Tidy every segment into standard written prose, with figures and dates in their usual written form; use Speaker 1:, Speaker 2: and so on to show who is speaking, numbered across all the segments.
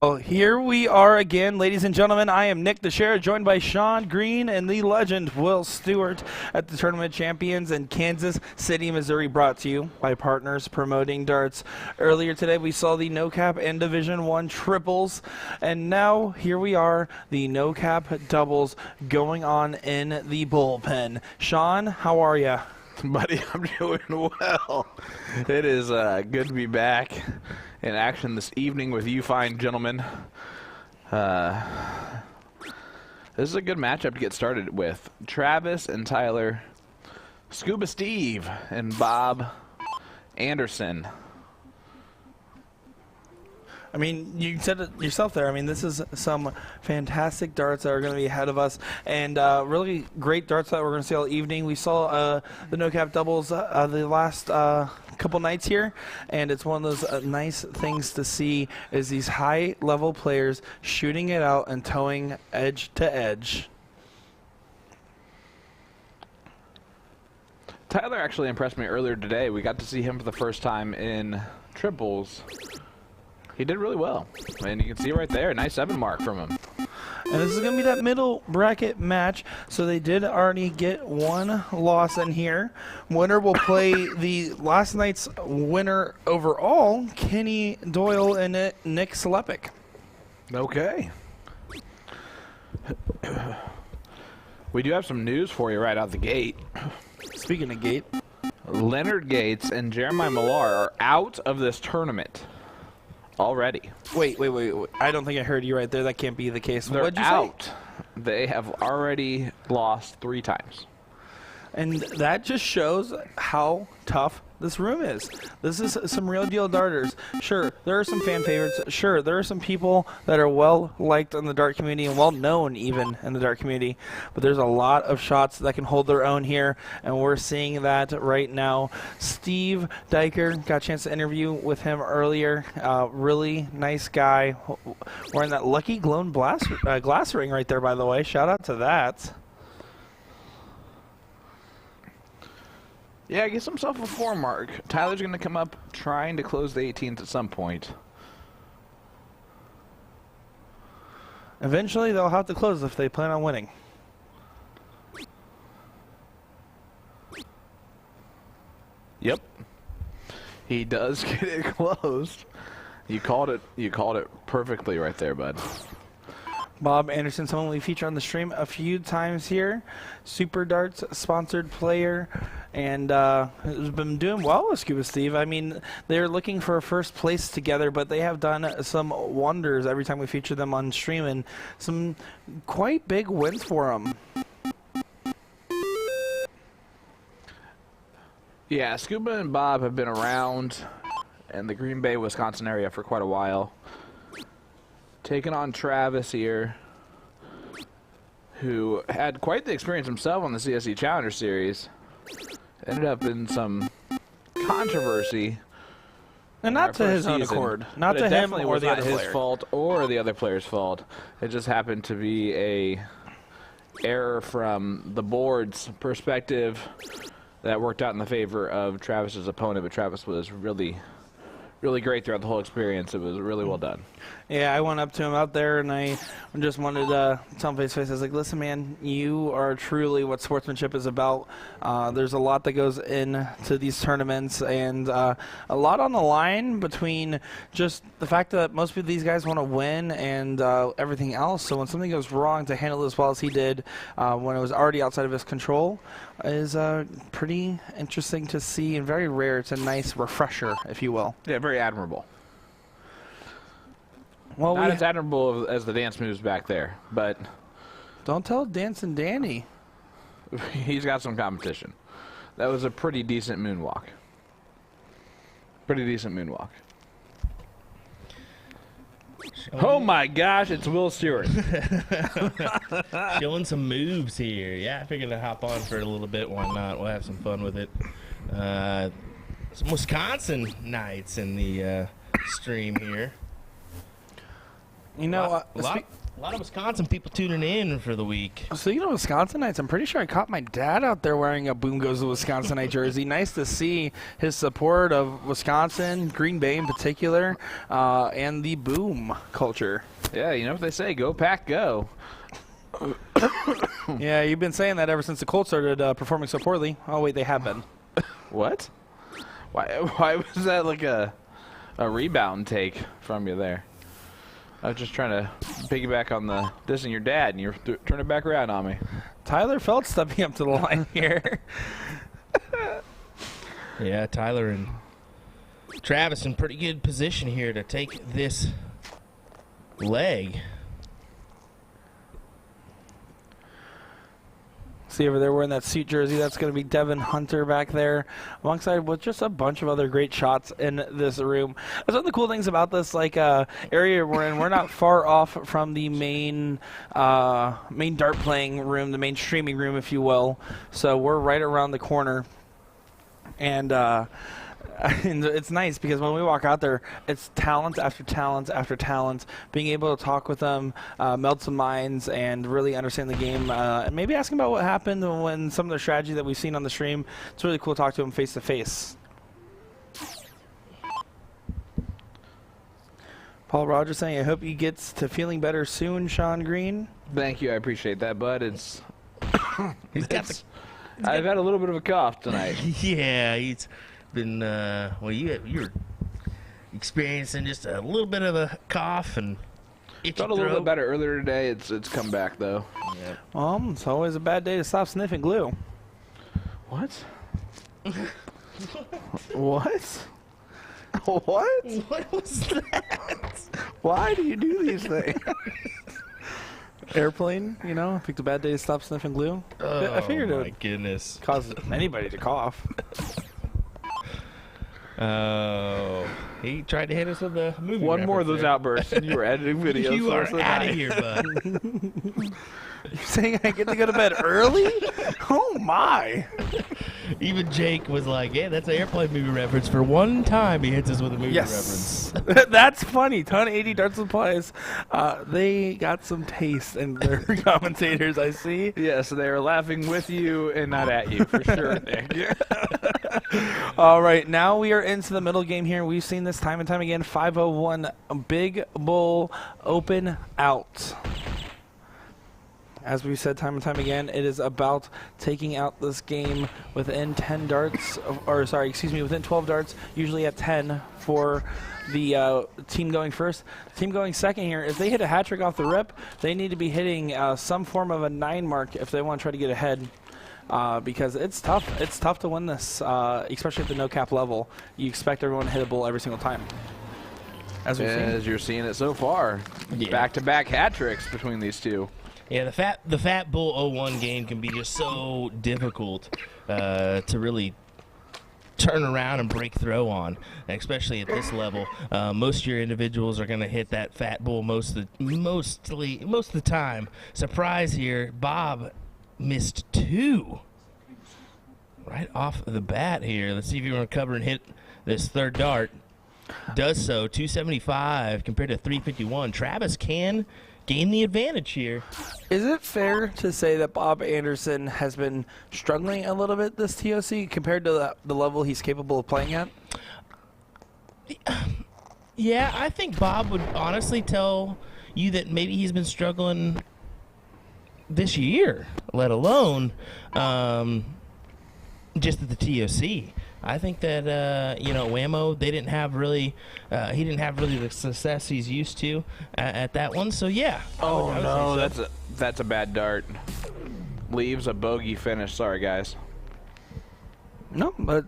Speaker 1: Well, here we are again, ladies and gentlemen. I am Nick Dichiria, joined by Sean Green and the legend Will Stuart at the Tournament Champions in Kansas City, Missouri, brought to you by Partners Promoting Darts. Earlier today, we saw the No Cap and Division I triples, and now here we are, the No Cap doubles going on in the bullpen. Sean, how are you?
Speaker 2: Buddy, I'm doing well. It is good to be back in action this evening with you fine gentlemen. This is a good matchup to get started with. Travis and Tyler, Scuba Steve and Bob Anderson.
Speaker 1: I mean, you said it yourself there. I mean, this is some fantastic darts that are going to be ahead of us, and really great darts that we're going to see all evening. We saw the No Cap doubles the last couple nights here, and it's one of those nice things to see is these high-level players shooting it out and towing edge to edge.
Speaker 2: Tyler actually impressed me earlier today. We got to see him for the first time in triples. He did really well, and you can see right there, nice 7 mark from him.
Speaker 1: And this is going to be that middle bracket match, so they did already get one loss in here. Winner will play the last night's winner overall, Kenny Doyle and Nick Slepic.
Speaker 2: Okay. We do have some news for you right out the gate.
Speaker 1: Speaking of gate,
Speaker 2: Leonard Gates and Jeremiah Millar are out of this tournament. Already.
Speaker 1: Wait. I don't think I heard you right there. That can't be the case.
Speaker 2: They're
Speaker 1: What'd you
Speaker 2: out.
Speaker 1: say?
Speaker 2: They have already lost 3 times.
Speaker 1: And that just shows how tough this room is. This is some real deal darters. Sure, there are some fan favorites. Sure, there are some people that are well liked in the dart community and well known even in the dart community. But there's a lot of shots that can hold their own here, and we're seeing that right now. Steve Diker, got a chance to interview with him earlier. Really nice guy. Wearing that lucky glown glass ring right there, by the way. Shout out to that.
Speaker 2: Yeah, gets himself a 4 mark. Tyler's going to come up trying to close the 18th at some point.
Speaker 1: Eventually, they'll have to close if they plan on winning.
Speaker 2: Yep. He does get it closed. You called it perfectly right there, bud.
Speaker 1: Bob Anderson, someone we feature on the stream a few times here. Super Darts sponsored player, and has been doing well with Scuba Steve. I mean, they're looking for a first place together, but they have done some wonders every time we feature them on stream, and some quite big wins for them.
Speaker 2: Yeah, Scuba and Bob have been around in the Green Bay, Wisconsin area for quite a while. Taking on Travis here, who had quite the experience himself on the CSE Challenger Series. Ended up in some controversy.
Speaker 1: And not to his own accord. Not to him or the other player.
Speaker 2: It definitely was not his fault or the other player's fault. It just happened to be a error from the board's perspective that worked out in the favor of Travis's opponent, but Travis was really great throughout the whole experience. It was really well done.
Speaker 1: Yeah, I went up to him out there, and I just wanted to tell him face-to-face. I was like, listen, man, you are truly what sportsmanship is about. There's a lot that goes into these tournaments, and a lot on the line between just the fact that most of these guys want to win and everything else. So when something goes wrong, to handle it as well as he did when it was already outside of his control is pretty interesting to see and very rare. It's a nice refresher, if you will.
Speaker 2: Yeah, very admirable.
Speaker 1: Well,
Speaker 2: not as admirable as the dance moves back there, but
Speaker 1: don't tell Dancing Danny.
Speaker 2: He's got some competition. That was a pretty decent moonwalk. Oh my gosh, it's Will Stuart.
Speaker 3: Showing some moves here. Yeah, I figured I'd hop on for a little bit. Why not? We'll have some fun with it. Some Wisconsin nights in the stream here.
Speaker 1: You know,
Speaker 3: A lot of Wisconsin people tuning in for the week.
Speaker 1: Speaking of Wisconsinites, I'm pretty sure I caught my dad out there wearing a Boom Goes to Wisconsinite jersey. Nice to see his support of Wisconsin, Green Bay in particular, and the Boom culture.
Speaker 2: Yeah, you know what they say, go Pack, go.
Speaker 1: Yeah, you've been saying that ever since the Colts started performing so poorly. Oh, wait, they have been.
Speaker 2: What? Why was that like a rebound take from you there? I was just trying to piggyback on the dissing your dad, and you're turning it back around on me.
Speaker 1: Tyler Felt stepping up to the line here.
Speaker 3: Yeah, Tyler and Travis in pretty good position here to take this leg.
Speaker 1: See over there wearing that suit jersey, that's going to be Devin Hunter back there, alongside with just a bunch of other great shots in this room. That's one of the cool things about this area we're in. We're not far off from the main dart playing room, the main streaming room, if you will. So we're right around the corner, and it's nice because when we walk out there, it's talent after talent after talent. Being able to talk with them, meld some minds, and really understand the game, and maybe asking about what happened when some of the strategy that we've seen on the stream. It's really cool to talk to them face to face. Paul Rogers saying, "I hope he gets to feeling better soon." Sean Green.
Speaker 2: Thank you, I appreciate that, bud. It's
Speaker 3: I've
Speaker 2: had a little bit of a cough tonight.
Speaker 3: Yeah, he's been well, you're experiencing just a little bit of a cough and itchy
Speaker 2: Felt a little
Speaker 3: throat.
Speaker 2: bit better earlier today. It's come back though.
Speaker 3: Yeah.
Speaker 1: It's always a bad day to stop sniffing glue.
Speaker 2: What? What? What?
Speaker 3: What was that?
Speaker 2: Why do you do these things?
Speaker 1: Airplane, picked a bad day to stop sniffing glue. I figured it
Speaker 3: my
Speaker 1: would
Speaker 3: goodness.
Speaker 1: cause anybody to cough.
Speaker 3: Oh, he tried to hit us with a movie.
Speaker 2: One more of
Speaker 3: reference
Speaker 2: those
Speaker 3: there.
Speaker 2: outbursts, and you were editing videos.
Speaker 3: You
Speaker 2: for
Speaker 3: are
Speaker 2: us
Speaker 3: out
Speaker 2: tonight.
Speaker 3: of here, bud.
Speaker 1: You're saying I get to go to bed early? Oh my!
Speaker 3: Even Jake was like, "Yeah, that's an airplane movie reference." For one time, he hits us with a movie reference.
Speaker 1: Yes, that's funny. Ton 80 Dart Supplies. They got some taste in their commentators. I see.
Speaker 2: Yes, they are laughing with you and not at you for sure, Nick.
Speaker 1: All right, now we are into the middle game here. We've seen this time and time again. 501 Big Bull Open Out. As we've said time and time again, it is about taking out this game within 10 darts, within 12 darts, usually at 10 for the team going first. Team going second here, if they hit a hat trick off the rip, they need to be hitting some form of a 9 mark if they want to try to get ahead. Because it's tough. It's tough to win this, especially at the no-cap level. You expect everyone to hit a bull every single time. As we've seen.
Speaker 2: As you're seeing it so far.
Speaker 3: Yeah.
Speaker 2: Back-to-back hat tricks between these two.
Speaker 3: Yeah, the Fat Bull 01 game can be just so difficult to really turn around and break throw on, especially at this level. Most of your individuals are going to hit that Fat Bull most of the time. Surprise here, Bob missed 2 right off the bat here. Let's see if he can recover and hit this third dart. Does so, 275 compared to 351. Travis can gain the advantage here.
Speaker 1: Is it fair to say that Bob Anderson has been struggling a little bit this TOC compared to the level he's capable of playing at?
Speaker 3: Yeah, I think Bob would honestly tell you that maybe he's been struggling this year, let alone just at the TOC. I think that Whammo, they didn't have really, he didn't have really the success he's used to at that one. So yeah.
Speaker 2: Oh
Speaker 3: I would
Speaker 2: no,
Speaker 3: say so.
Speaker 2: that's a bad dart. Leaves a bogey finish. Sorry guys.
Speaker 1: No, but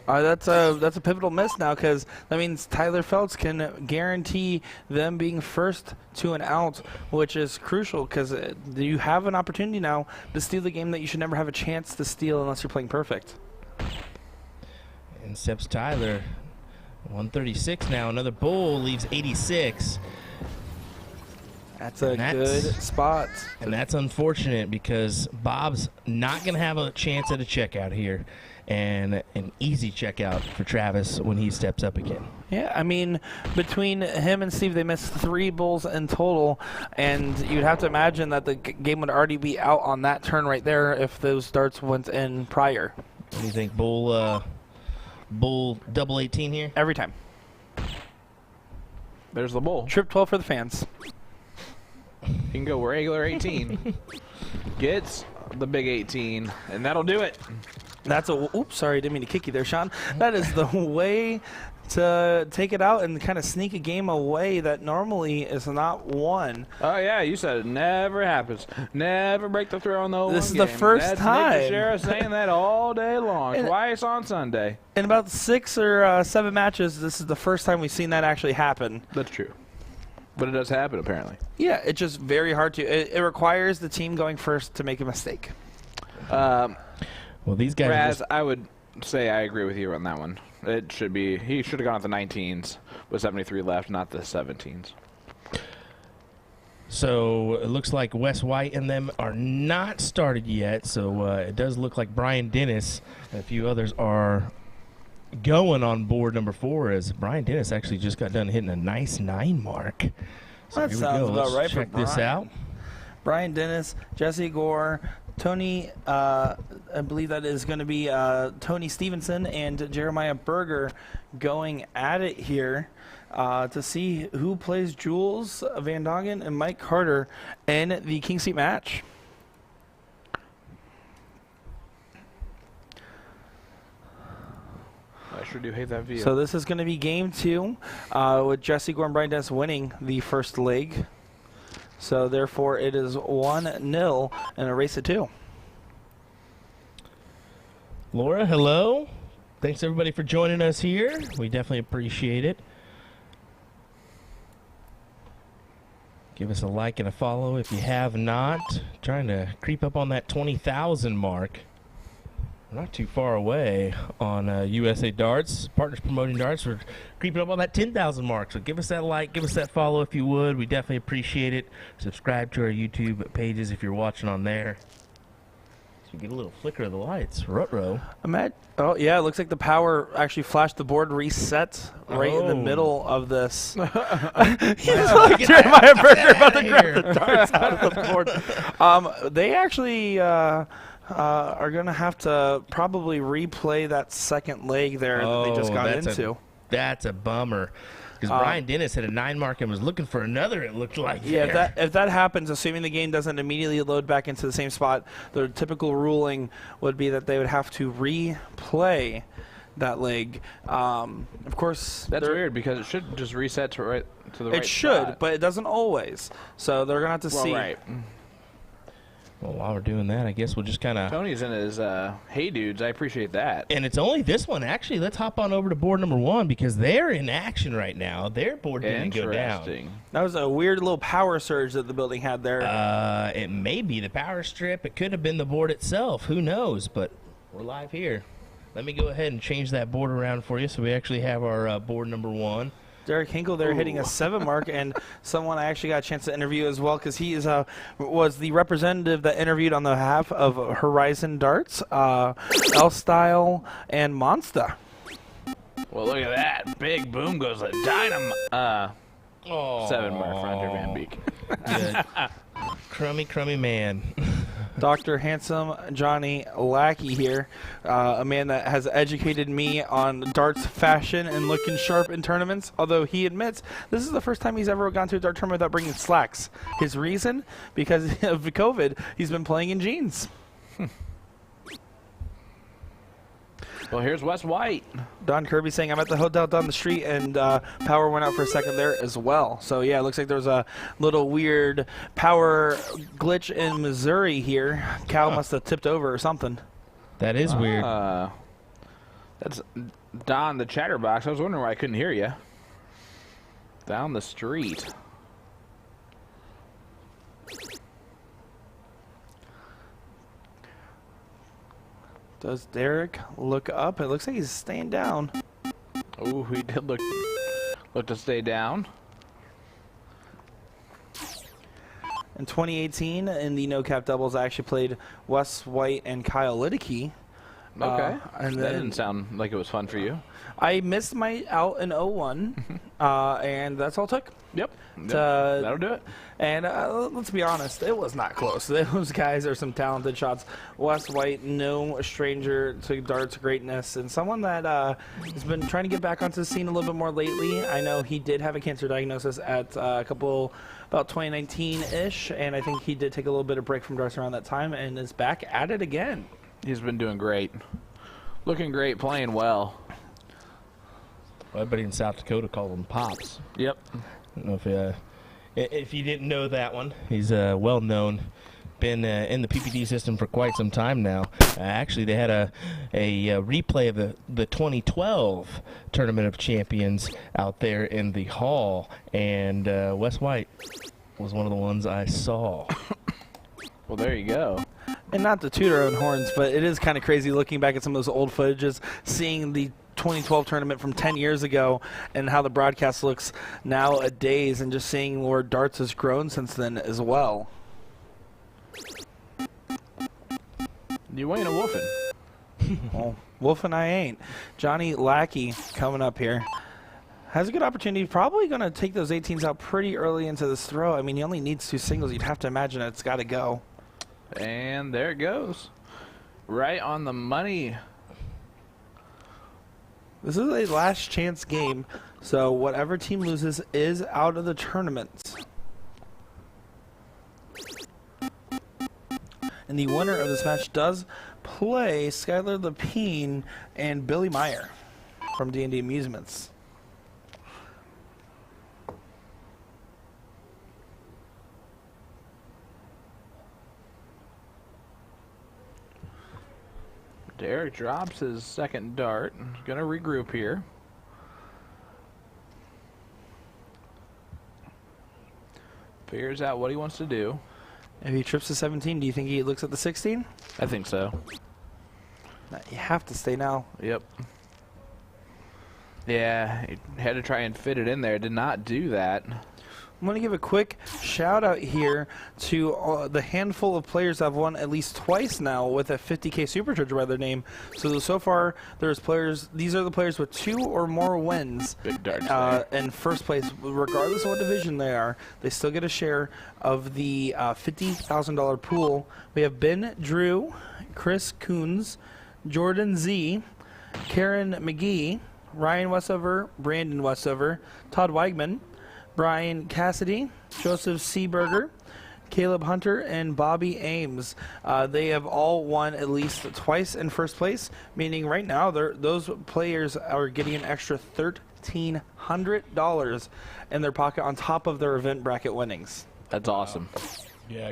Speaker 1: that's a pivotal miss now, because that means Tyler Feltz can guarantee them being first to an out, which is crucial because you have an opportunity now to steal the game that you should never have a chance to steal unless you're playing perfect.
Speaker 3: And steps Tyler, 136 now. Another bull leaves 86.
Speaker 1: That's a good spot.
Speaker 3: And that's unfortunate because Bob's not going to have a chance at a checkout here. And an easy checkout for Travis when he steps up again.
Speaker 1: Yeah, I mean, between him and Steve, they missed 3 bulls in total, and you'd have to imagine that the game would already be out on that turn right there if those darts went in prior.
Speaker 3: What do you think, bull double 18 here?
Speaker 1: Every time.
Speaker 2: There's the bull.
Speaker 1: Trip 12 for the fans.
Speaker 2: You can go regular 18. Gets the big 18, and that'll do it.
Speaker 1: That's a, oops, sorry, didn't mean to kick you there, Sean. That is the way to take it out and kind of sneak a game away that normally is not won.
Speaker 2: Oh, yeah, you said it never happens. Never break the throw on the 0-1
Speaker 1: This is
Speaker 2: game.
Speaker 1: the first time.
Speaker 2: Nick Dichiria saying that all day long, twice on Sunday.
Speaker 1: In about 6 or 7 matches, this is the first time we've seen that actually happen.
Speaker 2: That's true. But it does happen, apparently.
Speaker 1: Yeah, it's just very hard to. It requires the team going first to make a mistake.
Speaker 3: Well, these guys.
Speaker 2: Raz, I would say I agree with you on that one. It should be. He should have gone at the 19s with 73 left, not the 17s.
Speaker 3: So it looks like Wes White and them are not started yet. So it does look like Brian Dennis and a few others are going on board number 4, as Brian Dennis actually just got done hitting a nice 9 mark. So
Speaker 1: That
Speaker 3: here we
Speaker 1: sounds
Speaker 3: go.
Speaker 1: about
Speaker 3: Let's
Speaker 1: right for
Speaker 3: check this
Speaker 1: Brian.
Speaker 3: out.
Speaker 1: Brian Dennis, Jesse Gore, Tony, I believe that is going to be Tony Stevenson and Jeremiah Berger going at it here to see who plays Jules Van Dongen and Mike Carter in the King Seat match.
Speaker 2: I sure do hate that view.
Speaker 1: So this is going to be game 2 with Jesse Gore and Brian Dennis winning the first leg. So therefore it is 1-0 in a race to 2.
Speaker 3: Laura, hello. Thanks everybody for joining us here. We definitely appreciate it. Give us a like and a follow if you have not. Trying to creep up on that 20,000 mark. We're not too far away on USA Darts. Partners Promoting Darts. We're creeping up on that 10,000 mark. So give us that like, give us that follow if you would. We definitely appreciate it. Subscribe to our YouTube pages if you're watching on there. So you get a little flicker of the lights. Rutrow.
Speaker 1: Oh, yeah, it looks like the power actually flashed. The board reset right in the middle of this. He's like Jeremiah Berger about to grab the darts out of the board. They actually are going to have to probably replay that second leg there that they just got into.
Speaker 3: That's a bummer. Because Brian Dennis had a 9 mark and was looking for another, it looked like.
Speaker 1: Yeah, if that happens, assuming the game doesn't immediately load back into the same spot, the typical ruling would be that they would have to replay that leg. Of course,
Speaker 2: that's weird because it should just reset to the right spot.
Speaker 1: It should, but it doesn't always. So they're going to have to see.
Speaker 2: Right.
Speaker 3: Well, while we're doing that, I guess we'll just kind of...
Speaker 2: Tony's in his hey dudes. I appreciate that.
Speaker 3: And it's only this one. Actually, let's hop on over to board number 1 because they're in action right now. Their board didn't go down.
Speaker 1: That was a weird little power surge that the building had there.
Speaker 3: It may be the power strip. It could have been the board itself. Who knows? But we're live here. Let me go ahead and change that board around for you so we actually have our board number 1.
Speaker 1: Derek Hinkle there hitting a 7 mark, and someone I actually got a chance to interview as well because he is was the representative that interviewed on behalf of Horizon Darts, L-Style, and Monster.
Speaker 2: Well, look at that. Big boom goes a dynamite. 7 mark for Hunter Van Beek.
Speaker 3: Crummy man.
Speaker 1: Dr. Handsome Johnny Lackey here, a man that has educated me on darts fashion and looking sharp in tournaments, although he admits this is the first time he's ever gone to a dart tournament without bringing slacks. His reason? Because of COVID, he's been playing in jeans.
Speaker 2: Well, here's Wes White.
Speaker 1: Don Kirby saying, I'm at the hotel down the street, and power went out for a second there as well. So, yeah, it looks like there was a little weird power glitch in Missouri here. Cal must have tipped over or something.
Speaker 3: That is weird.
Speaker 2: That's Don the Chatterbox. I was wondering why I couldn't hear you. Down the street.
Speaker 1: Does Derek look up? It looks like he's staying down.
Speaker 2: Oh, he did look to stay down.
Speaker 1: In 2018, in the no-cap doubles, I actually played Wes White and Kyle Liddicky.
Speaker 2: Okay.
Speaker 1: And
Speaker 2: That
Speaker 1: then
Speaker 2: didn't sound like it was fun for you.
Speaker 1: I missed my out in 01, and that's all it took.
Speaker 2: Yep. That'll do it.
Speaker 1: And let's be honest, it was not close. Those guys are some talented shots. Wes White, no stranger to darts greatness, and someone that has been trying to get back onto the scene a little bit more lately. I know he did have a cancer diagnosis at about 2019-ish, and I think he did take a little bit of break from darts around that time, and is back at it again.
Speaker 2: He's been doing great. Looking great, playing well.
Speaker 3: Everybody in South Dakota called him Pops.
Speaker 2: Yep.
Speaker 3: I don't know if you didn't know that one. He's well known. Been in the PPD system for quite some time now. Actually, they had a replay of the 2012 Tournament of Champions out there in the hall, and Wes White was one of the ones I saw.
Speaker 2: Well, there you go.
Speaker 1: And not to toot our own horns, but it is kind of crazy looking back at some of those old footages, seeing the 2012 tournament from 10 years ago and how the broadcast looks nowadays, and just seeing where darts has grown since then as well.
Speaker 2: You ain't a wolfing.
Speaker 1: Well, Wolf and I ain't. Johnny Lackey coming up here. Has a good opportunity. Probably going to take those 18s out pretty early into this throw. I mean, he only needs 2 singles. You'd have to imagine it's got to go.
Speaker 2: And there it goes. Right on the money.
Speaker 1: This is a last chance game, so whatever team loses is out of the tournament. And the winner of this match does play Skylar Lepine and Billy Meyer from D&D Amusements.
Speaker 2: Derek drops his second dart. Going to regroup here. Figures out what he wants to do.
Speaker 1: If he trips to 17, do you think he looks at the 16?
Speaker 2: I think so.
Speaker 1: You have to stay now.
Speaker 2: Yep. Yeah, he had to try and fit it in there. Did not do that.
Speaker 1: I'm going to give a quick shout out here to the handful of players that have won at least twice now with a 50K Supercharger by their name. So far, there's players. These are the players with 2 or more wins.
Speaker 2: Big darts
Speaker 1: in first place, regardless of what division they are, they still get a share of the $50,000 pool. We have Ben Drew, Chris Coons, Jordan Z, Karen McGee, Ryan Westover, Brandon Westover, Todd Weigman, Brian Cassidy, Joseph Seaberger, Caleb Hunter, and Bobby Ames. They have all won at least twice in first place, meaning right now those players are getting an extra $1,300 in their pocket on top of their event bracket winnings.
Speaker 2: That's awesome.
Speaker 3: Yeah,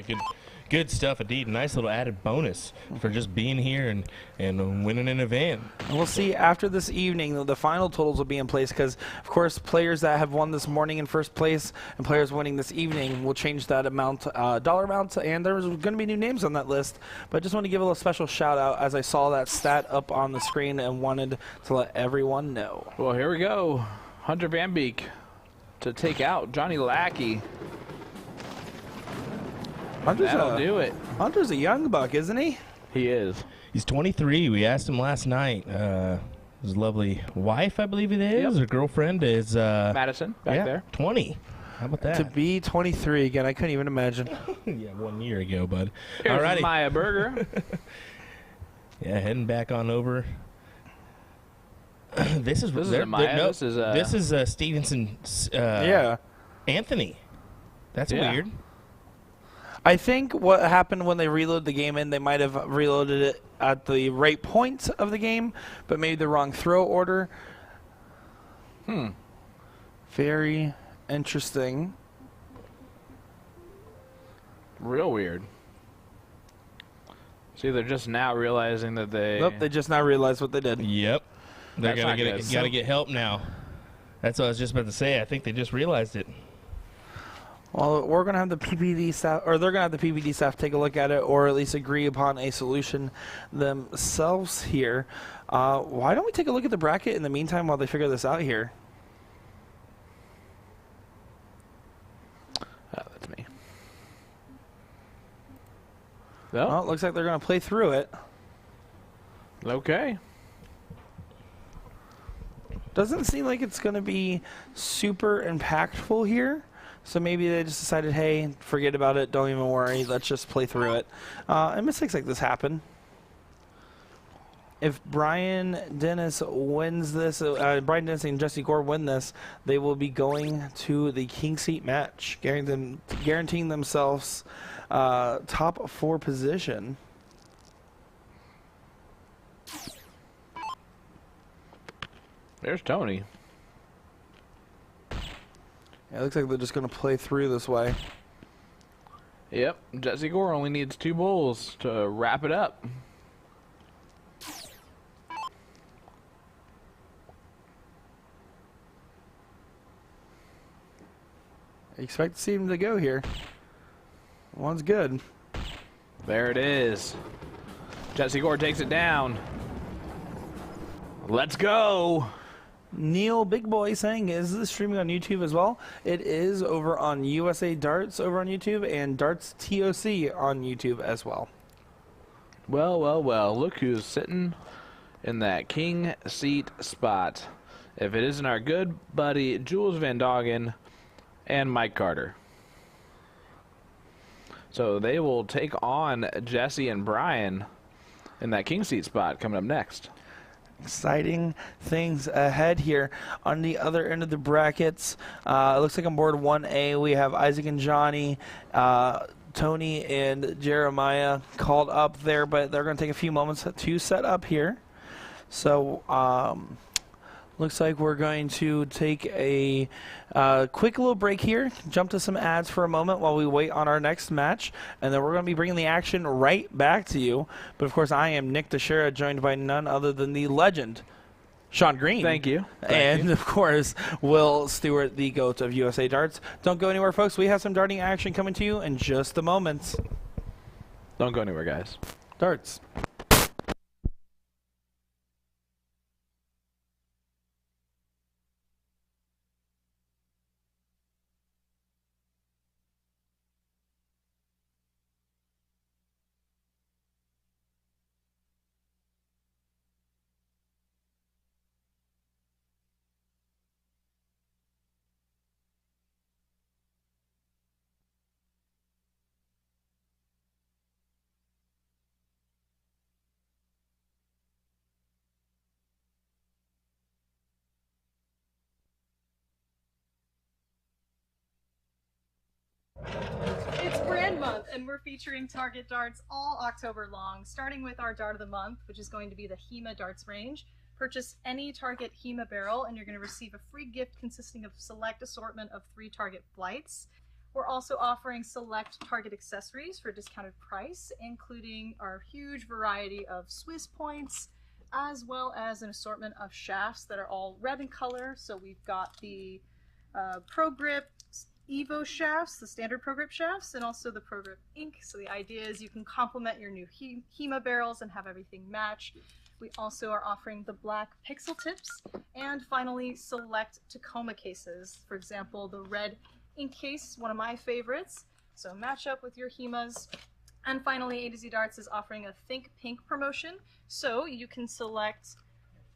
Speaker 3: good stuff indeed. Nice little added bonus for just being here and winning an event.
Speaker 1: And we'll see after this evening, the final totals will be in place because, of course, players that have won this morning in first place and players winning this evening will change that amount, dollar amount, and there's going to be new names on that list. But I just want to give a little special shout out as I saw that stat up on the screen and wanted to let everyone know.
Speaker 2: Well, here we go. Hunter Van Beek to take out Johnny Lackey. That'll do it.
Speaker 1: Hunter's a young buck, isn't he?
Speaker 2: He is.
Speaker 3: He's 23. We asked him last night. His lovely wife, I believe it is, or girlfriend is
Speaker 2: Madison back there.
Speaker 3: 20. How about that?
Speaker 1: To be 23 again, I couldn't even imagine.
Speaker 3: Yeah, 1 year ago, bud.
Speaker 2: Here's
Speaker 3: Alrighty.
Speaker 2: Maya Berger.
Speaker 3: Yeah, heading back on over. This is
Speaker 2: Maya.
Speaker 3: No,
Speaker 2: this is
Speaker 3: Stevenson.
Speaker 1: Yeah.
Speaker 3: Anthony. That's
Speaker 2: Yeah.
Speaker 3: weird.
Speaker 1: I think what happened when they reloaded the game they might have reloaded it at the right point of the game, but maybe the wrong throw order. Very interesting.
Speaker 2: Real weird. See, they're just now realizing that they...
Speaker 1: Nope, they just now realized what they did.
Speaker 3: Yep. They're
Speaker 2: That's not good.
Speaker 3: gotta get help now. That's what I was just about to say. I think they just realized it.
Speaker 1: Well, we're going to have the PPD staff, or they're going to have the PPD staff take a look at it, or at least agree upon a solution themselves here. Why don't we take a look at the bracket in the meantime while they figure this out here?
Speaker 2: That's me. Oh,
Speaker 1: Well, it looks like they're going to play through it.
Speaker 2: okay.
Speaker 1: Doesn't seem like it's going to be super impactful here. So maybe they just decided, hey, forget about it. Don't even worry. Let's just play through it. And mistakes like this happen. If Brian Dennis wins this, Brian Dennis and Jesse Gore win this, they will be going to the king seat match, guaranteeing themselves top 4 position.
Speaker 2: There's Tony.
Speaker 1: Yeah, it looks like they're just going to play through this way.
Speaker 2: Yep, Jesse Gore only needs 2 bulls to wrap it up.
Speaker 1: I expect to see him to go here. One's good.
Speaker 2: There it is. Jesse Gore takes it down. Let's go.
Speaker 1: Neil Big Boy saying, is this streaming on YouTube as well? It is over on USA Darts over on YouTube and Darts TOC on YouTube as well.
Speaker 2: Well, well, well. Look who's sitting in that king seat spot. If it isn't our good buddy Jules Van Doggen and Mike Carter. So they will take on Jesse and Brian in that king seat spot coming up next.
Speaker 1: Exciting things ahead here. On the other end of the brackets, it looks like on board 1A we have Isaac and Johnny, Tony and Jeremiah called up there, but they're going to take a few moments to set up here. So looks like we're going to take a quick little break here, jump to some ads for a moment while we wait on our next match, and then we're going to be bringing the action right back to you. But of course, I am Nick Dichiria, joined by none other than the legend, Sean Green.
Speaker 2: Thank you.
Speaker 1: And of course, Will Stuart, the GOAT of USA Darts. Don't go anywhere, folks. We have some darting action coming to you in just a moment.
Speaker 2: Don't go anywhere, guys.
Speaker 1: Darts.
Speaker 4: It's brand month, and we're featuring Target darts all October long, starting with our dart of the month, which is going to be the Hema darts range. Purchase any Target Hema barrel, and you're going to receive a free gift consisting of select assortment of 3 Target flights. We're also offering select Target accessories for a discounted price, including our huge variety of Swiss points, as well as an assortment of shafts that are all red in color. So we've got the Pro Grip Evo shafts, the standard Pro Grip shafts, and also the Pro Grip Ink. So the idea is you can complement your new Hema barrels and have everything match. We also are offering the black pixel tips, and finally select Tacoma cases. For example, the red ink case, one of my favorites. So match up with your Hemas. And finally, A to Z Darts is offering a Think Pink promotion. So you can select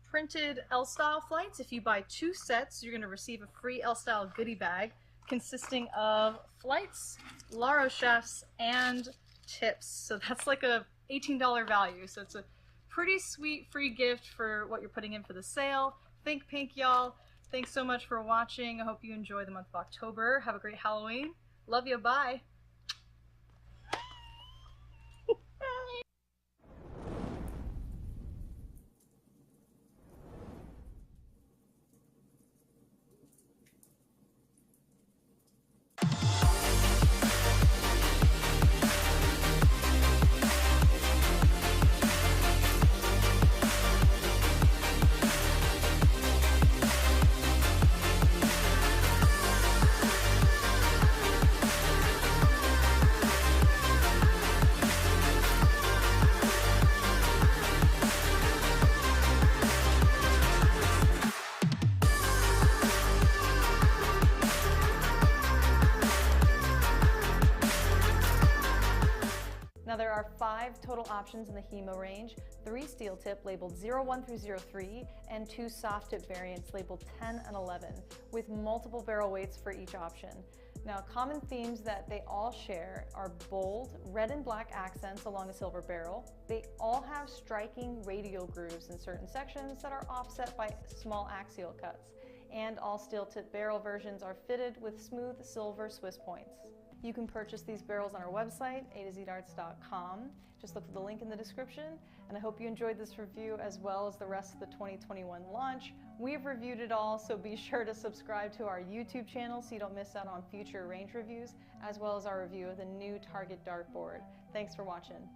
Speaker 4: printed L-Style flights. If you buy 2 sets, you're going to receive a free L-Style goodie bag consisting of flights, Laro shafts, and tips. So that's like a $18 value. So it's a pretty sweet free gift for what you're putting in for the sale. Think Pink, y'all. Thanks so much for watching. I hope you enjoy the month of October. Have a great Halloween. Love you. Bye.
Speaker 5: are 5 total options in the Hema range, 3 steel tip labeled 01 through 03, and 2 soft tip variants labeled 10 and 11, with multiple barrel weights for each option. Now, common themes that they all share are bold red and black accents along a silver barrel. They all have striking radial grooves in certain sections that are offset by small axial cuts. And all steel tip barrel versions are fitted with smooth silver Swiss points. You can purchase these barrels on our website, usadartsproduction.com. Just look for the link in the description, and I hope you enjoyed this review as well as the rest of the 2021 launch. We've reviewed it all, so be sure to subscribe to our YouTube channel so you don't miss out on future range reviews, as well as our review of the new Target dartboard. Thanks for watching.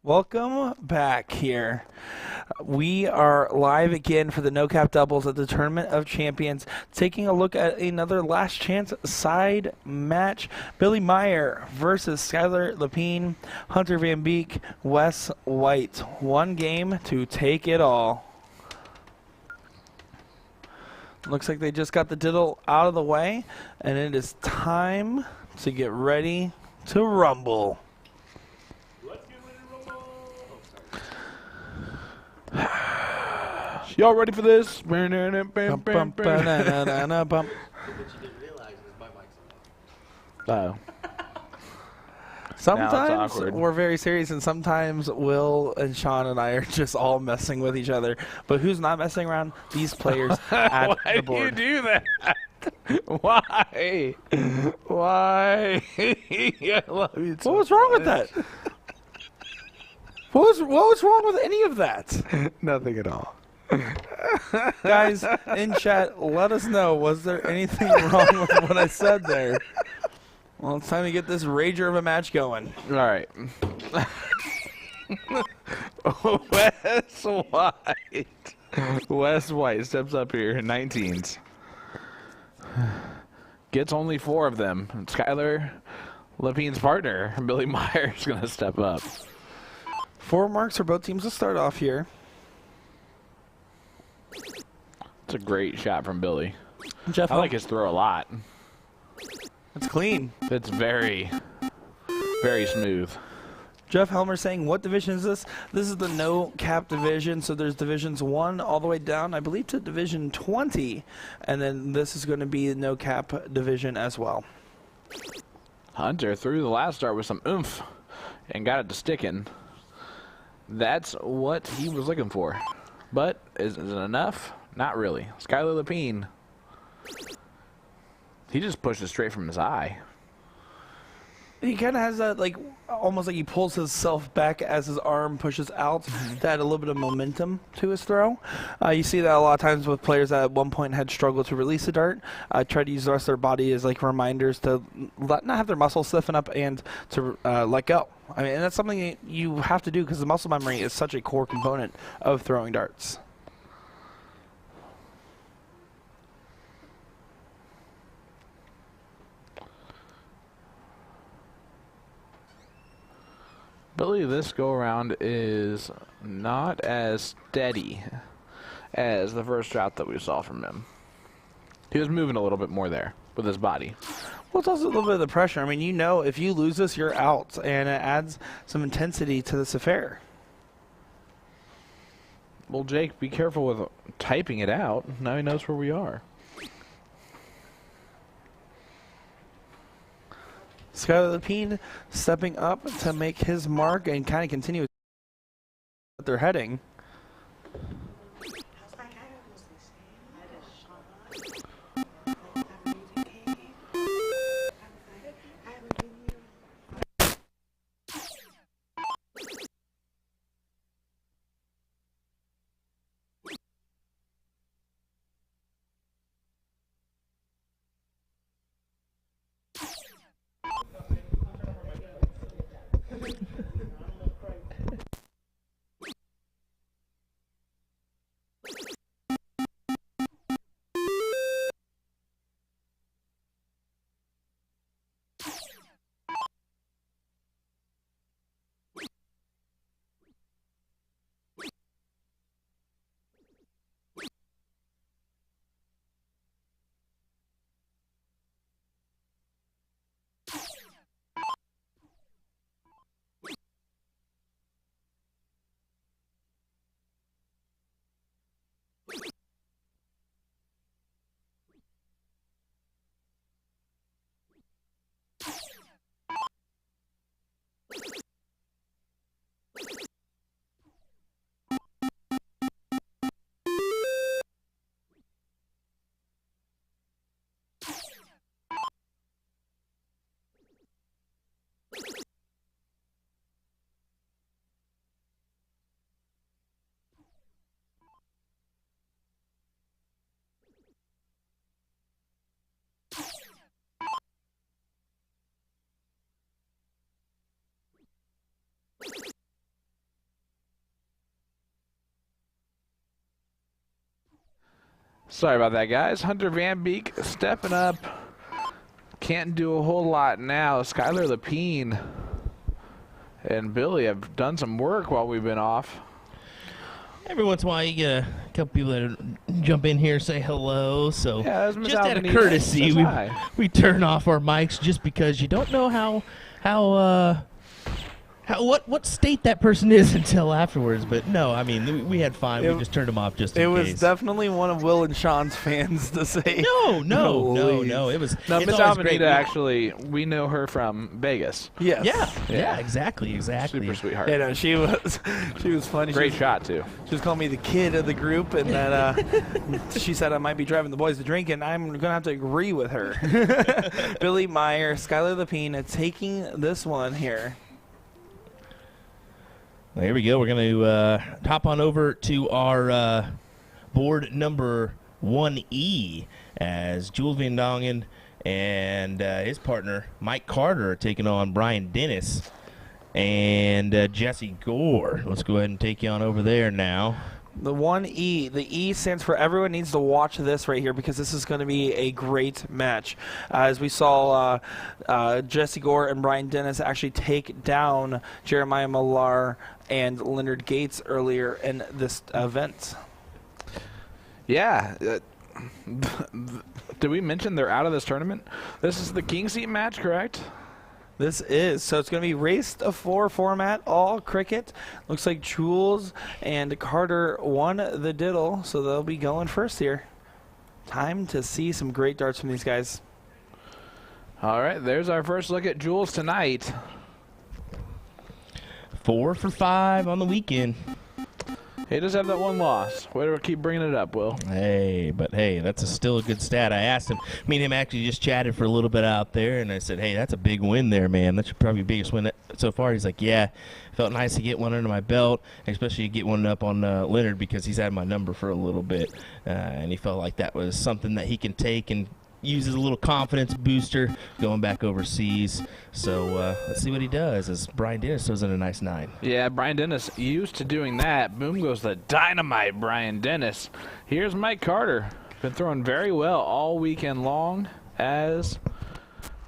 Speaker 1: Welcome back here. We are live again for the No Cap Doubles at the Tournament of Champions, taking a look at another last chance side match. Billy Meyer versus Skylar Lapine, Hunter Van Beek, Wes White. One game to take it all. Looks like they just got the diddle out of the way, and it is time to get ready to rumble.
Speaker 2: Y'all ready for this? Oh.
Speaker 1: Sometimes
Speaker 2: awkward.
Speaker 1: we're very serious, and sometimes Will and Sean and I are just all messing with each other. But who's not messing around? These players at
Speaker 2: Why
Speaker 1: the
Speaker 2: do you
Speaker 1: board.
Speaker 2: do that? Why? Why? I love you so
Speaker 1: What was wrong with
Speaker 2: much.
Speaker 1: that? What was wrong with any of that?
Speaker 2: Nothing at all.
Speaker 1: Guys, in chat, let us know. Was there anything wrong with what I said there? Well, it's time to get this rager of a match going.
Speaker 2: All right. Wes White. Wes White steps up here, 19s. Gets only 4 of them. And Skylar Lapine's partner, Billy Meyer, is going to step up.
Speaker 1: 4 marks for both teams to start off here.
Speaker 2: It's a great shot from Billy.
Speaker 1: Jeff,
Speaker 2: I like his throw a lot.
Speaker 1: it's clean.
Speaker 2: It's very, very smooth.
Speaker 1: Jeff Helmer saying, what division is this? This is the no cap division. So there's divisions 1 all the way down, I believe, to division 20. And then this is going to be the no cap division as well.
Speaker 2: Hunter threw the last start with some oomph and got it to sticking. That's what he was looking for. But is it enough? Not really. Skylar Lapine. He just pushed it straight from his eye.
Speaker 1: He kind of has that, like, almost like he pulls himself back as his arm pushes out to add a little bit of momentum to his throw. You see that a lot of times with players that at one point had struggled to release a dart. Try to use the rest of their body as, like, reminders to not have their muscles stiffen up and to let go. I mean, and that's something you have to do because the muscle memory is such a core component of throwing darts.
Speaker 2: Billy this go around is not as steady as the first shot that we saw from him. He was moving a little bit more there with his body.
Speaker 1: Well, it's also a little bit of the pressure. I mean, you know, if you lose this, you're out, and it adds some intensity to this affair.
Speaker 2: Well, Jake, be careful with typing it out. Now he knows where we are.
Speaker 1: Skylar Lapine stepping up to make his mark and kind of continue what they're heading.
Speaker 2: Sorry about that, guys. Hunter Van Beek stepping up. Can't do a whole lot now. Skylar Lapine and Billy have done some work while we've been off.
Speaker 3: Every once in a while, you get a couple people that jump in here, say hello. So
Speaker 2: Yeah, that's Miss
Speaker 3: just out of
Speaker 2: Albanese.
Speaker 3: courtesy,
Speaker 2: Says hi.
Speaker 3: we turn off our mics just because you don't know what state that person is until afterwards. But no, I mean, we had fun. We just turned them off just in
Speaker 1: It was
Speaker 3: case.
Speaker 1: definitely one of Will and Sean's fans to say.
Speaker 3: No.
Speaker 1: Please.
Speaker 3: It was.
Speaker 2: No,
Speaker 3: it's
Speaker 2: Miss
Speaker 3: always great.
Speaker 2: Albanita, actually, we know her from Vegas.
Speaker 1: Yes.
Speaker 3: Yeah, exactly.
Speaker 2: Super sweetheart.
Speaker 1: You know, she was funny.
Speaker 2: Great
Speaker 1: she was,
Speaker 2: shot, too.
Speaker 1: She was calling me the kid of the group, and then she said I might be driving the boys to drink, and I'm going to have to agree with her. Billy Meyer, Skylar Lapine taking this one here.
Speaker 3: Well, here we go. We're going to hop on over to our board number 1E as Jules Van Dongen and his partner Mike Carter are taking on Brian Dennis and Jesse Gore. Let's go ahead and take you on over there now.
Speaker 1: The 1E. The E stands for everyone needs to watch this right here because this is going to be a great match. As we saw Jesse Gore and Brian Dennis actually take down Jeremiah Millar and Leonard Gates earlier in this event.
Speaker 2: Yeah. Did we mention they're out of this tournament? This is the King Seat match, correct?
Speaker 1: This is. So it's going to be race to 4 format, all cricket. Looks like Jules and Carter won the diddle, so they'll be going first here. Time to see some great darts from these guys.
Speaker 2: All right, there's our first look at Jules tonight.
Speaker 3: 4 for 5 on the weekend.
Speaker 2: He does have that one loss. Way to keep bringing it up, Will.
Speaker 3: Hey, that's still a good stat. I asked him. Me and him actually just chatted for a little bit out there, and I said, hey, that's a big win there, man. That's probably the biggest win so far. He's like, yeah, felt nice to get one under my belt, especially to get one up on Leonard because he's had my number for a little bit, and he felt like that was something that he can take and use as a little confidence booster going back overseas. So let's see what he does as Brian Dennis throws in a nice 9.
Speaker 2: Yeah, Brian Dennis used to doing that. Boom goes the dynamite Brian Dennis. Here's Mike Carter. Been throwing very well all weekend long as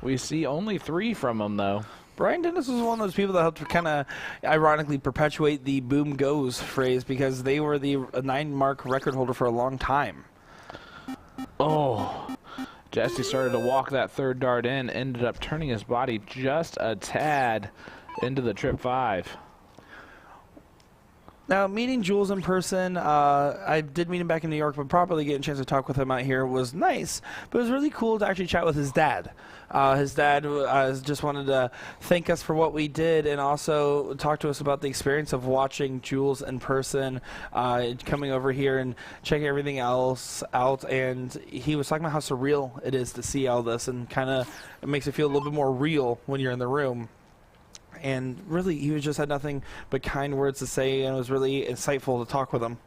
Speaker 2: we see only 3 from him, though.
Speaker 1: Brian Dennis was one of those people that helped kind of ironically perpetuate the boom goes phrase because they were the 9-mark record holder for a long time.
Speaker 2: Oh, Jesse started to walk that third dart in, ended up turning his body just a tad into the trip 5.
Speaker 1: Now, meeting Jules in person, I did meet him back in New York, but properly getting a chance to talk with him out here was nice. But it was really cool to actually chat with his dad. His dad just wanted to thank us for what we did and also talk to us about the experience of watching Jules in person, coming over here and checking everything else out. And he was talking about how surreal it is to see all this and kind of it makes it feel a little bit more real when you're in the room. And really, he just had nothing but kind words to say, and it was really insightful to talk with him.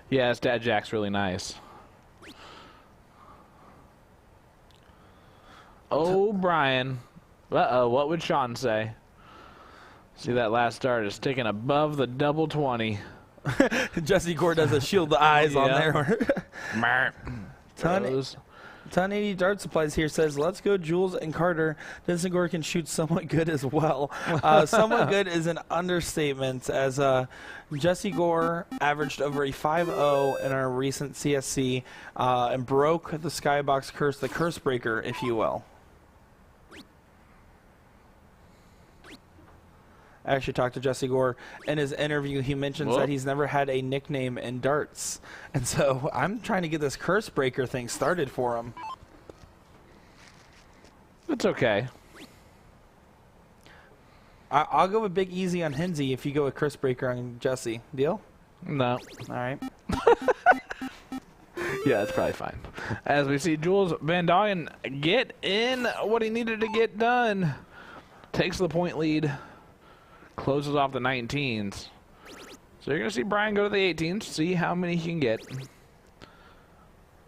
Speaker 2: Yeah, his dad Jack's really nice. Oh, Brian. Uh-oh, what would Sean say? See, that last dart is sticking above the double 20.
Speaker 1: Jesse Gore does a shield the eyes on there.
Speaker 2: Throws.
Speaker 1: 1080 Dart Supplies here says, let's go Jules and Carter. Dennis and Gore can shoot somewhat good as well. Somewhat good is an understatement as Jesse Gore averaged over a 5.0 in our recent CSC and broke the Skybox curse, the curse breaker, if you will. I actually talked to Jesse Gore in his interview. He mentions that he's never had a nickname in darts. And so I'm trying to get this curse breaker thing started for him.
Speaker 2: It's okay.
Speaker 1: I'll go with Big Easy on Hinsey if you go with curse breaker on Jesse. Deal?
Speaker 2: No.
Speaker 1: All right.
Speaker 2: Yeah, that's probably fine. As we see Jules Van Dongen get in what he needed to get done. Takes the point lead. Closes off the 19s. So you're going to see Brian go to the 18s, see how many he can get.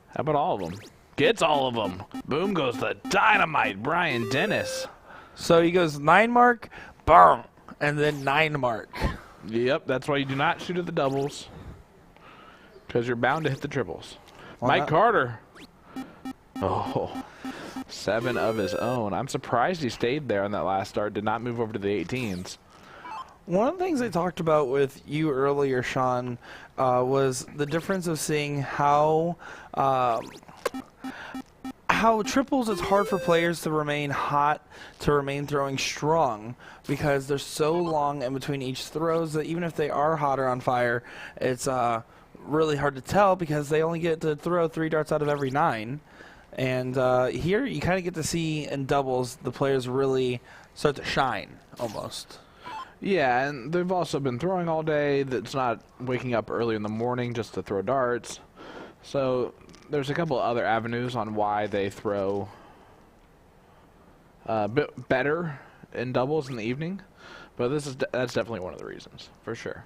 Speaker 2: How about all of them? Gets all of them. Boom goes the dynamite Brian Dennis.
Speaker 1: So he goes 9 mark, boom, and then 9 mark.
Speaker 2: Yep, that's why you do not shoot at the doubles. Because you're bound to hit the triples.
Speaker 1: Well,
Speaker 2: Mike Carter. Oh, 7 of his own. I'm surprised he stayed there on that last start, did not move over to the 18s.
Speaker 1: One of the things I talked about with you earlier, Sean, was the difference of seeing how triples, it's hard for players to remain hot, to remain throwing strong, because they're so long in between each throws that even if they are hot or on fire, it's really hard to tell because they only get to throw 3 darts out of every 9. And here you kind of get to see in doubles the players really start to shine almost.
Speaker 2: Yeah, and they've also been throwing all day. That's not waking up early in the morning just to throw darts. So there's a couple other avenues on why they throw a bit better in doubles in the evening. But that's definitely one of the reasons, for sure.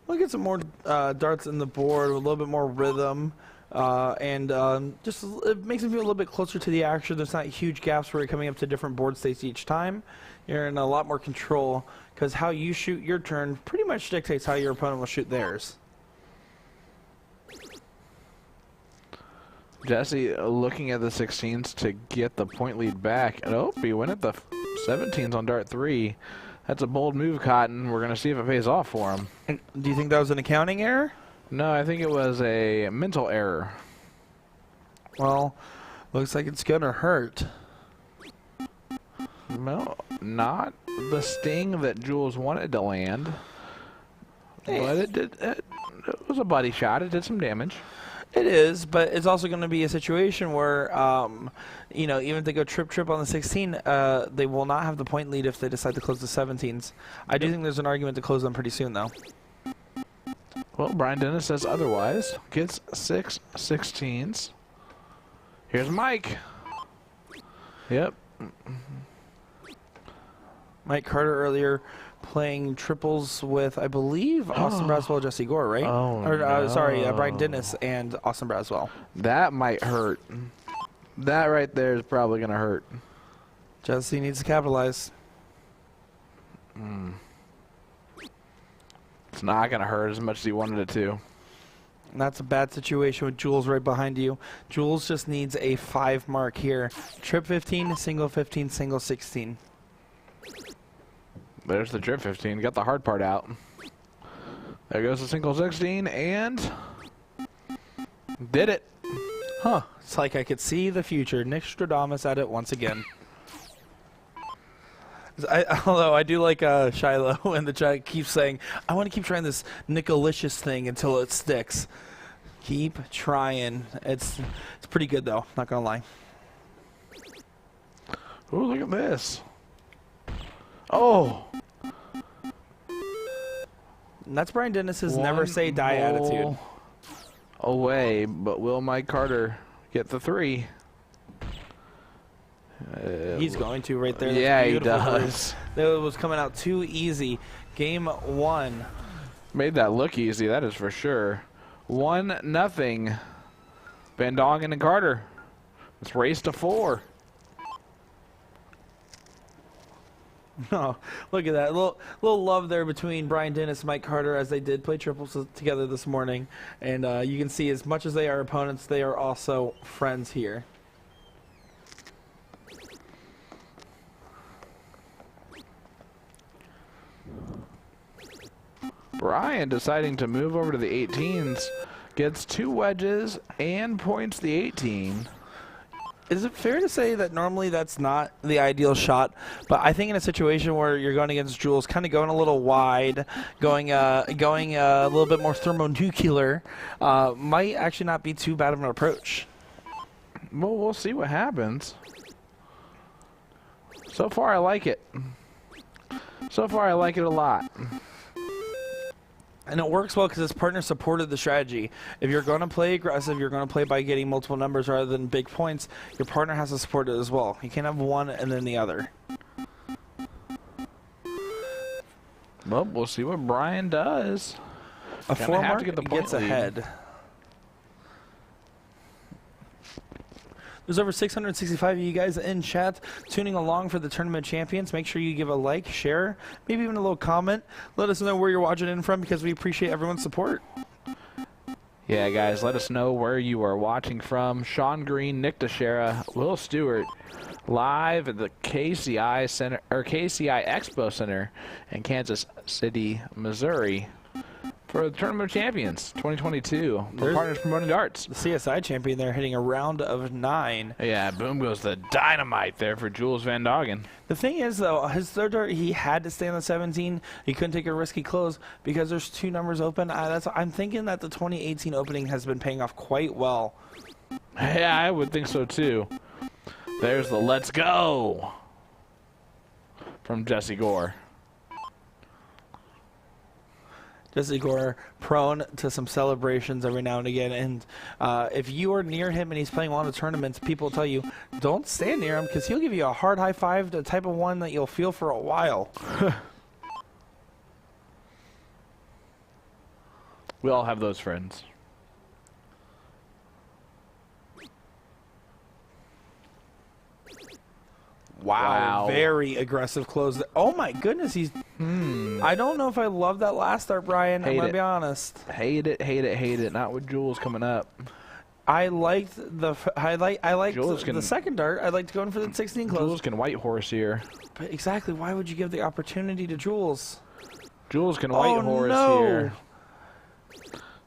Speaker 1: We'll get some more darts in the board, a little bit more rhythm. Just it makes it feel a little bit closer to the action. There's not huge gaps where you're coming up to different board states each time. You're in a lot more control because how you shoot your turn pretty much dictates how your opponent will shoot theirs.
Speaker 2: Jesse looking at the 16s to get the point lead back. And oh, he went at the 17s on dart 3. That's a bold move, Cotton. We're going to see if it pays off for him.
Speaker 1: Do you think that was an accounting error?
Speaker 2: No, I think it was a mental error.
Speaker 1: Well, looks like it's going to hurt.
Speaker 2: No, not the sting that Jules wanted to land. But it was a buddy shot. It did some damage.
Speaker 1: It is, but it's also going to be a situation where, even if they go trip on the 16, they will not have the point lead if they decide to close the 17s. I do think there's an argument to close them pretty soon, though.
Speaker 2: Well, Brian Dennis says otherwise. Gets 6 16s. Here's Mike. Yep.
Speaker 1: Mike Carter earlier playing triples with, I believe, Austin Braswell, Jesse Gore, right?
Speaker 2: Oh,
Speaker 1: or, sorry, Brian Dennis and Austin Braswell.
Speaker 2: That might hurt. That right there is probably going to hurt.
Speaker 1: Jesse needs to capitalize.
Speaker 2: It's not going to hurt as much as he wanted it to.
Speaker 1: And that's a bad situation with Jules right behind you. Jules just needs a 5 mark here. Trip 15, single 15, single 16.
Speaker 2: There's the trip 15. Got the hard part out. There goes the single 16, and did it.
Speaker 1: Huh. It's like I could see the future. Nick Stradamus at it once again. Although I do like Shiloh in the chat keeps saying, I want to keep trying this Nicolicious thing until it sticks. Keep trying. It's pretty good, though. Not going to lie.
Speaker 2: Ooh, look at this. Oh.
Speaker 1: And that's Brian Dennis's never say die attitude.
Speaker 2: Away, but will Mike Carter get the 3?
Speaker 1: He's going to right there.
Speaker 2: Yeah, he does.
Speaker 1: That was coming out too easy. Game 1.
Speaker 2: Made that look easy, that is for sure. 1-0. Van Dongen and Carter. Let's race to 4.
Speaker 1: Oh, look at that. Little love there between Brian Dennis and Mike Carter as they did play triples together this morning. And you can see as much as they are opponents, they are also friends here.
Speaker 2: Brian deciding to move over to the 18s. Gets 2 wedges and points the 18.
Speaker 1: Is it fair to say that normally that's not the ideal shot? But I think in a situation where you're going against Jules, kind of going a little wide, going a little bit more thermonuclear, might actually not be too bad of an approach.
Speaker 2: Well, we'll see what happens. So far, I like it. So far, I like it a lot.
Speaker 1: And it works well because his partner supported the strategy. If you're going to play aggressive, you're going to play by getting multiple numbers rather than big points, your partner has to support it as well. You can't have one and then the other.
Speaker 2: Well, we'll see what Brian does.
Speaker 1: A 4 mark
Speaker 2: get the point
Speaker 1: gets
Speaker 2: lead.
Speaker 1: ahead. There's over 665 of you guys in chat tuning along for the Tournament Champions. Make sure you give a like, share, maybe even a little comment. Let us know where you're watching in from because we appreciate everyone's support.
Speaker 2: Yeah, guys, let us know where you are watching from. Sean Green, Nick Dichiria, Will Stuart, live at the KCI Center or KCI Expo Center in Kansas City, Missouri, for the Tournament of Champions 2022. For Partners Promoting Darts.
Speaker 1: The CSI champion there hitting a round of 9.
Speaker 2: Yeah, boom goes the dynamite there for Jules Van Doggen.
Speaker 1: The thing is, though, his third dart, he had to stay on the 17. He couldn't take a risky close because there's 2 numbers open. I'm thinking that the 2018 opening has been paying off quite well.
Speaker 2: Yeah, I would think so too. There's the let's go from Jesse Gore.
Speaker 1: Jesse Gore prone to some celebrations every now and again, and if you are near him and he's playing one of the tournaments, people tell you don't stand near him because he'll give you a hard high five, the type of one that you'll feel for a while.
Speaker 2: We all have those friends. Wow.
Speaker 1: Very aggressive close. Oh my goodness, he's I don't know if I love that last dart, Brian. I'm gonna be honest.
Speaker 2: Hate it, hate it, hate it. Not with Jules coming up.
Speaker 1: I liked the second dart. I liked going for the 16 close.
Speaker 2: Jules can white horse here.
Speaker 1: But exactly, why would you give the opportunity to Jules?
Speaker 2: Jules can white horse here.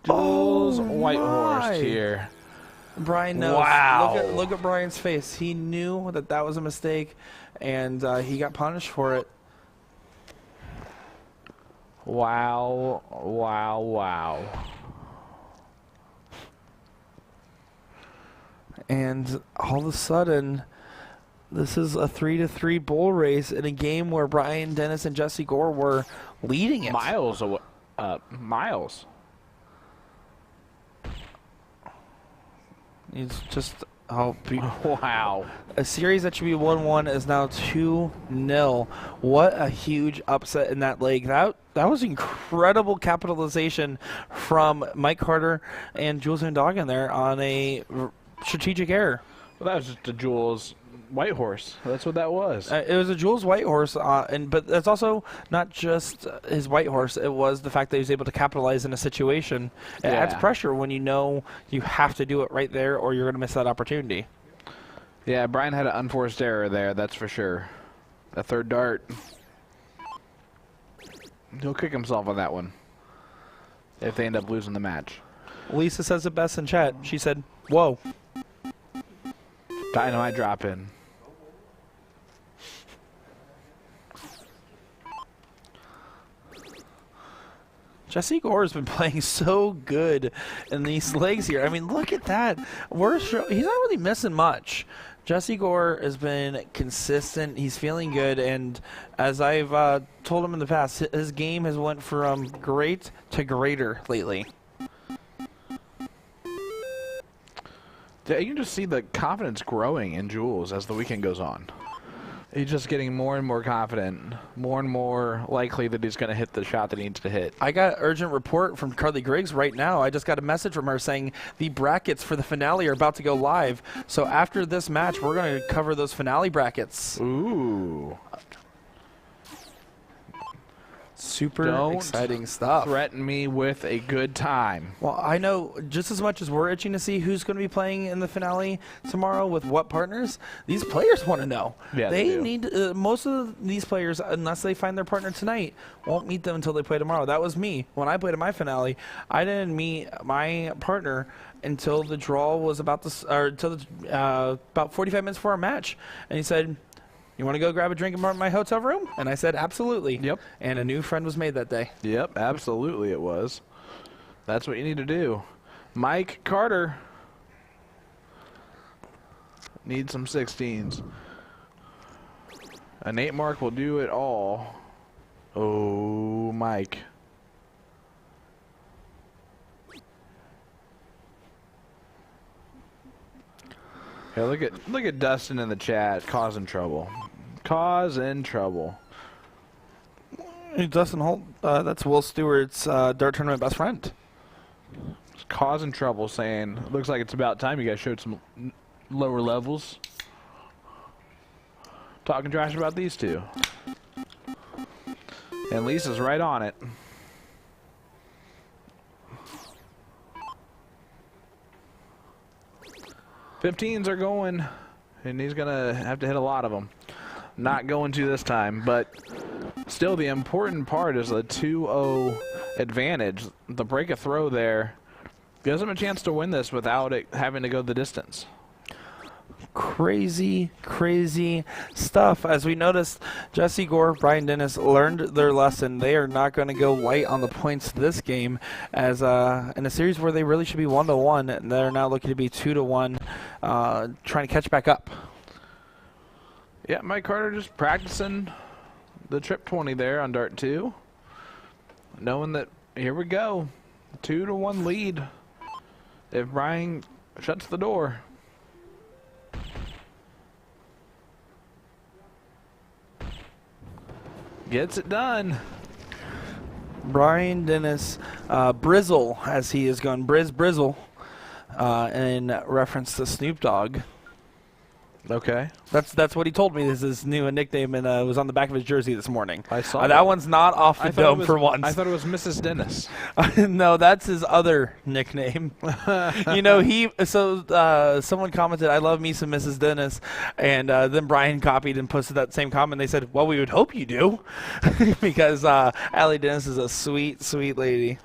Speaker 2: Jules white horse here.
Speaker 1: Brian knows.
Speaker 2: Wow.
Speaker 1: Look at Brian's face. He knew that that was a mistake, and he got punished for it.
Speaker 2: Wow, wow, wow.
Speaker 1: And all of a sudden, this is a 3-3 bull race in a game where Brian Dennis and Jesse Gore were leading it.
Speaker 2: Miles away. Miles.
Speaker 1: It's just
Speaker 2: wow.
Speaker 1: A series that should be 1-1 is now 2-0. What a huge upset in that leg. That was incredible capitalization from Mike Carter and Jules Van Doggen there on a strategic error.
Speaker 2: Well, that was just a Jules white horse. That's what that was.
Speaker 1: It was a Jules white horse, but that's also not just his white horse. It was the fact that he was able to capitalize in a situation. It adds pressure when you know you have to do it right there or you're going to miss that opportunity.
Speaker 2: Yeah, Brian had an unforced error there, that's for sure. A third dart. He'll kick himself on that one if they end up losing the match.
Speaker 1: Lisa says it best in chat. She said, whoa.
Speaker 2: Dynamite drop in.
Speaker 1: Jesse Gore has been playing so good in these legs here. I mean, look at that. He's not really missing much. Jesse Gore has been consistent. He's feeling good, and as I've told him in the past, his game has went from great to greater lately.
Speaker 2: Yeah, you can just see the confidence growing in Jules as the weekend goes on. He's just getting more and more confident, more and more likely that he's going to hit the shot that he needs to hit.
Speaker 1: I got an urgent report from Carly Griggs right now. I just got a message from her saying the brackets for the finale are about to go live. So after this match, we're going to cover those finale brackets.
Speaker 2: Ooh.
Speaker 1: Super exciting stuff.
Speaker 2: Threaten me with a good time.
Speaker 1: Well, I know just as much as we're itching to see who's going to be playing in the finale tomorrow with what partners, these players want to know.
Speaker 2: Yeah,
Speaker 1: they need most of these players, unless they find their partner tonight, won't meet them until they play tomorrow. That was me. When I played in my finale, I didn't meet my partner until the draw was about about 45 minutes before our match. And he said, "You want to go grab a drink in my hotel room?" And I said, "Absolutely."
Speaker 2: Yep.
Speaker 1: And a new friend was made that day.
Speaker 2: Yep, absolutely it was. That's what you need to do. Mike Carter needs some 16s. An 8 mark will do it all. Oh, Mike. Hey, look at Dustin in the chat causing trouble. Causing trouble.
Speaker 1: Hey, Dustin Holt, that's Will Stewart's dart tournament best friend.
Speaker 2: Causing trouble, saying, looks like it's about time you guys showed some lower levels. Talking trash about these two. And Lisa's right on it. 15s are going, and he's going to have to hit a lot of them. Not going to this time, but still the important part is the 2-0 advantage. The break a throw there gives him a chance to win this without it having to go the distance.
Speaker 1: Crazy, crazy stuff. As we noticed, Jesse Gore, Brian Dennis learned their lesson. They are not going to go light on the points this game, as in a series where they really should be 1-1, and they're now looking to be 2-1, trying to catch back up.
Speaker 2: Yeah, Mike Carter just practicing the trip 20 there on Dart 2, knowing that here we go, 2-1 lead if Brian shuts the door. Gets it done.
Speaker 1: Brian Dennis, Brizzle, as he is going, Brizzle, in reference to Snoop Dogg.
Speaker 2: Okay.
Speaker 1: That's what he told me. This is his new nickname, and it was on the back of his jersey this morning.
Speaker 2: I saw
Speaker 1: that one's not off the dome for once.
Speaker 2: I thought it was Mrs. Dennis.
Speaker 1: No, that's his other nickname. You know, someone commented, "I love me some Mrs. Dennis," and then Brian copied and posted that same comment. They said, "Well, we would hope you do," because Allie Dennis is a sweet, sweet lady.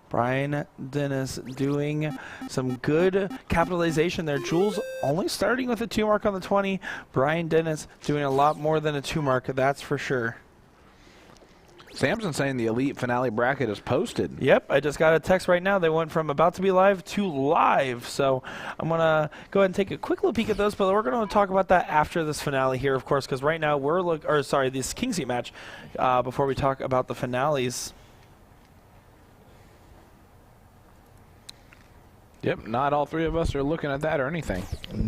Speaker 1: Brian Dennis doing some good capitalization there. Jules only starting with a 2 mark on the 20. Brian Dennis doing a lot more than a 2 mark, that's for sure.
Speaker 2: Samson saying the elite finale bracket is posted.
Speaker 1: Yep, I just got a text right now. They went from about to be live to live. So I'm going to go ahead and take a quick little peek at those, but we're going to talk about that after this finale here, of course, because right now this King Seat match, before we talk about the finales.
Speaker 2: Yep, not all three of us are looking at that or anything.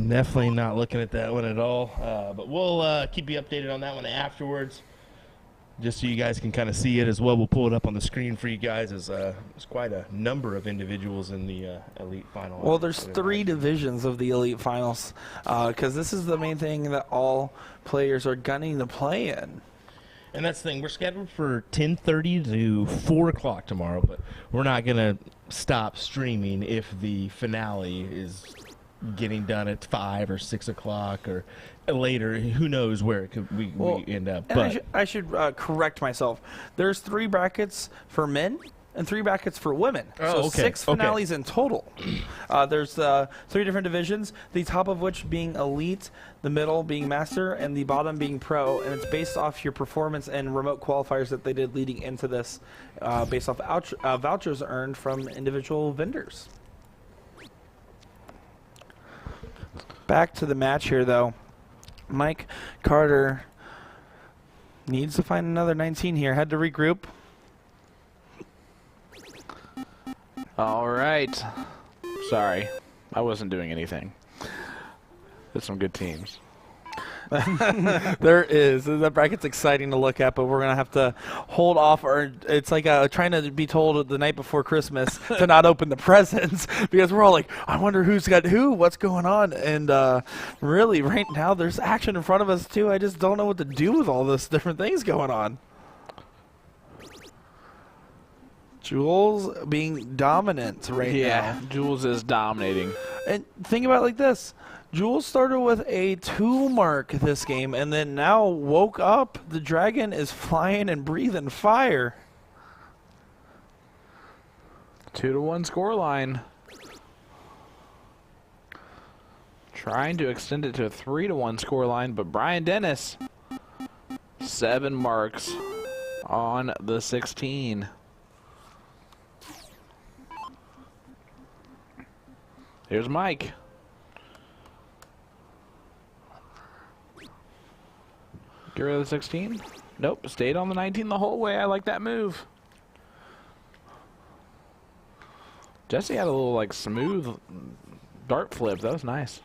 Speaker 3: Definitely not looking at that one at all. But we'll keep you updated on that one afterwards, just so you guys can kind of see it as well. We'll pull it up on the screen for you guys. There's quite a number of individuals in the Elite Final.
Speaker 1: Well, there's 3 divisions of the Elite Finals, because this is the main thing that all players are gunning to play in.
Speaker 3: And that's the thing. We're scheduled for 10:30 to 4 o'clock tomorrow, but we're not going to stop streaming if the finale is getting done at 5 or 6 o'clock or later. Who knows where it could we end up. But
Speaker 1: I should correct myself. There's 3 brackets for men and 3 brackets for women.
Speaker 3: Oh,
Speaker 1: so
Speaker 3: okay.
Speaker 1: 6 finales in total. There's 3 different divisions, the top of which being elite, the middle being master, and the bottom being pro. And it's based off your performance and remote qualifiers that they did leading into this, based off vouchers earned from individual vendors. Back to the match here, though. Mike Carter needs to find another 19 here. Had to regroup.
Speaker 2: All right. Sorry, I wasn't doing anything. There's some good teams.
Speaker 1: There is. That bracket's exciting to look at, but we're going to have to hold off. It's like trying to be told the night before Christmas to not open the presents, because we're all like, I wonder who's got who, what's going on. And really, right now, there's action in front of us, too. I just don't know what to do with all this different things going on. Jules being dominant right now.
Speaker 2: Yeah, Jules is dominating.
Speaker 1: And think about it like this. Jules started with a 2 mark this game, and then now woke up. The dragon is flying and breathing fire.
Speaker 2: 2-1 scoreline. Trying to extend it to a 3-1 scoreline, but Brian Dennis, 7 marks on the 16. Here's Mike. Get rid of the 16. Nope, stayed on the 19 the whole way. I like that move. Jesse had a little like smooth dart flip. That was nice.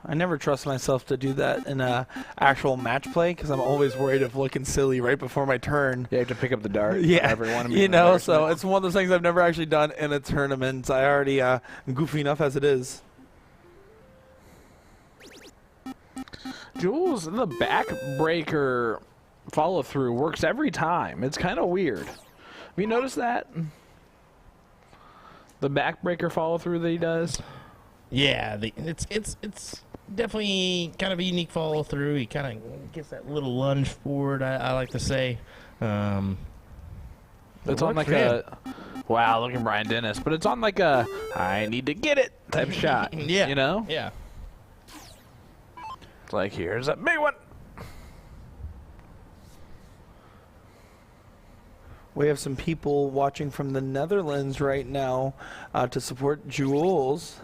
Speaker 1: I never trust myself to do that in a actual match play, because I'm always worried of looking silly right before my turn.
Speaker 2: You have to pick up the dart.
Speaker 1: Yeah,
Speaker 2: Everyone
Speaker 1: you know, so it's one of those things I've never actually done in a tournament. I already am goofy enough as it is.
Speaker 2: Jules, the backbreaker follow-through works every time. It's kind of weird. Have you noticed that? The backbreaker follow-through that he does?
Speaker 3: Yeah, it's definitely kind of a unique follow-through. He kind of gets that little lunge forward, I like to say.
Speaker 2: It's on like a, wow, look at Brian Dennis, but it's on like a, I need to get it type shot.
Speaker 3: Yeah.
Speaker 2: You know?
Speaker 3: Yeah.
Speaker 2: It's like, here's a big one.
Speaker 1: We have some people watching from the Netherlands right now to support Jules.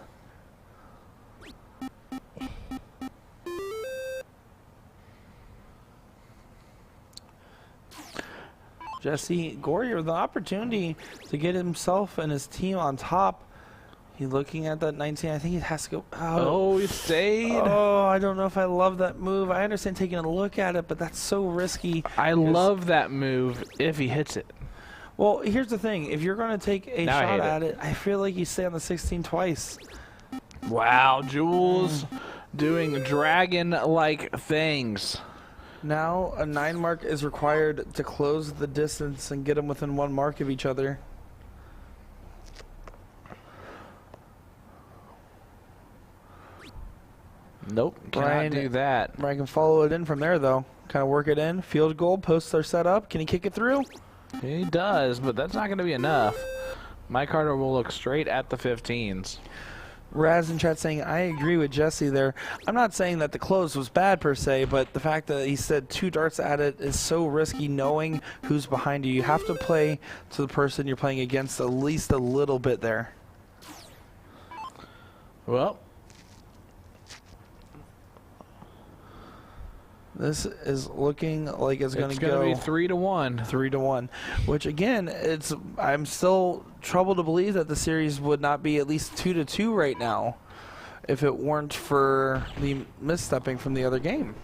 Speaker 1: Jesse Goyer, the opportunity to get himself and his team on top. He's looking at that 19. I think he has to go out.
Speaker 2: Oh, he stayed.
Speaker 1: Oh, I don't know if I love that move. I understand taking a look at it, but that's so risky.
Speaker 2: I love that move if he hits it.
Speaker 1: Well, here's the thing. If you're going to take a
Speaker 2: Now I
Speaker 1: shot
Speaker 2: hate
Speaker 1: at it, I feel like you stay on the 16 twice.
Speaker 2: Wow, Jules doing dragon-like things.
Speaker 1: Now a 9 mark is required to close the distance and get them within 1 mark of each other.
Speaker 2: Nope, cannot do that.
Speaker 1: Brian can follow it in from there, though. Kind of work it in. Field goal, posts are set up. Can he kick it through?
Speaker 2: He does, but that's not going to be enough. Mike Carter will look straight at the 15s.
Speaker 1: Raz in chat saying, I agree with Jesse there. I'm not saying that the close was bad per se, but the fact that he said 2 darts at it is so risky knowing who's behind you. You have to play to the person you're playing against at least a little bit there.
Speaker 2: Well,
Speaker 1: this is looking like it's going to
Speaker 2: be 3-1.
Speaker 1: 3-1, which again, I'm still troubled to believe that the series would not be at least 2-2 right now if it weren't for the misstepping from the other game.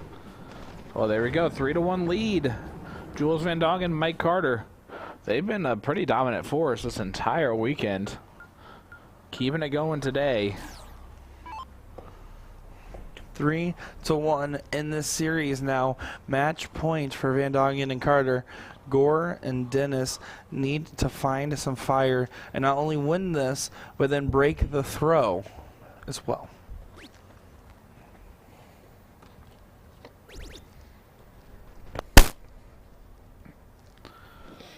Speaker 2: Well, there we go. 3-1 lead. Jules Van Dongen, Mike Carter. They've been a pretty dominant force this entire weekend. Keeping it going today.
Speaker 1: 3-1 in this series now. Match point for Van Dongen and Carter. Gore and Dennis need to find some fire and not only win this, but then break the throw as well.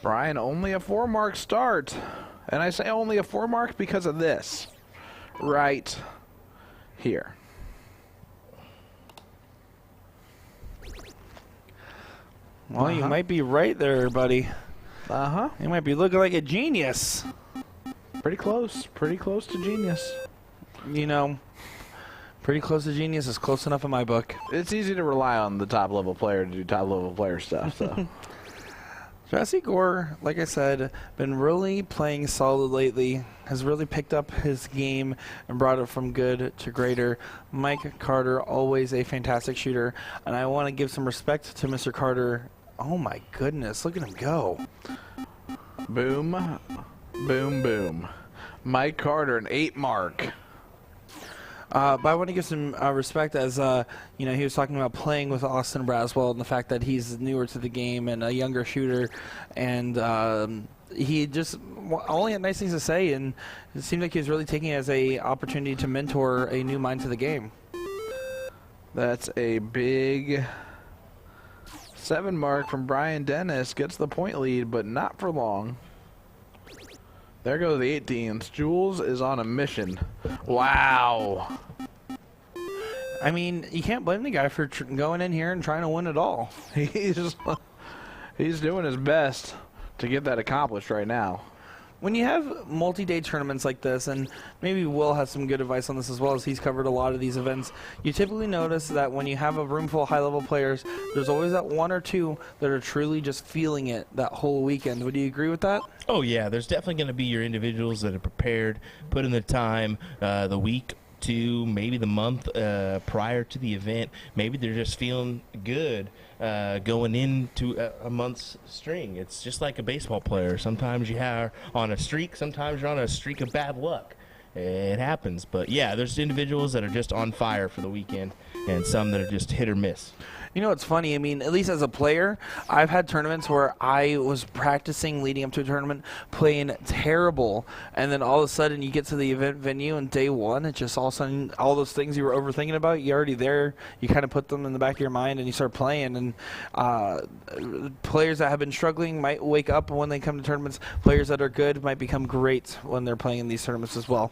Speaker 2: Brian, only a 4-mark start. And I say only a 4-mark because of this. Right here.
Speaker 1: Well, you might be right there, buddy.
Speaker 2: Uh-huh.
Speaker 1: You might be looking like a genius.
Speaker 2: Pretty close. Pretty close to genius.
Speaker 1: You know, pretty close to genius is close enough in my book.
Speaker 2: It's easy to rely on the top-level player to do top-level player stuff, so.
Speaker 1: Jesse Gore, like I said, been really playing solid lately. Has really picked up his game and brought it from good to greater. Mike Carter, always a fantastic shooter. And I want to give some respect to Mr. Carter. Oh my goodness, look at him go.
Speaker 2: Boom, boom, boom. Mike Carter, an 8-mark.
Speaker 1: But I want to give some respect as, you know, he was talking about playing with Austin Braswell and the fact that he's newer to the game and a younger shooter. And he just only had nice things to say, and it seemed like he was really taking it as a opportunity to mentor a new mind to the game.
Speaker 2: That's a big 7-mark from Brian Dennis. Gets the point lead, but not for long. There go the 18s. Jules is on a mission. Wow.
Speaker 1: I mean, you can't blame the guy for going in here and trying to win it all.
Speaker 2: He's doing his best to get that accomplished right now.
Speaker 1: When you have multi-day tournaments like this, and maybe Will has some good advice on this as well, as he's covered a lot of these events, you typically notice that when you have a room full of high-level players, there's always that 1 or 2 that are truly just feeling it that whole weekend. Would you agree with that?
Speaker 3: Oh, yeah. There's definitely going to be your individuals that are prepared, put in the time, the week to maybe the month prior to the event. Maybe they're just feeling good going into a month's string. It's just like a baseball player. Sometimes you are on a streak. Sometimes you're on a streak of bad luck. it happens. But yeah, there's individuals that are just on fire for the weekend, and some that are just hit or miss.
Speaker 1: You know, it's funny. I mean, at least as a player, I've had tournaments where I was practicing leading up to a tournament, playing terrible, and then all of a sudden you get to the event venue and day one, it's just all of a sudden all those things you were overthinking about, you're already there. You kind of put them in the back of your mind and you start playing. And players that have been struggling might wake up when they come to tournaments. Players that are good might become great when they're playing in these tournaments as well.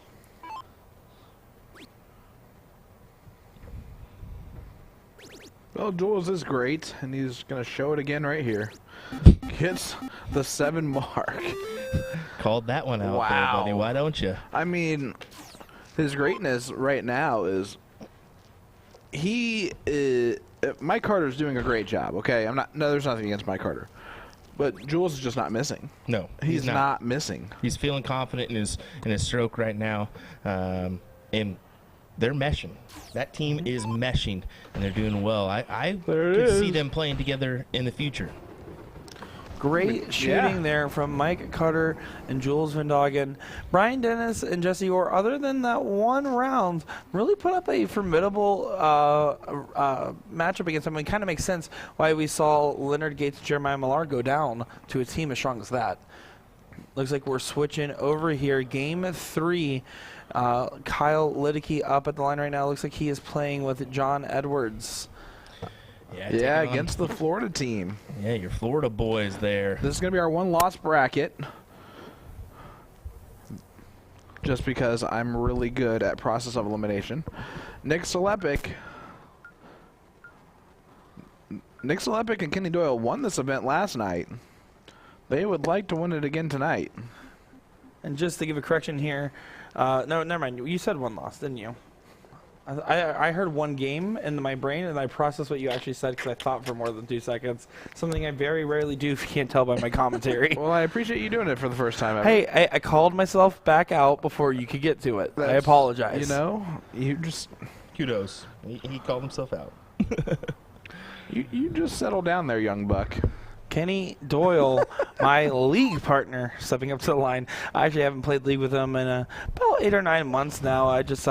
Speaker 2: Well, Jules is great, and he's going to show it again right here. Gets the 7 mark.
Speaker 3: Called that one out,
Speaker 2: Wow.
Speaker 3: there, buddy. Why don't you?
Speaker 2: I mean, his greatness right now is Mike Carter's doing a great job. Okay, there's nothing against Mike Carter, but Jules is just not missing.
Speaker 3: No,
Speaker 2: he's not missing.
Speaker 3: He's feeling confident in his stroke right now, and they're meshing. That team is meshing, and they're doing well. I could see them playing together in the future.
Speaker 1: Great shooting there from Mike Cutter and Jules Vandagen. Brian Dennis and Jesse Orr, other than that one round, really put up a formidable matchup against them. It kind of makes sense why we saw Leonard Gates and Jeremiah Millar go down to a team as strong as that. Looks like we're switching over here. Game 3. Kyle Liddicky up at the line right now. Looks like he is playing with John Edwards.
Speaker 2: Yeah, against the Florida team.
Speaker 3: Yeah, your Florida boys there.
Speaker 2: This is going to be our 1-loss bracket. Just because I'm really good at process of elimination. Nick Selepic and Kenny Doyle won this event last night. They would like to win it again tonight.
Speaker 1: And just to give a correction here, no, never mind. You said 1 loss, didn't you? I heard 1 game in my brain, and I processed what you actually said because I thought for more than 2 seconds. Something I very rarely do if you can't tell by my commentary.
Speaker 2: Well, I appreciate you doing it for the first time ever.
Speaker 1: Hey, I called myself back out before you could get to it. I apologize.
Speaker 2: You know, you just...
Speaker 3: Kudos. He called himself out.
Speaker 2: you just settle down there, young buck.
Speaker 1: Kenny Doyle, my league partner, stepping up to the line. I actually haven't played league with him in about 8 or 9 months now. I just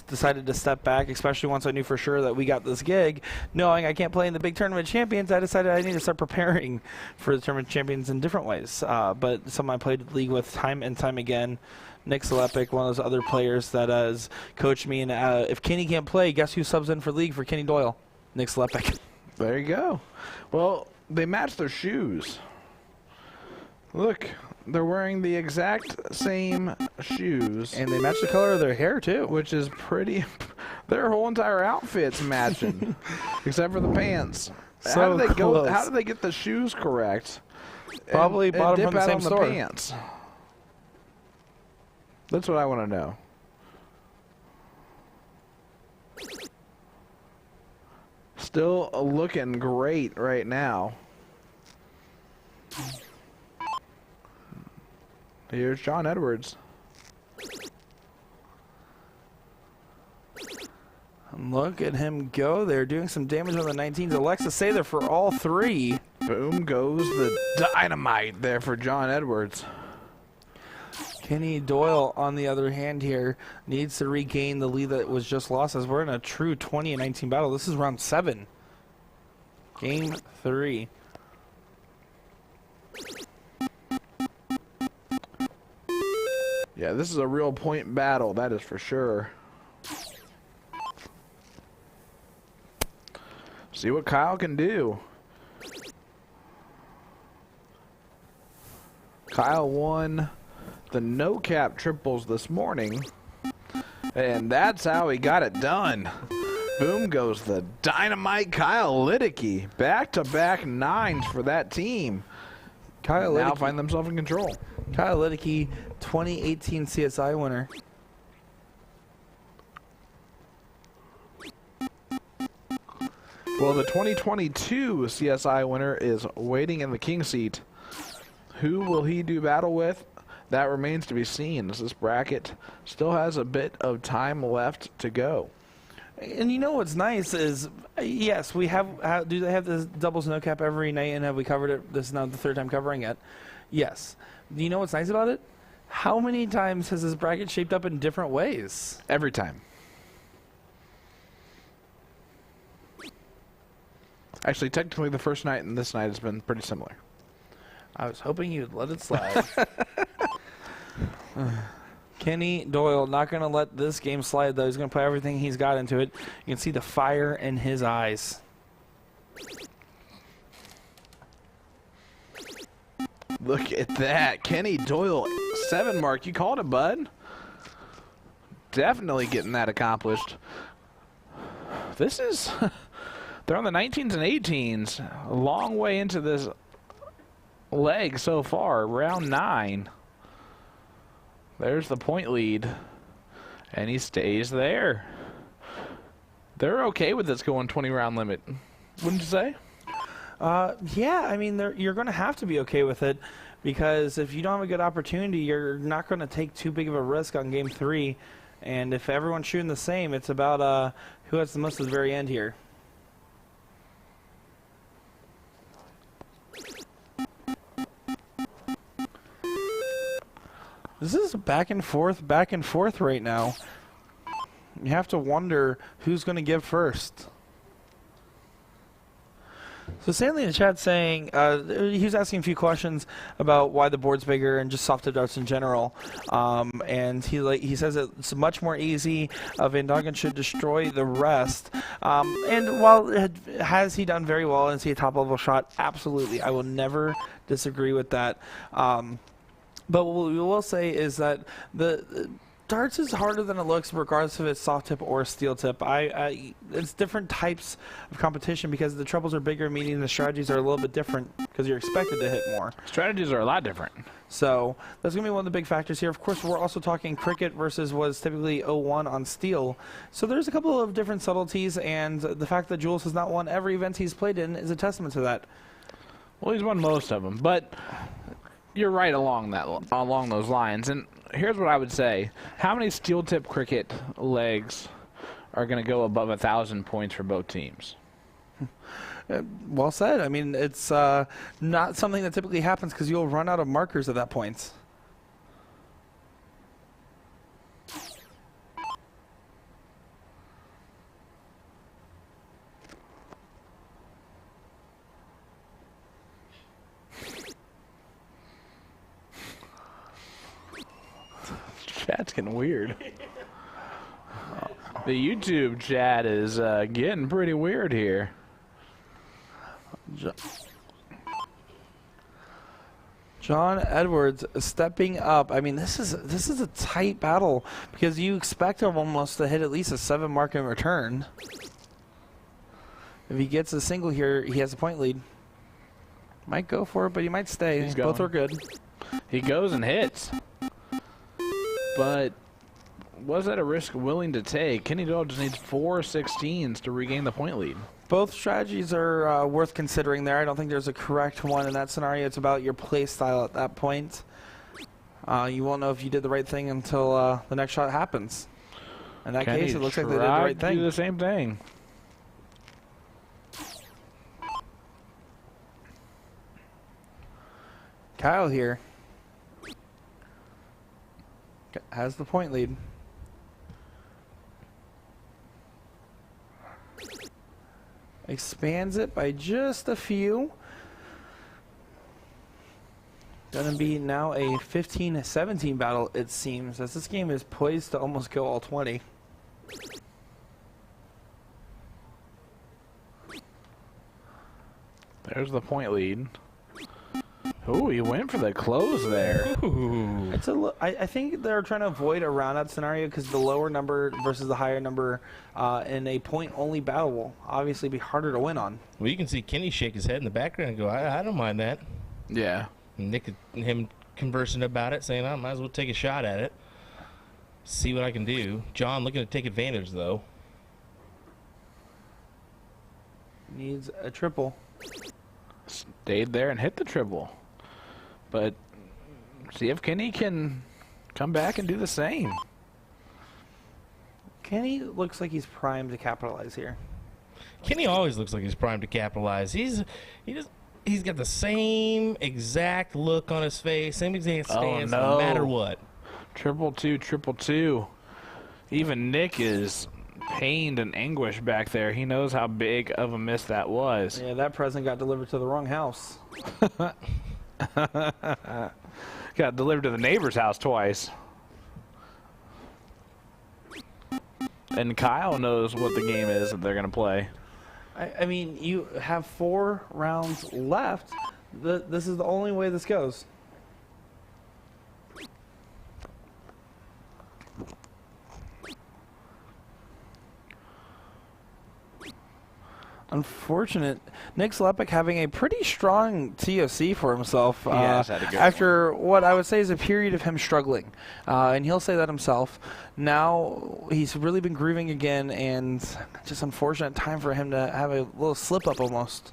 Speaker 1: decided to step back, especially once I knew for sure that we got this gig. Knowing I can't play in the big tournament champions, I decided I need to start preparing for the tournament champions in different ways. But someone I played league with time and time again. Nick Selepic, one of those other players that has coached me. And if Kenny can't play, guess who subs in for league for Kenny Doyle? Nick Selepic.
Speaker 2: There you go. Well, they match their shoes. Look, they're wearing the exact same shoes.
Speaker 1: And they match the color of their hair, too.
Speaker 2: Which is pretty... Their whole entire outfit's matching. Except for the pants.
Speaker 1: So
Speaker 2: how do they
Speaker 1: close.
Speaker 2: How do they get the shoes correct?
Speaker 1: Probably
Speaker 2: and
Speaker 1: bought them
Speaker 2: dip
Speaker 1: from the
Speaker 2: out
Speaker 1: same
Speaker 2: on
Speaker 1: store.
Speaker 2: The pants. That's what I want to know. Still looking great right now. Here's John Edwards.
Speaker 1: And look at him go there, doing some damage on the 19s. Alexis say there for all 3.
Speaker 2: Boom goes the dynamite there for John Edwards.
Speaker 1: Kenny Doyle, on the other hand here, needs to regain the lead that was just lost as we're in a true 20-19 battle. This is round 7. Game 3.
Speaker 2: Yeah, this is a real point battle, that is for sure. See what Kyle can do. Kyle won the no-cap triples this morning, and that's how he got it done. Boom goes the dynamite Kyle Liddicky. Back-to-back 9s for that team.
Speaker 1: Kyle
Speaker 2: Now
Speaker 1: Liddicky,
Speaker 2: find themselves in control.
Speaker 1: Kyle Liddicky, 2018 CSI winner.
Speaker 2: Well, the 2022 CSI winner is waiting in the king seat. Who will he do battle with? That remains to be seen, as this bracket still has a bit of time left to go.
Speaker 1: And you know what's nice is, yes, we have. Do they have this doubles no cap every night, and have we covered it? This is now the 3rd time covering it. Yes. Do you know what's nice about it? How many times has this bracket shaped up in different ways?
Speaker 2: Every time. Actually, technically, the first night and this night has been pretty similar.
Speaker 1: I was hoping you'd let it slide. Kenny Doyle not going to let this game slide, though. He's going to put everything he's got into it. You can see the fire in his eyes.
Speaker 2: Look at that. Kenny Doyle, 7 mark. You called it, bud. Definitely getting that accomplished. This is... They're on the 19s and 18s. A long way into this leg so far. Round 9. There's the point lead. And he stays there. They're okay with this going 20-round limit. Wouldn't you say?
Speaker 1: Yeah, I mean, you're going to have to be okay with it, because if you don't have a good opportunity, you're not going to take too big of a risk on game 3. And if everyone's shooting the same, it's about who has the most at the very end here. This is back and forth right now. You have to wonder who's going to give first. So Stanley in the chat saying, he was asking a few questions about why the board's bigger and just soft tip darts in general. And he says it's much more easy. Van Dongen should destroy the rest. And while has he done very well and see a top level shot? Absolutely. I will never disagree with that. But what we will say is that the darts is harder than it looks, regardless if it's soft tip or steel tip. It's different types of competition because the troubles are bigger, meaning the strategies are a little bit different because you're expected to hit more.
Speaker 2: Strategies are a lot different.
Speaker 1: So that's going to be one of the big factors here. Of course, we're also talking cricket versus what's typically 0-1 on steel. So there's a couple of different subtleties, and the fact that Jules has not won every event he's played in is a testament to that.
Speaker 2: Well, he's won most of them, but you're right along those lines. And here's what I would say. How many steel tip cricket legs are going to go above 1,000 points for both teams?
Speaker 1: Well said. I mean, it's not something that typically happens because you'll run out of markers at that point.
Speaker 2: Chat's getting weird. The YouTube chat is getting pretty weird here.
Speaker 1: John Edwards stepping up. I mean, this is a tight battle because you expect him almost to hit at least a 7 mark in return. If he gets a single here, he has a point lead. Might go for it, but he might stay. Both are good.
Speaker 2: He goes and hits. But was that a risk willing to take? Kenny Doyle just needs 4 16s to regain the point lead.
Speaker 1: Both strategies are worth considering there. I don't think there's a correct one in that scenario. It's about your play style at that point. You won't know if you did the right thing until the next shot happens. In that case, it looks like they did the right thing.
Speaker 2: Do the same thing.
Speaker 1: Kyle here has the point lead. Expands it by just a few. Gonna be now a 15-17 battle, it seems, as this game is poised to almost go all 20.
Speaker 2: There's the point lead. Ooh, he went for the close there.
Speaker 3: Ooh.
Speaker 1: It's I think they're trying to avoid a round-out scenario because the lower number versus the higher number in a point-only battle will obviously be harder to win on.
Speaker 3: Well, you can see Kenny shake his head in the background and go, I don't mind that.
Speaker 2: Yeah.
Speaker 3: And Nick and him conversing about it, saying, I might as well take a shot at it. See what I can do. John looking to take advantage, though.
Speaker 1: Needs a triple.
Speaker 2: Stayed there and hit the triple. But see if Kenny can come back and do the same.
Speaker 1: Kenny looks like he's primed to capitalize here.
Speaker 3: Kenny always looks like he's primed to capitalize. He's got the same exact look on his face, same exact stance, no matter what.
Speaker 2: Triple two, triple two. Even Nick is pained and anguished back there. He knows how big of a miss that was.
Speaker 1: Yeah, that present got delivered to the wrong house.
Speaker 2: Got delivered to the neighbor's house twice. And Kyle knows what the game is that they're going to play.
Speaker 1: I mean, you have 4 rounds left. This is the only way this goes. Unfortunate. Nick Slepik having a pretty strong TOC for himself
Speaker 2: has had a good
Speaker 1: after what I would say is a period of him struggling. And he'll say that himself. Now he's really been grooving again, and just unfortunate time for him to have a little slip-up almost.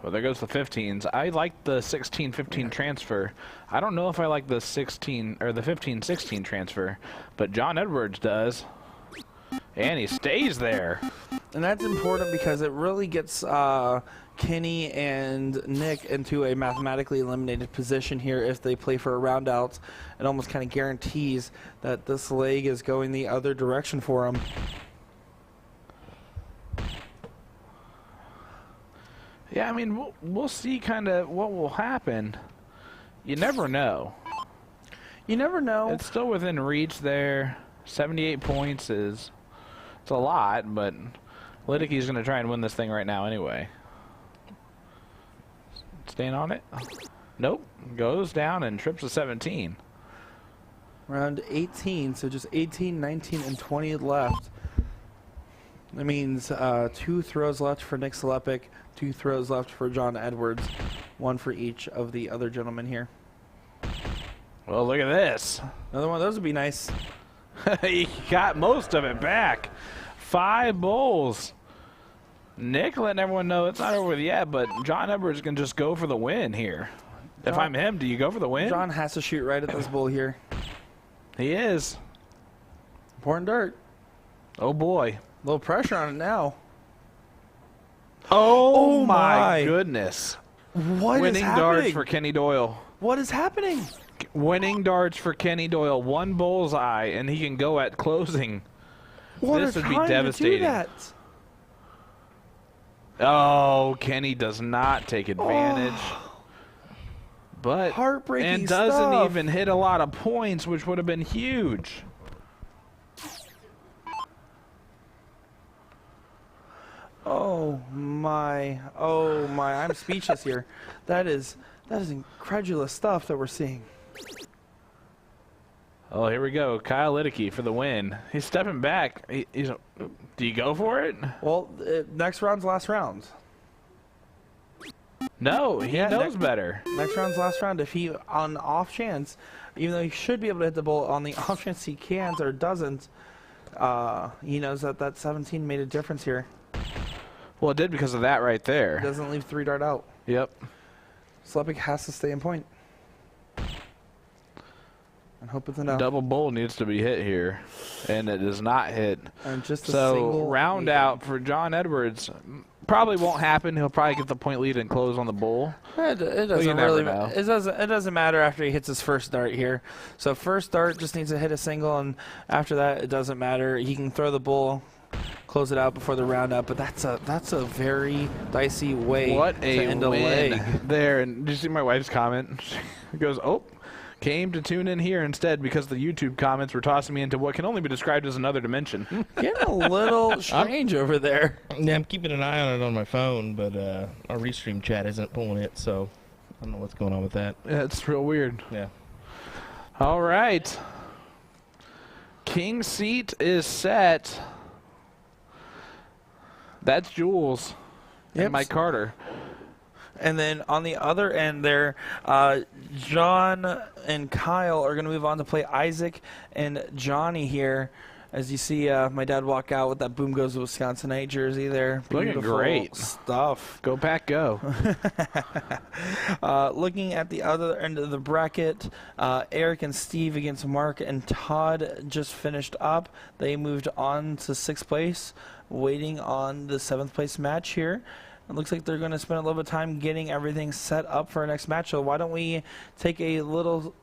Speaker 2: Well, there goes the 15s. I like the 16-15 transfer. I don't know if I like the 16 or the 15-16 transfer, but John Edwards does. And he stays there.
Speaker 1: And that's important because it really gets Kenny and Nick into a mathematically eliminated position here if they play for a round out. It almost kind of guarantees that this leg is going the other direction for them.
Speaker 2: Yeah, I mean, we'll see kind of what will happen. You never know.
Speaker 1: You never know.
Speaker 2: It's still within reach there. 78 points is... It's a lot, but Lidicky's going to try and win this thing right now anyway. Staying on it? Nope. Goes down and trips a 17.
Speaker 1: Round 18, so just 18, 19, and 20 left. That means 2 throws left for Nick Slepik, 2 throws left for John Edwards, 1 for each of the other gentlemen here.
Speaker 2: Well, look at this.
Speaker 1: Another one of those would be nice.
Speaker 2: He got most of it back. 5 bowls. Nick letting everyone know it's not over yet, but John Edwards can just go for the win here. If I'm him, do you go for the win?
Speaker 1: John has to shoot right at this bull here.
Speaker 2: He is.
Speaker 1: Important dirt.
Speaker 2: Oh, boy.
Speaker 1: A little pressure on it now.
Speaker 2: Oh,
Speaker 1: my.
Speaker 2: my goodness.
Speaker 1: What
Speaker 2: Winning
Speaker 1: is
Speaker 2: darts
Speaker 1: happening?
Speaker 2: for Kenny Doyle.
Speaker 1: What is happening?
Speaker 2: Winning darts for Kenny Doyle. 1 bullseye, and he can go at closing.
Speaker 1: What
Speaker 2: This
Speaker 1: a
Speaker 2: would be
Speaker 1: time
Speaker 2: devastating.
Speaker 1: To do that.
Speaker 2: Oh, Kenny does not take advantage. But
Speaker 1: Heartbreaking
Speaker 2: and doesn't
Speaker 1: stuff.
Speaker 2: even hit a lot of points, which would have been huge.
Speaker 1: Oh my. Oh my. I'm speechless here. That is incredulous stuff that we're seeing.
Speaker 2: Oh, here we go. Kyle Lidicky for the win. He's stepping back. Do you go for it?
Speaker 1: Well, next round's last round.
Speaker 2: No, he knows better.
Speaker 1: Next round's last round. If he, on the off chance, even though he should be able to hit the ball, on the off chance he can't or doesn't, he knows that 17 made a difference here.
Speaker 2: Well, it did because of that right there.
Speaker 1: Doesn't leave 3 dart out.
Speaker 2: Yep.
Speaker 1: Slepik has to stay in point. And hope it's enough.
Speaker 2: Double bowl needs to be hit here, and it does not hit.
Speaker 1: And just a
Speaker 2: So
Speaker 1: single
Speaker 2: round
Speaker 1: lead.
Speaker 2: out for John Edwards. Probably won't happen. He'll probably get the point lead and close on the bowl.
Speaker 1: It
Speaker 2: you
Speaker 1: doesn't
Speaker 2: never
Speaker 1: really.
Speaker 2: know.
Speaker 1: It doesn't matter after he hits his first dart here. So first dart just needs to hit a single, and after that it doesn't matter. He can throw the bull, close it out before the round up. But that's a very dicey way
Speaker 2: What
Speaker 1: to
Speaker 2: a
Speaker 1: end a
Speaker 2: win
Speaker 1: leg.
Speaker 2: there. And did you see my wife's comment? She goes, "Oh, came to tune in here instead because the YouTube comments were tossing me into what can only be described as another dimension."
Speaker 1: Getting a little strange over there.
Speaker 3: Yeah, I'm keeping an eye on it on my phone, but our restream chat isn't pulling it, so I don't know what's going on with that.
Speaker 2: Yeah, it's real weird.
Speaker 3: Yeah.
Speaker 2: All right. King seat is set. That's Jules
Speaker 1: Yep.
Speaker 2: and Mike Carter.
Speaker 1: And then on the other end there, John and Kyle are going to move on to play Isaac and Johnny here. As you see my dad walk out with that Boom Goes to Wisconsinite jersey there.
Speaker 2: Looking
Speaker 1: Beautiful
Speaker 2: great
Speaker 1: stuff.
Speaker 2: Go Pack, go.
Speaker 1: Looking at the other end of the bracket, Eric and Steve against Mark and Todd just finished up. They moved on to 6th place, waiting on the 7th place match here. It looks like they're going to spend a little bit of time getting everything set up for our next match. So why don't we take a little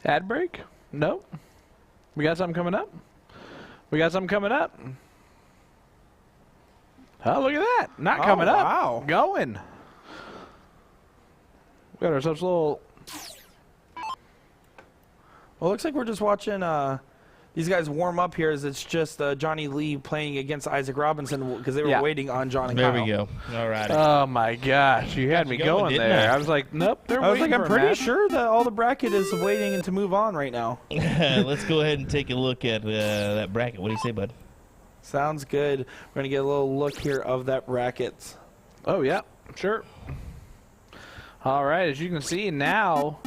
Speaker 2: Ad break? Nope. We got something coming up. We got something coming up. Oh, look at that. Not coming up.
Speaker 1: Wow.
Speaker 2: Going. We got ourselves a little...
Speaker 1: Well, it looks like we're just watching these guys warm up here as it's just Johnny Lee playing against Isaac Robinson because they were waiting on John and
Speaker 3: There
Speaker 1: Kyle.
Speaker 3: we go. All right.
Speaker 2: Oh, my gosh. You had me going
Speaker 3: didn't
Speaker 2: there.
Speaker 3: I?
Speaker 2: I was like, nope. They're
Speaker 1: I was like,
Speaker 2: waiting
Speaker 1: I'm
Speaker 2: for a
Speaker 1: pretty
Speaker 2: match.
Speaker 1: sure that all the bracket is waiting to move on right now.
Speaker 3: Let's go ahead and take a look at that bracket. What do you say, bud?
Speaker 1: Sounds good. We're going to get a little look here of that bracket.
Speaker 2: Oh, yeah. Sure. All right. As you can see now,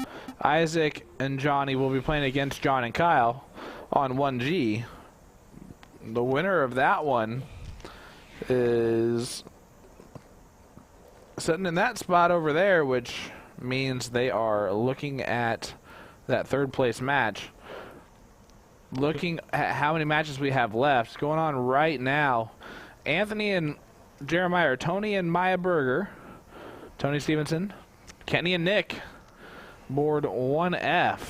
Speaker 2: Isaac and Johnny will be playing against John and Kyle on 1G. The winner of that one is sitting in that spot over there, which means they are looking at that third place match. Looking at how many matches we have left. Going on right now, Anthony and Jeremiah are Tony and Maya Berger. Tony Stevenson, Kenny and Nick. Board 1F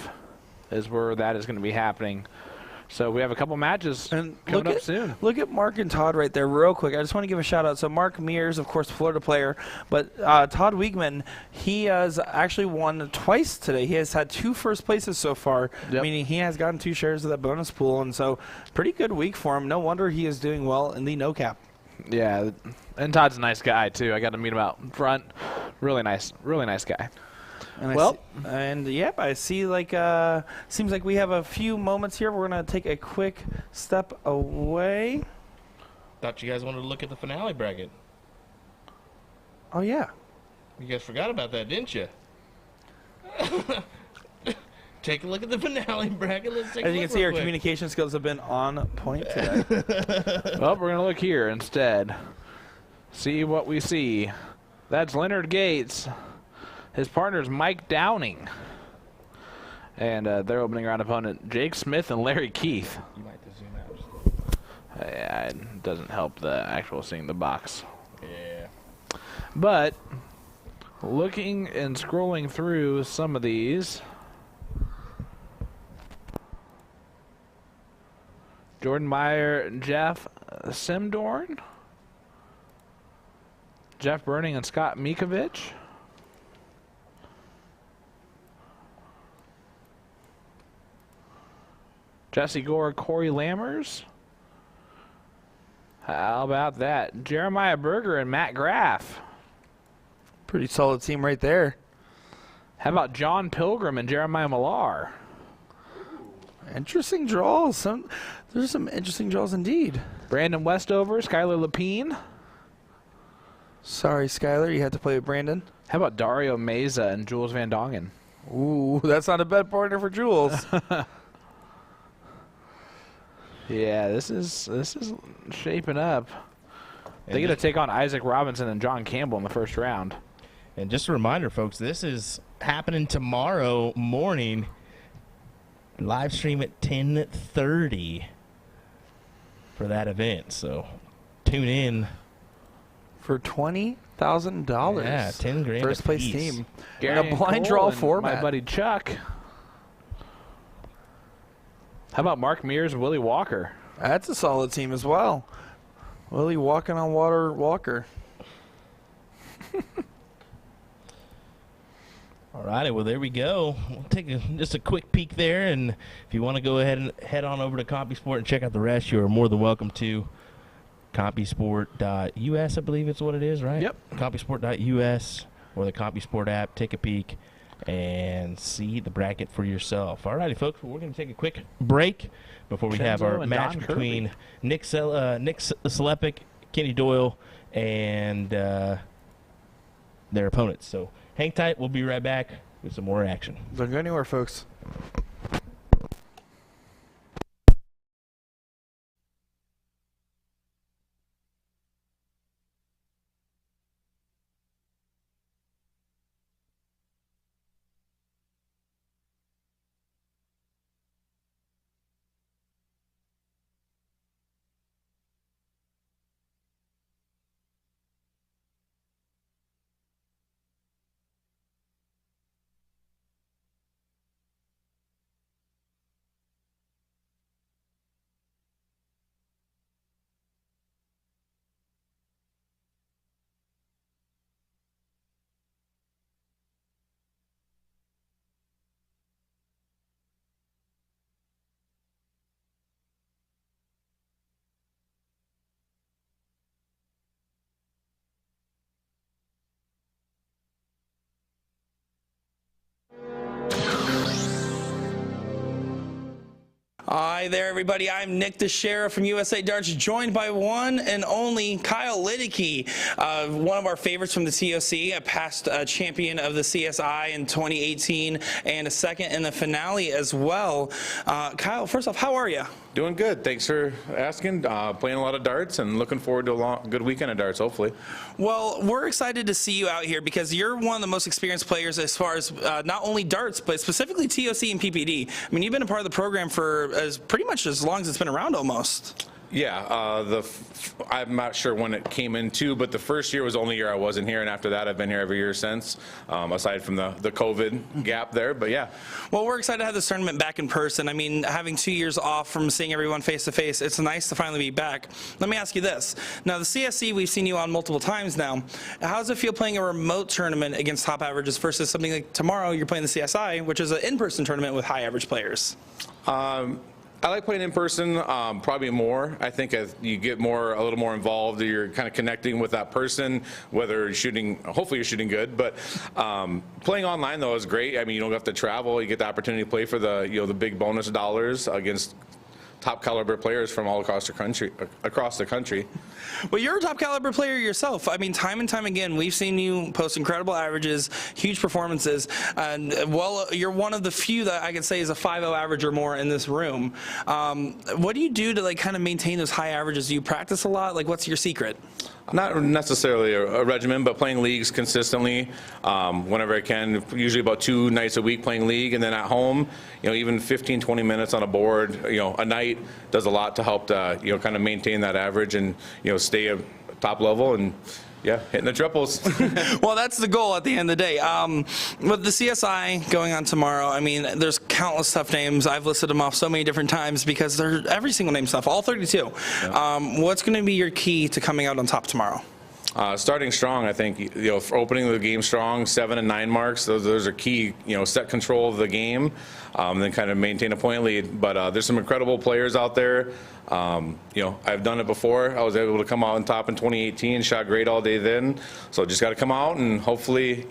Speaker 2: is where that is going to be happening. So we have a couple matches coming up soon.
Speaker 1: Look at Mark and Todd right there real quick. I just want to give a shout out. So Mark Mears, of course, Florida player, but Todd Wiegman, he has actually won twice today. He has had 2 first places so far, meaning he has gotten 2 shares of that bonus pool, and so pretty good week for him. No wonder he is doing well in the no cap.
Speaker 2: Yeah, and Todd's a nice guy too. I got to meet him out front. Really nice guy.
Speaker 1: And I see like seems like we have a few moments here. We're gonna take a quick step away.
Speaker 3: Thought you guys wanted to look at the finale bracket.
Speaker 1: Oh yeah.
Speaker 3: You guys forgot about that, didn't you? Take a look at the finale bracket. Let's take a
Speaker 1: As you
Speaker 3: look
Speaker 1: can see, our
Speaker 3: real quick.
Speaker 1: communication skills have been on point today.
Speaker 2: Well, we're going to look here instead. See what we see. That's Leonard Gates. His partner's Mike Downing. And their opening round opponent, Jake Smith and Larry Keith.
Speaker 3: You might have to zoom out.
Speaker 2: Yeah, it doesn't help the actual seeing the box.
Speaker 3: Yeah.
Speaker 2: But looking and scrolling through some of these, Jordan Meyer, Jeff Simdorn, Jeff Burning, and Scott Mikovic. Jesse Gore, Corey Lammers. How about that? Jeremiah Berger and Matt Graff.
Speaker 1: Pretty solid team right there.
Speaker 2: How about John Pilgrim and Jeremiah Millar?
Speaker 1: Interesting draws. There's some interesting draws indeed.
Speaker 2: Brandon Westover, Skylar Lapine.
Speaker 1: Sorry, Skylar, you had to play with Brandon.
Speaker 2: How about Dario Meza and Jules Van Dongen?
Speaker 1: Ooh, that's not a bad partner for Jules.
Speaker 2: Yeah, this is shaping up. They get to take on Isaac Robinson and John Campbell in the first round.
Speaker 3: And just a reminder, folks, this is happening tomorrow morning. Live stream at 10:30 for that event. So tune in
Speaker 1: For $20,000.
Speaker 3: Yeah, 10 grand
Speaker 1: First place
Speaker 3: apiece.
Speaker 1: team.
Speaker 2: Gary
Speaker 1: In a
Speaker 2: and
Speaker 1: blind
Speaker 2: Cole
Speaker 1: draw
Speaker 2: and
Speaker 1: format.
Speaker 2: My buddy Chuck. How about Mark Mears and Willie Walker?
Speaker 1: That's a solid team as well. Willie walking on water, Walker.
Speaker 3: All righty, well, there we go. We'll take just a quick peek there, and if you want to go ahead and head on over to CompuSport and check out the rest, you are more than welcome to. CompuSport.us, I believe it's what it is, right?
Speaker 2: Yep.
Speaker 3: CompuSport.us or the CompuSport app. Take a peek and see the bracket for yourself. All righty, folks, well, we're going to take a quick break before we have
Speaker 2: Chenzo
Speaker 3: our
Speaker 2: and
Speaker 3: match
Speaker 2: Don
Speaker 3: between Nick Slepic, Kenny Doyle, and their opponents. So hang tight. We'll be right back with some more action.
Speaker 1: Don't go anywhere, folks. Hi there, everybody. I'm Nick Dichiria from USA Darts, joined by one and only Kyle Liddicky, one of our favorites from the TOC, a past champion of the CSI in 2018, and a second in the finale as well. Kyle, first off, how are you?
Speaker 6: Doing good. Thanks for asking. Playing a lot of darts and looking forward to a good weekend of darts, hopefully.
Speaker 1: Well, we're excited to see you out here because you're one of the most experienced players as far as not only darts, but specifically TOC and PPD. I mean, you've been a part of the program for pretty much as long as it's been around almost.
Speaker 6: Yeah, I'm not sure when it came into, but the first year was the only year I wasn't here, and after that I've been here every year since, aside from the COVID gap there, but yeah.
Speaker 1: Well, we're excited to have this tournament back in person. I mean, having 2 years off from seeing everyone face to face, it's nice to finally be back. Let me ask you this. Now, the CSC, we've seen you on multiple times now. How does it feel playing a remote tournament against top averages versus something like tomorrow you're playing the CSI, which is an in-person tournament with high average players?
Speaker 6: I like playing in person, probably more. I think as you get a little more involved, you're kind of connecting with that person, whether you're shooting, hopefully you're shooting good, but playing online though is great. I mean, you don't have to travel. You get the opportunity to play for the big bonus dollars against top caliber players from all across the country.
Speaker 1: Well, you're a top caliber player yourself. I mean, time and time again, we've seen you post incredible averages, huge performances, and well, you're one of the few that I can say is a 5.0 average or more in this room. What do you do to kind of maintain those high averages? Do you practice a lot? What's your secret?
Speaker 6: Not necessarily a regimen, but playing leagues consistently whenever I can, usually about 2 nights a week playing league, and then at home, even 15, 20 minutes on a board, a night does a lot to help to, kind of maintain that average and, stay at top level and, yeah, hitting the triples.
Speaker 1: Well, that's the goal at the end of the day. With the CSI going on tomorrow, I mean, there's countless tough names. I've listed them off so many different times because they're every single name stuff, all 32. Yeah. What's going to be your key to coming out on top tomorrow?
Speaker 6: Starting strong, I think, for opening the game strong, 7 and 9 marks, those are key, set control of the game, then kind of maintain a point lead. But there's some incredible players out there. I've done it before. I was able to come out on top in 2018, shot great all day then. So just got to come out and hopefully,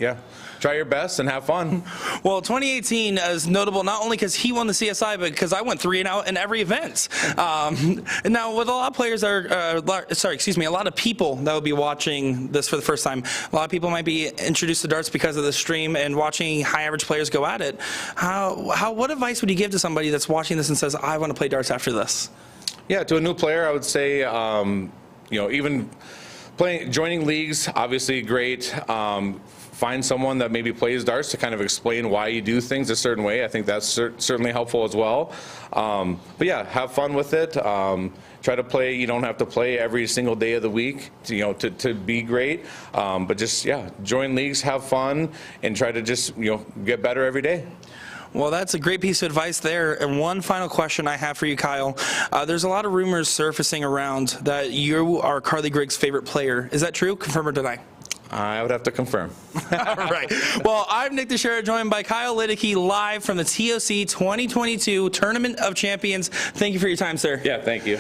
Speaker 6: try your best and have fun.
Speaker 1: Well, 2018 is notable not only because he won the CSI, but because I went 3-0 in every event. And now with a lot of players a lot of people that will be watching this for the first time, a lot of people might be introduced to darts because of the stream and watching high average players go at it. What advice would you give to somebody that's watching this and says, I want to play darts after this?
Speaker 6: Yeah, to a new player, I would say, even joining leagues, obviously great. Find someone that maybe plays darts to kind of explain why you do things a certain way. I think that's certainly helpful as well. But yeah, have fun with it. Try to play. You don't have to play every single day of the week to be great. But just, join leagues, have fun, and try to just, get better every day.
Speaker 1: Well, that's a great piece of advice there. And one final question I have for you, Kyle. There's a lot of rumors surfacing around that you are Carly Grigg's favorite player. Is that true? Confirm or deny?
Speaker 6: I would have to confirm.
Speaker 1: All right. Well, I'm Nick Dichiria, joined by Kyle Liddicky, live from the TOC 2022 Tournament of Champions. Thank you for your time, sir.
Speaker 6: Yeah, thank you.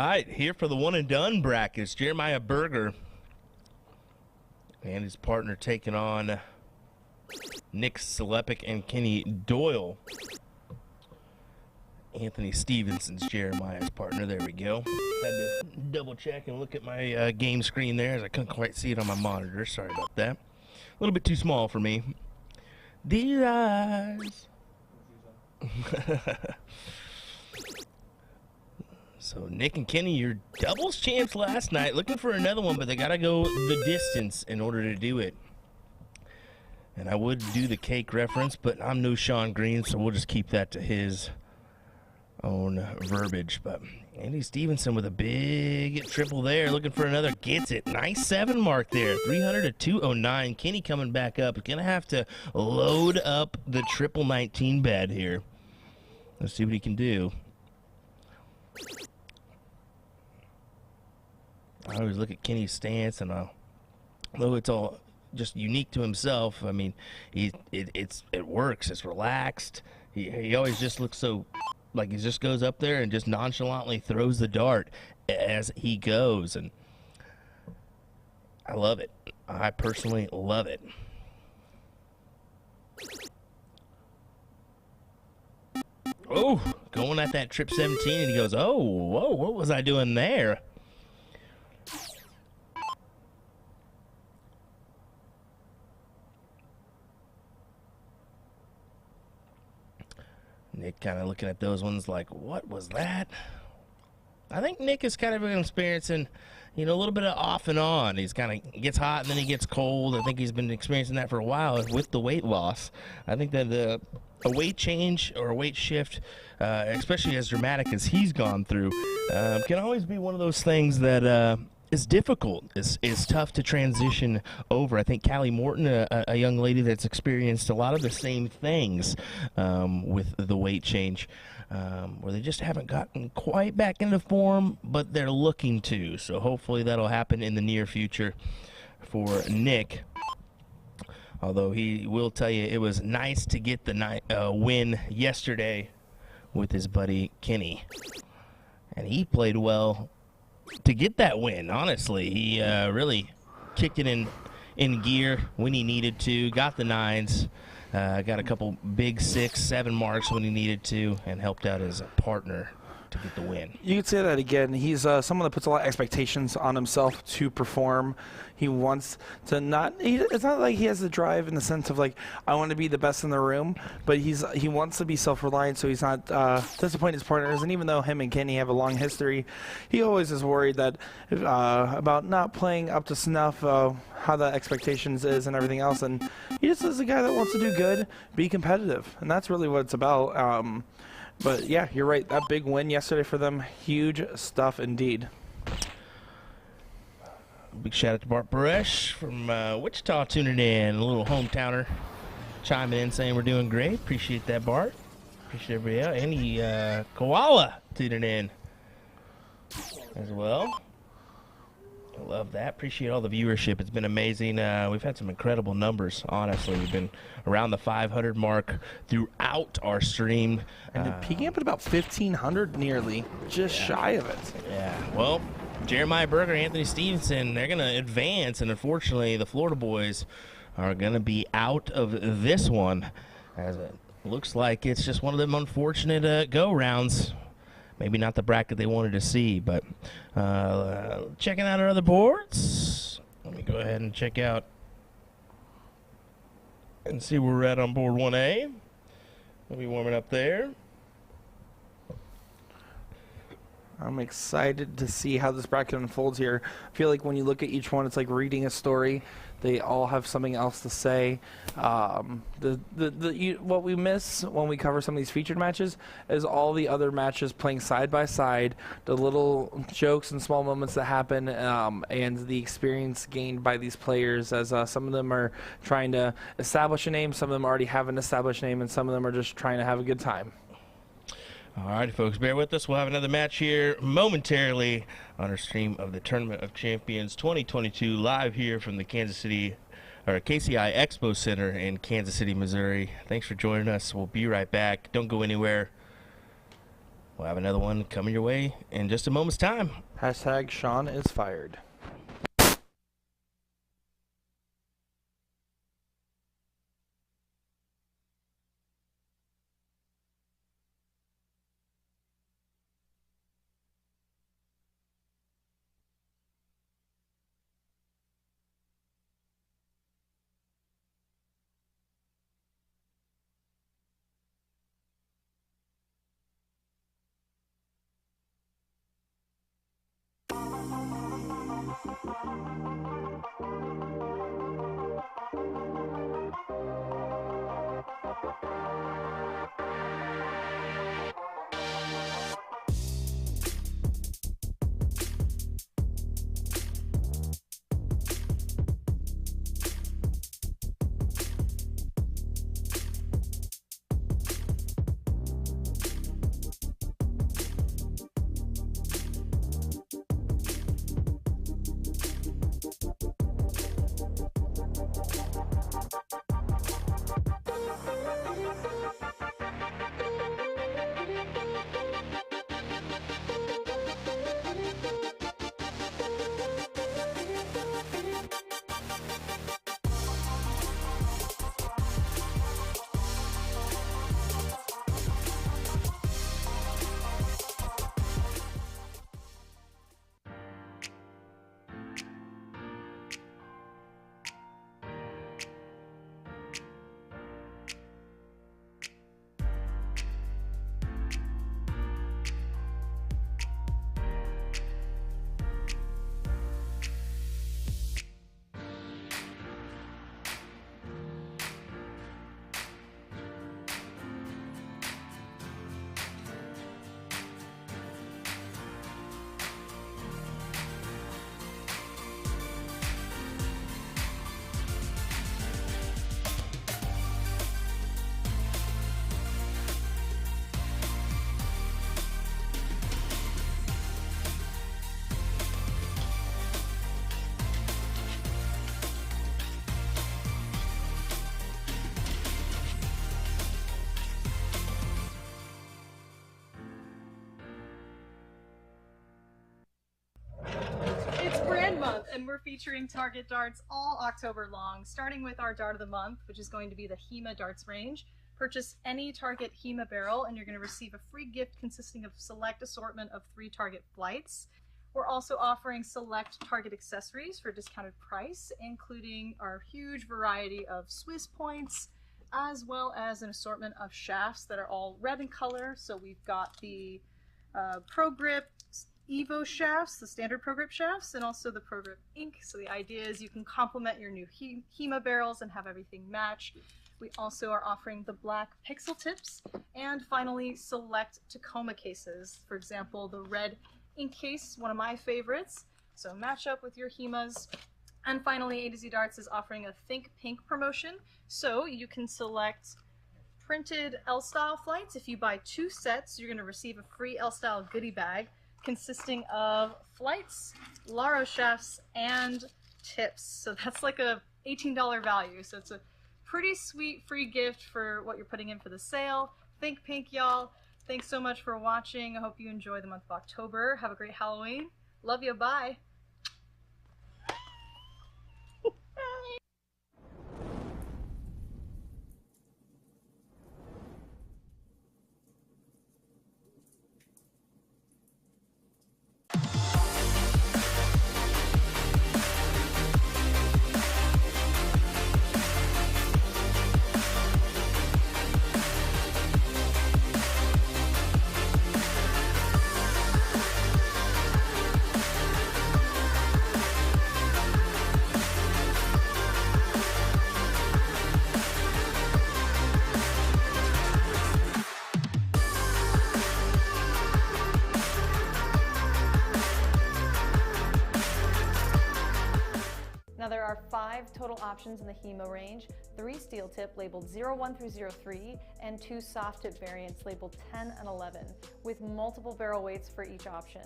Speaker 3: right, here for the one and done brackets, Jeremiah Berger and his partner taking on Nick Selepic and Kenny Doyle. Anthony Stevenson's Jeremiah's partner. There we go. Had to double check and look at my game screen there as I couldn't quite see it on my monitor. Sorry about that. A little bit too small for me. These eyes. So Nick and Kenny, your doubles chance last night. Looking for another one, but they got to go the distance in order to do it. And I would do the cake reference, but I'm no Sean Green, so we'll just keep that to his own verbiage. But Andy Stevenson with a big triple there, looking for another, gets it. Nice 7 mark there, 300 to 209. Kenny coming back up. Gonna have to load up the triple 19 bed here. Let's see what he can do. I always look at Kenny's stance, and although it's all just unique to himself, I mean, it works. It's relaxed. He always just looks so like he just goes up there and just nonchalantly throws the dart as he goes, and I love it. I personally love it. Oh, going at that trip 17, and he goes, oh, whoa, what was I doing there? Nick kind of looking at those ones like, what was that? I think Nick is kind of experiencing, a little bit of off and on. He's kind of gets hot and then he gets cold. I think he's been experiencing that for a while with the weight loss. I think that a weight change or a weight shift, especially as dramatic as he's gone through, can always be one of those things that is difficult. It's tough to transition over. I think Callie Morton, a young lady that's experienced a lot of the same things with the weight change, where they just haven't gotten quite back into form, but they're looking to. So hopefully that'll happen in the near future for Nick. Although he will tell you it was nice to get the win yesterday with his buddy Kenny. And he played well to get that win, honestly. He really kicked it in gear when he needed to, got the 9s, got a couple big 6, 7 marks when he needed to, and helped out his partner to get the win.
Speaker 1: You could say that again. He's someone that puts a lot of expectations on himself to perform. He wants to it's not like he has the drive in the sense of like, I want to be the best in the room, but he wants to be self-reliant, so he's not disappointing his partners. And even though him and Kenny have a long history, he always is worried that about not playing up to snuff, how the expectations is and everything else. And he just is a guy that wants to do good, be competitive, and that's really what it's about. But yeah, you're right. That big win yesterday for them, huge stuff indeed.
Speaker 3: Big shout out to Bart Baresh from Wichita tuning in, a little hometowner chiming in saying we're doing great. Appreciate that, Bart. Appreciate everybody else. Any Koala tuning in as well. I love that. Appreciate all the viewership. It's been amazing. We've had some incredible numbers, honestly. We've been around the 500 mark throughout our stream.
Speaker 1: And peaking up at about 1,500 nearly, just shy of it.
Speaker 3: Yeah, well, Jeremiah Berger, Anthony Stevenson, they're going to advance, and unfortunately the Florida boys are going to be out of this one, as it looks like it's just one of them unfortunate go-rounds. Maybe not the bracket they wanted to see, but checking out our other boards. Let me go ahead and check out and see where we're at on board 1A. We'll be warming up there.
Speaker 1: I'm excited to see how this bracket unfolds here. I feel like when you look at each one, it's like reading a story. They all have something else to say. What we miss when we cover some of these featured matches is all the other matches playing side by side, the little jokes and small moments that happen, and the experience gained by these players, as some of them are trying to establish a name, some of them already have an established name, and some of them are just trying to have a good time.
Speaker 3: All right, folks, bear with us. We'll have another match here momentarily on our stream of the Tournament of Champions 2022 live here from the KCI Expo Center in Kansas City, Missouri. Thanks for joining us. We'll be right back. Don't go anywhere. We'll have another one coming your way in just a moment's time.
Speaker 1: Hashtag Sean is fired.
Speaker 4: Month, and we're featuring target darts all October long, starting with our dart of the month, which is going to be the Hema darts range. Purchase any target Hema barrel and you're going to receive a free gift consisting of select assortment of 3 target flights. We're also offering select target accessories for a discounted price, including our huge variety of Swiss points, as well as an assortment of shafts that are all red in color. So we've got the Pro Grip Evo shafts, the standard Pro Grip shafts, and also the Pro Grip Ink. So the idea is you can complement your new Hema barrels and have everything match. We also are offering the black pixel tips, and finally select Tacoma cases. For example, the red ink case, one of my favorites. So match up with your Hemas. And finally, A to Z Darts is offering a Think Pink promotion. So you can select printed L-style flights. If you buy 2 sets, you're going to receive a free L-style goodie bag consisting of flights, Laro shafts, and tips. So that's like a $18 value. So it's a pretty sweet free gift for what you're putting in for the sale. Think Pink, y'all. Thanks so much for watching. I hope you enjoy the month of October. Have a great Halloween. Love you. Bye.
Speaker 5: Now there are 5 total options in the Hema range, 3 steel tip labeled 01 through 03 and 2 soft tip variants labeled 10 and 11 with multiple barrel weights for each option.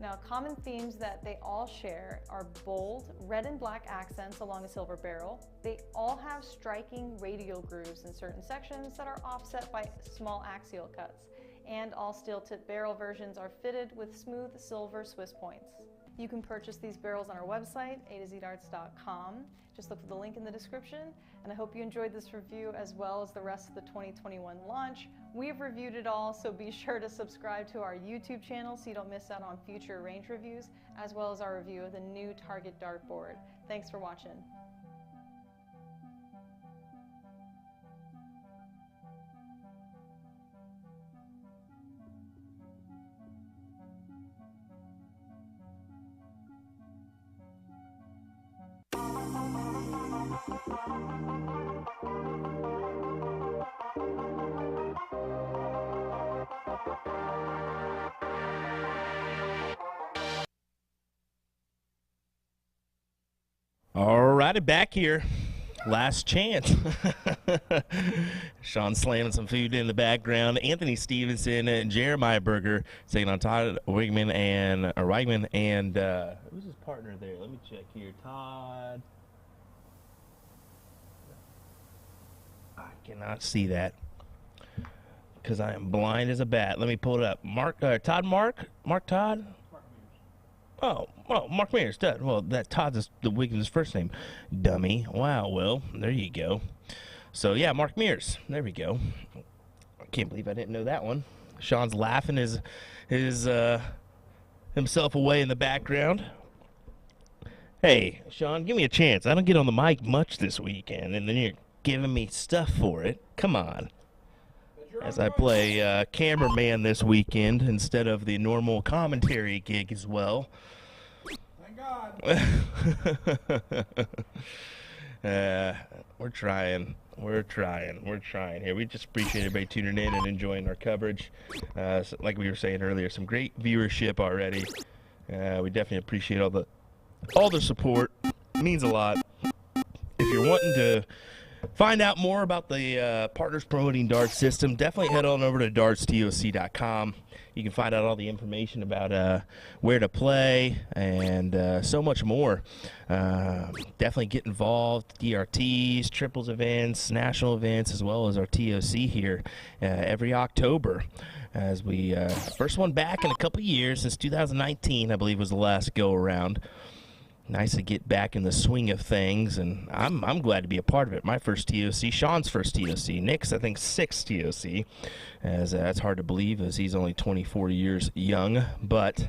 Speaker 5: Now common themes that they all share are bold red and black accents along a silver barrel. They all have striking radial grooves in certain sections that are offset by small axial cuts. and all steel tip barrel versions are fitted with smooth silver Swiss points. You can purchase these barrels on our website, usadartsproduction.com. Just look for the link in the description, and I hope you enjoyed this review as well as the rest of the 2021 launch. We've reviewed it all, so be sure to subscribe to our YouTube channel so you don't miss out on future range reviews, as well as our review of the new Target dartboard. Thanks for watching.
Speaker 3: Alrighty, back here. Last chance. Sean slamming some food in the background. Anthony Stevenson and Jeremiah Berger taking on Todd Wigman and who's his partner there? Let me check here. Todd. I cannot see that because I am blind as a bat. Let me pull it up. Todd. Oh, Mark Mears, Todd. Well, that Todd is the Wiggins' first name. Dummy. Wow, well, there you go. So, yeah, Mark Mears. There we go. I can't believe I didn't know that one. Sean's laughing himself away in the background. Hey, Sean, give me a chance. I don't get on the mic much this weekend, and then you're giving me stuff for it. Come on. As I play cameraman this weekend instead of the normal commentary gig as well.
Speaker 1: Thank God.
Speaker 3: We're trying here. We just appreciate everybody tuning in and enjoying our coverage. So like we were saying earlier, some great viewership already. We definitely appreciate all the support. It means a lot. If you're wanting to find out more about the Partners Promoting Darts system, definitely head on over to dartstoc.com. You can find out all the information about where to play and so much more. Definitely get involved. DRTs, triples events, national events, as well as our TOC here every October. As we first one back in a couple years, since 2019, I believe was the last go around. Nice to get back in the swing of things, and I'm glad to be a part of it. My first TOC, Sean's first TOC, Nick's, I think, sixth TOC, as that's hard to believe as he's only 24 years young, but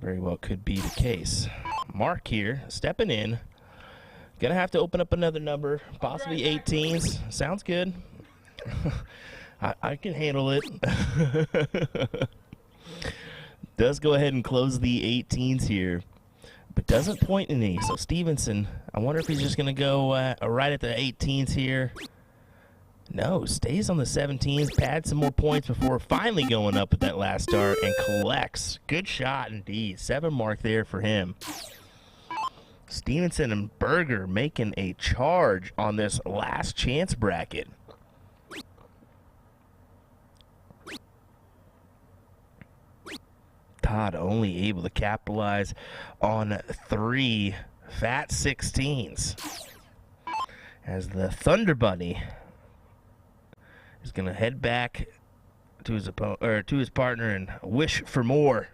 Speaker 3: very well could be the case. Mark here, stepping in. Gonna have to open up another number, possibly 18s. Sounds good. I can handle it. Does go ahead and close the 18s here, but doesn't point any. So Stevenson, I wonder if he's just going to go right at the 18s here. No, stays on the 17s, pads some more points before finally going up at that last dart and collects. Good shot indeed. 7 mark there for him. Stevenson and Berger making a charge on this last chance bracket. Todd only able to capitalize on 3 fat 16s as the Thunder Bunny is going to head back to his to his partner and wish for more.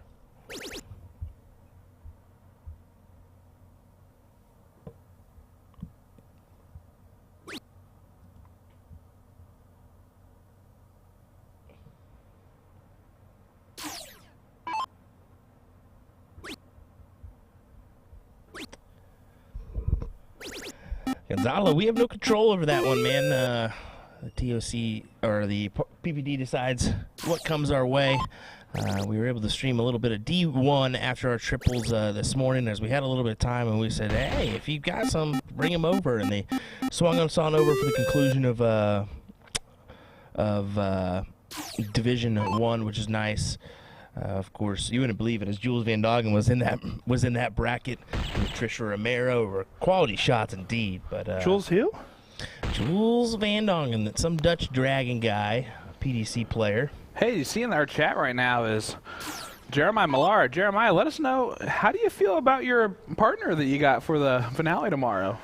Speaker 3: Gonzalo, we have no control over that one, man. The TOC or the PPD decides what comes our way. We were able to stream a little bit of D1 after our triples this morning, as we had a little bit of time, and we said, hey, if you've got some, bring them over. And they swung us on over for the conclusion of Division 1, which is nice. Of course, you wouldn't believe it, as Jules Van Doggen was in that bracket with Trisha Romero. Quality shots indeed. But
Speaker 1: Jules who?
Speaker 3: Jules Van Doggen, some Dutch Dragon guy, PDC player.
Speaker 2: Hey, you see in our chat right now is Jeremiah Millar. Jeremiah, let us know, how do you feel about your partner that you got for the finale tomorrow?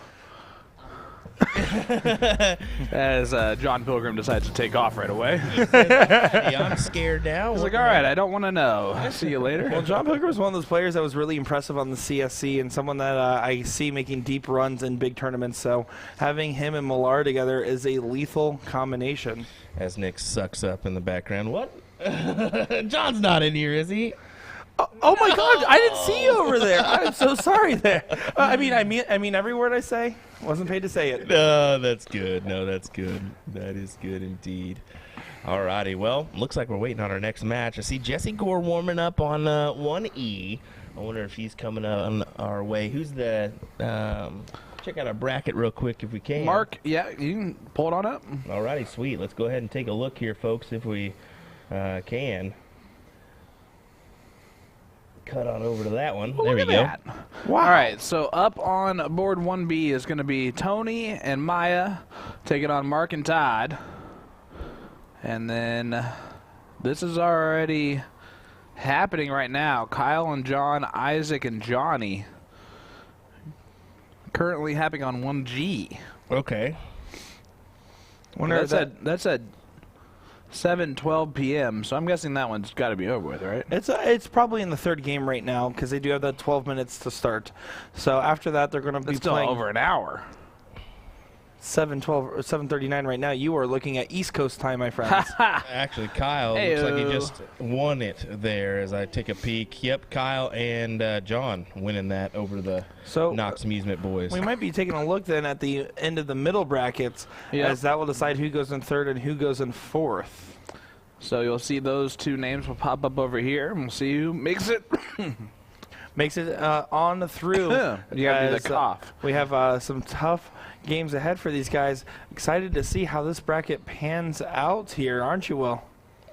Speaker 2: As John Pilgrim decides to take off right away.
Speaker 3: Hey, I'm scared now.
Speaker 2: He's like, all right, I don't want to know. See you later.
Speaker 1: Well, John Pilgrim was one of those players that was really impressive on the CSC and someone that I see making deep runs in big tournaments. So having him and Millar together is a lethal combination.
Speaker 3: As Nick sucks up in the background. What? John's not in here, is he?
Speaker 1: Oh my God! I didn't see you over there. I'm so sorry. There. I mean every word I say. Wasn't paid to say it.
Speaker 3: No, that's good. No, that's good. That is good indeed. Alrighty. Well, looks like we're waiting on our next match. I see Jesse Gore warming up on 1E. I wonder if he's coming on our way. Who's the? Check out our bracket real quick if we can.
Speaker 2: Mark, yeah, you can pull it on up.
Speaker 3: Alrighty, sweet. Let's go ahead and take a look here, folks, if we can. Cut on over to that one. There we go.
Speaker 2: Wow. All right, so up on board 1B is going to be Tony and Maya taking on Mark and Todd. And then this is already happening right now. Kyle and John, Isaac and Johnny. Currently happening on 1G.
Speaker 3: Okay.
Speaker 2: That's at 7:12 p.m. So I'm guessing that one's got to be over with, right?
Speaker 1: It's probably in the third game right now because they do have that 12 minutes to start. So after that, they're going to be
Speaker 2: Still
Speaker 1: playing
Speaker 2: over an hour.
Speaker 1: 7:12 or 7:39 right now. You are looking at East Coast time, my friends.
Speaker 3: Actually, Kyle looks like he just won it there as I take a peek. Yep, Kyle and John winning that over the Knox Amusement boys.
Speaker 1: We might be taking a look then at the end of the middle brackets as that will decide who goes in third and who goes in fourth.
Speaker 2: So you'll see those two names will pop up over here, and we'll see who makes it.
Speaker 1: Makes it on through.
Speaker 2: You got to do the cough.
Speaker 1: We have some tough games ahead for these guys. Excited to see how this bracket pans out here, aren't you, Will?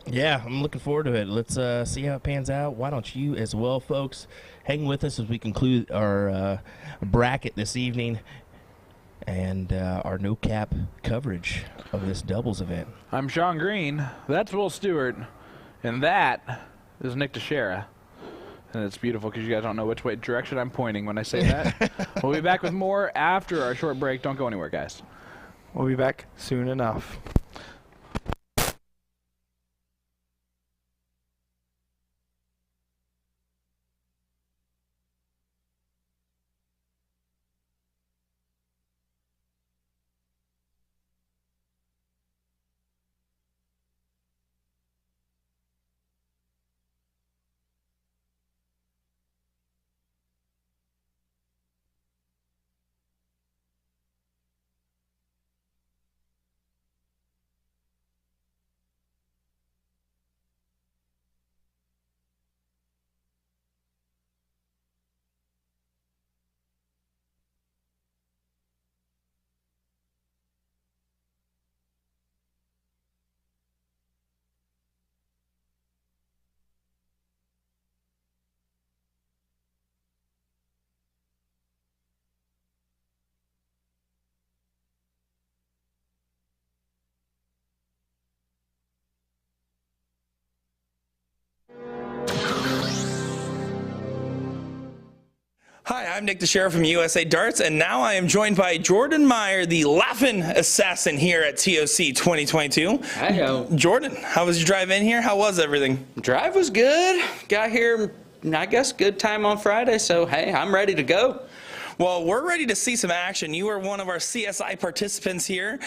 Speaker 3: Yeah, I'm looking forward to it. Let's see how it pans out. Why don't you as well, folks, hang with us as we conclude our bracket this evening and our no-cap coverage of this doubles event.
Speaker 2: I'm Sean Green. That's Will Stewart. And that is Nick Dichiria. And it's beautiful because you guys don't know which direction I'm pointing when I say that. We'll be back with more after our short break. Don't go anywhere, guys.
Speaker 1: We'll be back soon enough. Hi, I'm Nick Dichiria from USA Darts, and now I am joined by Jordan Meyer, the Laughing Assassin here at TOC 2022.
Speaker 7: Hi,
Speaker 1: Jordan, how was your drive in here? How was everything?
Speaker 7: Drive was good. Got here, I guess, good time on Friday, so hey, I'm ready to go.
Speaker 1: Well, we're ready to see some action. You are one of our CSI participants here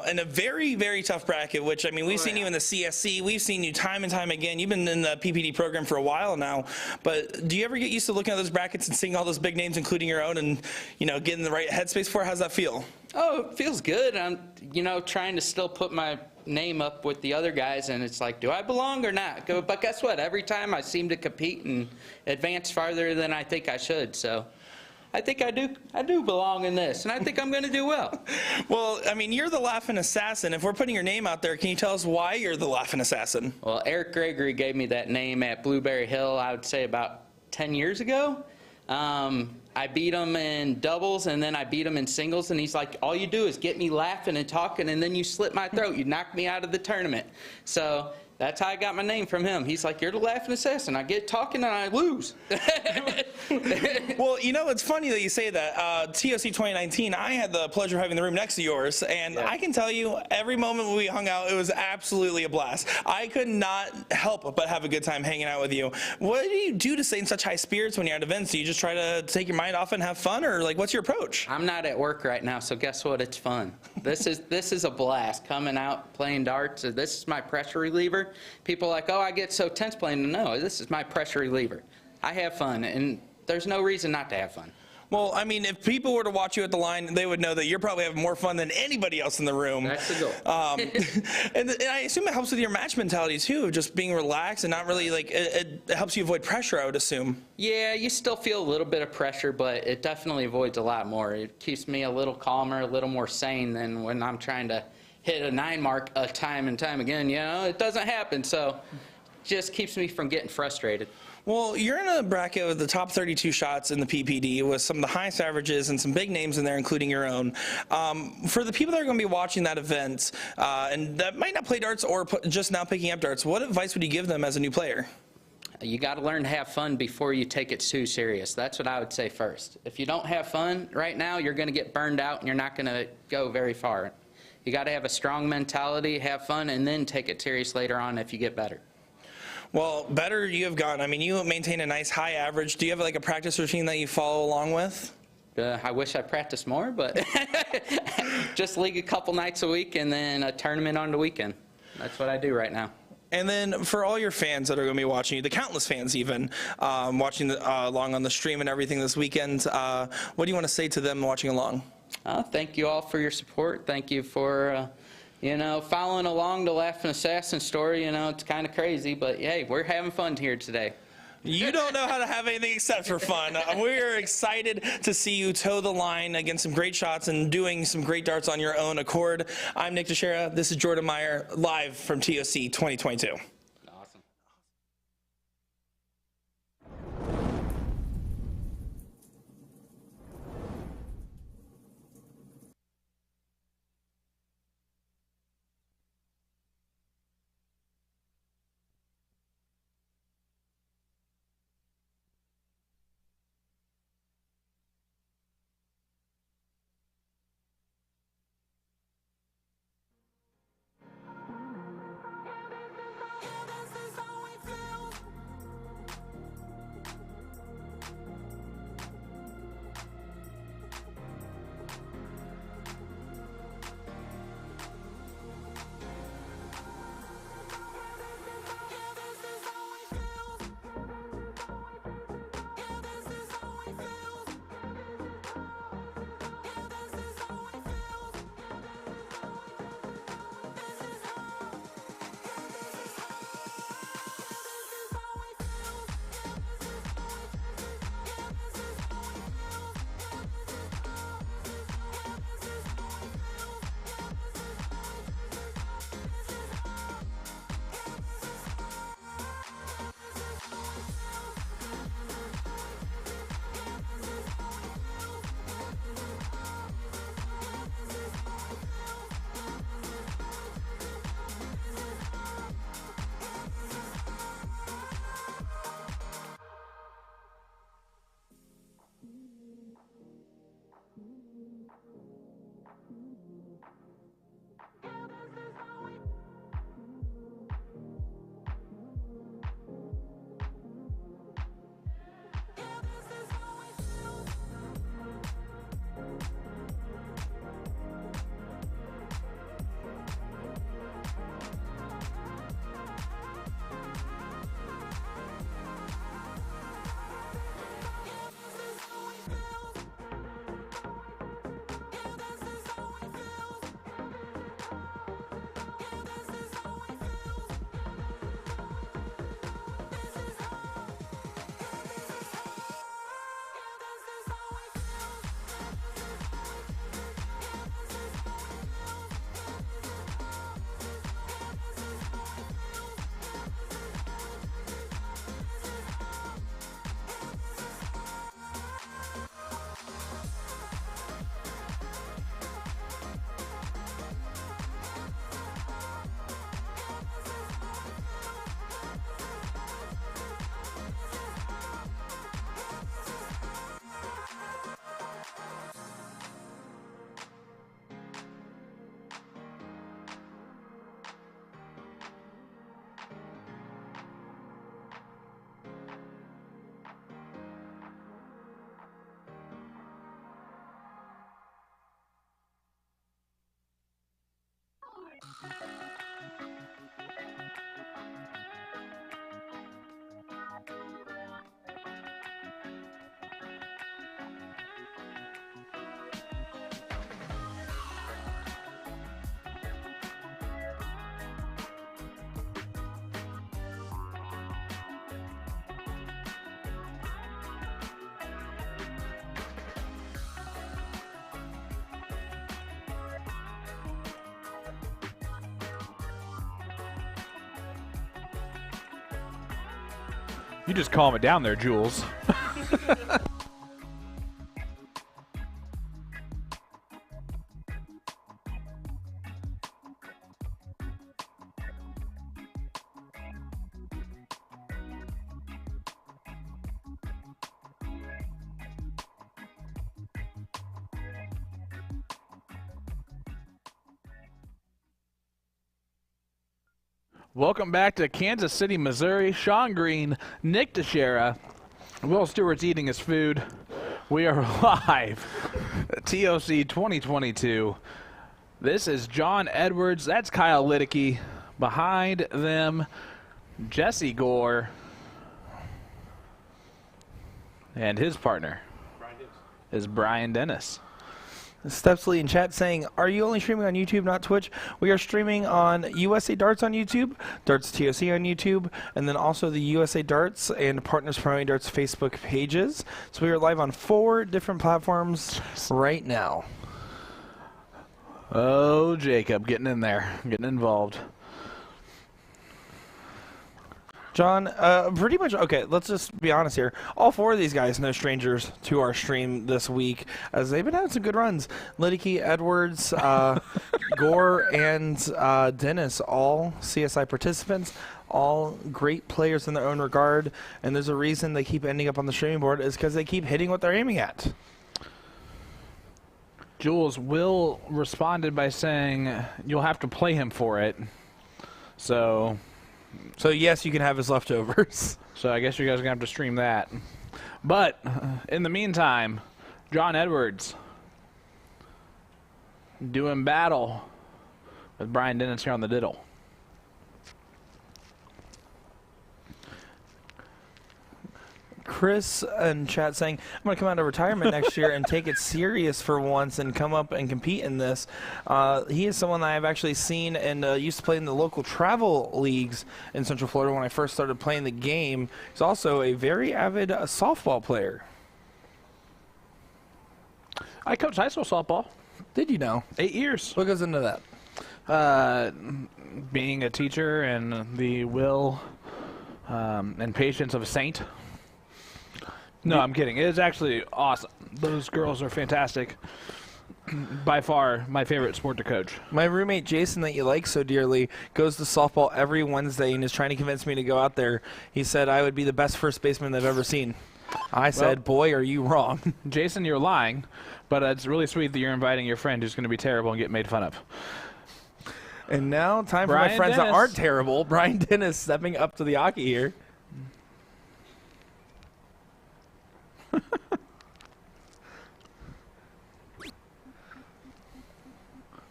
Speaker 1: in a very, very tough bracket, which, I mean, we've seen you in the CSC. We've seen you time and time again. You've been in the PPD program for a while now. But do you ever get used to looking at those brackets and seeing all those big names, including your own, and, you know, getting the right headspace for it? How's that feel?
Speaker 7: Oh, it feels good. I'm, you know, trying to still put my name up with the other guys, and it's like, do I belong or not? But guess what? Every time I seem to compete and advance farther than I think I should, so I think I do belong in this, and I think I'm going to do well.
Speaker 1: Well, I mean, you're the Laughing Assassin. If we're putting your name out there, can you tell us why you're the Laughing Assassin?
Speaker 7: Well, Eric Gregory gave me that name at Blueberry Hill, I would say about 10 years ago. I beat him in doubles, and then I beat him in singles, and he's like, all you do is get me laughing and talking, and then you slit my throat. You knock me out of the tournament. So That's how I got my name from him. He's like, "You're the laughing assassin." I get talking and I lose.
Speaker 1: Well, you know, it's funny that you say that. TOC 2019, I had the pleasure of having the room next to yours, and
Speaker 7: Yeah.
Speaker 1: I can tell you, every moment when we hung out, it was absolutely a blast. I could not help but have a good time hanging out with you. What do you do to stay in such high spirits when you're at events? Do you just try to take your mind off and have fun, or like, what's your approach?
Speaker 7: I'm not at work right now, so guess what? It's fun. This is a blast. Coming out, playing darts. This is my pressure reliever. People are like, "Oh, I get so tense playing." No, this is my pressure reliever. I have fun, and there's no reason not to have fun.
Speaker 1: Well, I mean, if people were to watch you at the line, they would know that you're probably having more fun than anybody else in the room.
Speaker 7: That's the goal.
Speaker 1: And I assume it helps with your match mentality too, just being relaxed and not really like, it helps you avoid pressure, I would assume.
Speaker 7: Yeah, you still feel a little bit of pressure, but it definitely avoids a lot more. It keeps me a little calmer, a little more sane than when I'm trying to hit a 9 mark time and time again. You know, it doesn't happen, so it just keeps me from getting frustrated.
Speaker 1: Well, you're in a bracket with the top 32 shots in the PPD with some of the highest averages and some big names in there, including your own. For the people that are going to be watching that event and that might not play darts or just now picking up darts, what advice would you give them as a new player?
Speaker 7: You got to learn to have fun before you take it too serious. That's what I would say first. If you don't have fun right now, you're going to get burned out and you're not going to go very far. You got to have a strong mentality, have fun, and then take it serious later on if you get better.
Speaker 1: Well, better you have gotten. I mean, you maintain a nice high average. Do you have like a practice routine that you follow along with?
Speaker 7: I wish I practiced more, but just league a couple nights a week and then a tournament on the weekend. That's what I do right now.
Speaker 1: And then for all your fans that are going to be watching you, the countless fans even, watching along on the stream and everything this weekend, what do you want to say to them watching along?
Speaker 7: Thank you all for your support. Thank you for, following along the Laughing Assassin story. You know, it's kind of crazy, but hey, we're having fun here today.
Speaker 1: You don't know how to have anything except for fun. We're excited to see you toe the line against some great shots and doing some great darts on your own accord. I'm Nick Dichiria. This is Jordan Meyer, live from TOC 2022.
Speaker 7: Awesome.
Speaker 2: You just calm it down there, Jules. Welcome back to Kansas City, Missouri. Sean Green, Nick Dichiria, Will Stewart's eating his food. We are live at TOC 2022. This is John Edwards. That's Kyle Liddicky. Behind them, Jesse Gore. And his partner is Brian Dennis.
Speaker 1: Stepsley in chat saying, are you only streaming on YouTube, not Twitch? We are streaming on USA Darts on YouTube, Darts TOC on YouTube, and then also the USA Darts and Partners Promoting Darts Facebook pages. So we are live on 4 different platforms right now.
Speaker 2: Oh, Jacob, getting in there, getting involved.
Speaker 1: John, pretty much, okay, let's just be honest here. All 4 of these guys, no strangers to our stream this week, as they've been having some good runs. Liddicky, Edwards, Gore, and Dennis, all CSI participants, all great players in their own regard, and there's a reason they keep ending up on the streaming board is because they keep hitting what they're aiming at.
Speaker 2: Jules, Will responded by saying you'll have to play him for it. So
Speaker 1: yes, you can have his leftovers.
Speaker 2: So I guess you guys are going to have to stream that. But in the meantime, John Edwards doing battle with Brian Dennis here on the diddle.
Speaker 1: Chris in chat saying, I'm going to come out of retirement next year and take it serious for once and come up and compete in this. He is someone that I've actually seen and used to play in the local travel leagues in Central Florida when I first started playing the game. He's also a very avid softball player.
Speaker 2: I coached high school softball.
Speaker 1: Did you know?
Speaker 2: 8 years.
Speaker 1: What goes into that?
Speaker 2: Being a teacher and the will and patience of a saint. No, I'm kidding. It is actually awesome. Those girls are fantastic. By far, my favorite sport to coach.
Speaker 1: My roommate, Jason, that you like so dearly, goes to softball every Wednesday and is trying to convince me to go out there. He said I would be the best first baseman they've ever seen. I said, boy, are you wrong.
Speaker 2: Jason, you're lying, but it's really sweet that you're inviting your friend who's going to be terrible and get made fun of.
Speaker 1: And now, time for
Speaker 2: Brian
Speaker 1: my friends
Speaker 2: Dennis.
Speaker 1: that aren't terrible. Brian Dennis stepping up to the Aki here.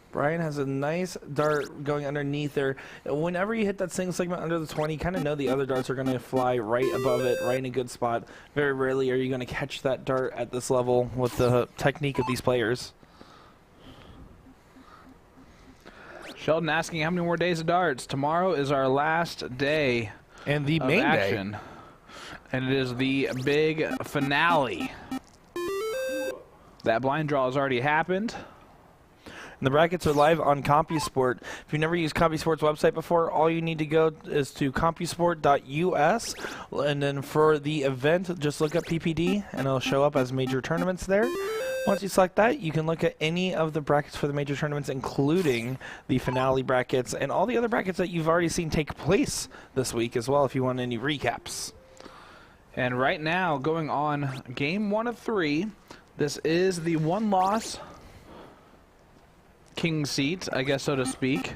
Speaker 1: Brian has a nice dart going underneath there. Whenever you hit that single segment under the 20, you kind of know the other darts are going to fly right above it, right in a good spot. Very rarely are you going to catch that dart at this level with the technique of these players.
Speaker 2: Sheldon asking how many more days of darts. Tomorrow is our last day
Speaker 1: and the
Speaker 2: of
Speaker 1: main
Speaker 2: action.
Speaker 1: Day.
Speaker 2: And it is the big finale. That blind draw has already happened.
Speaker 1: And the brackets are live on CompuSport. If you've never used CompuSport's website before, all you need to go is to compusport.us. And then for the event, just look up PPD, and it'll show up as major tournaments there. Once you select that, you can look at any of the brackets for the major tournaments, including the finale brackets and all the other brackets that you've already seen take place this week as well, if you want any recaps.
Speaker 2: And right now, going on game 1 of 3, this is the one-loss king seat, I guess so to speak.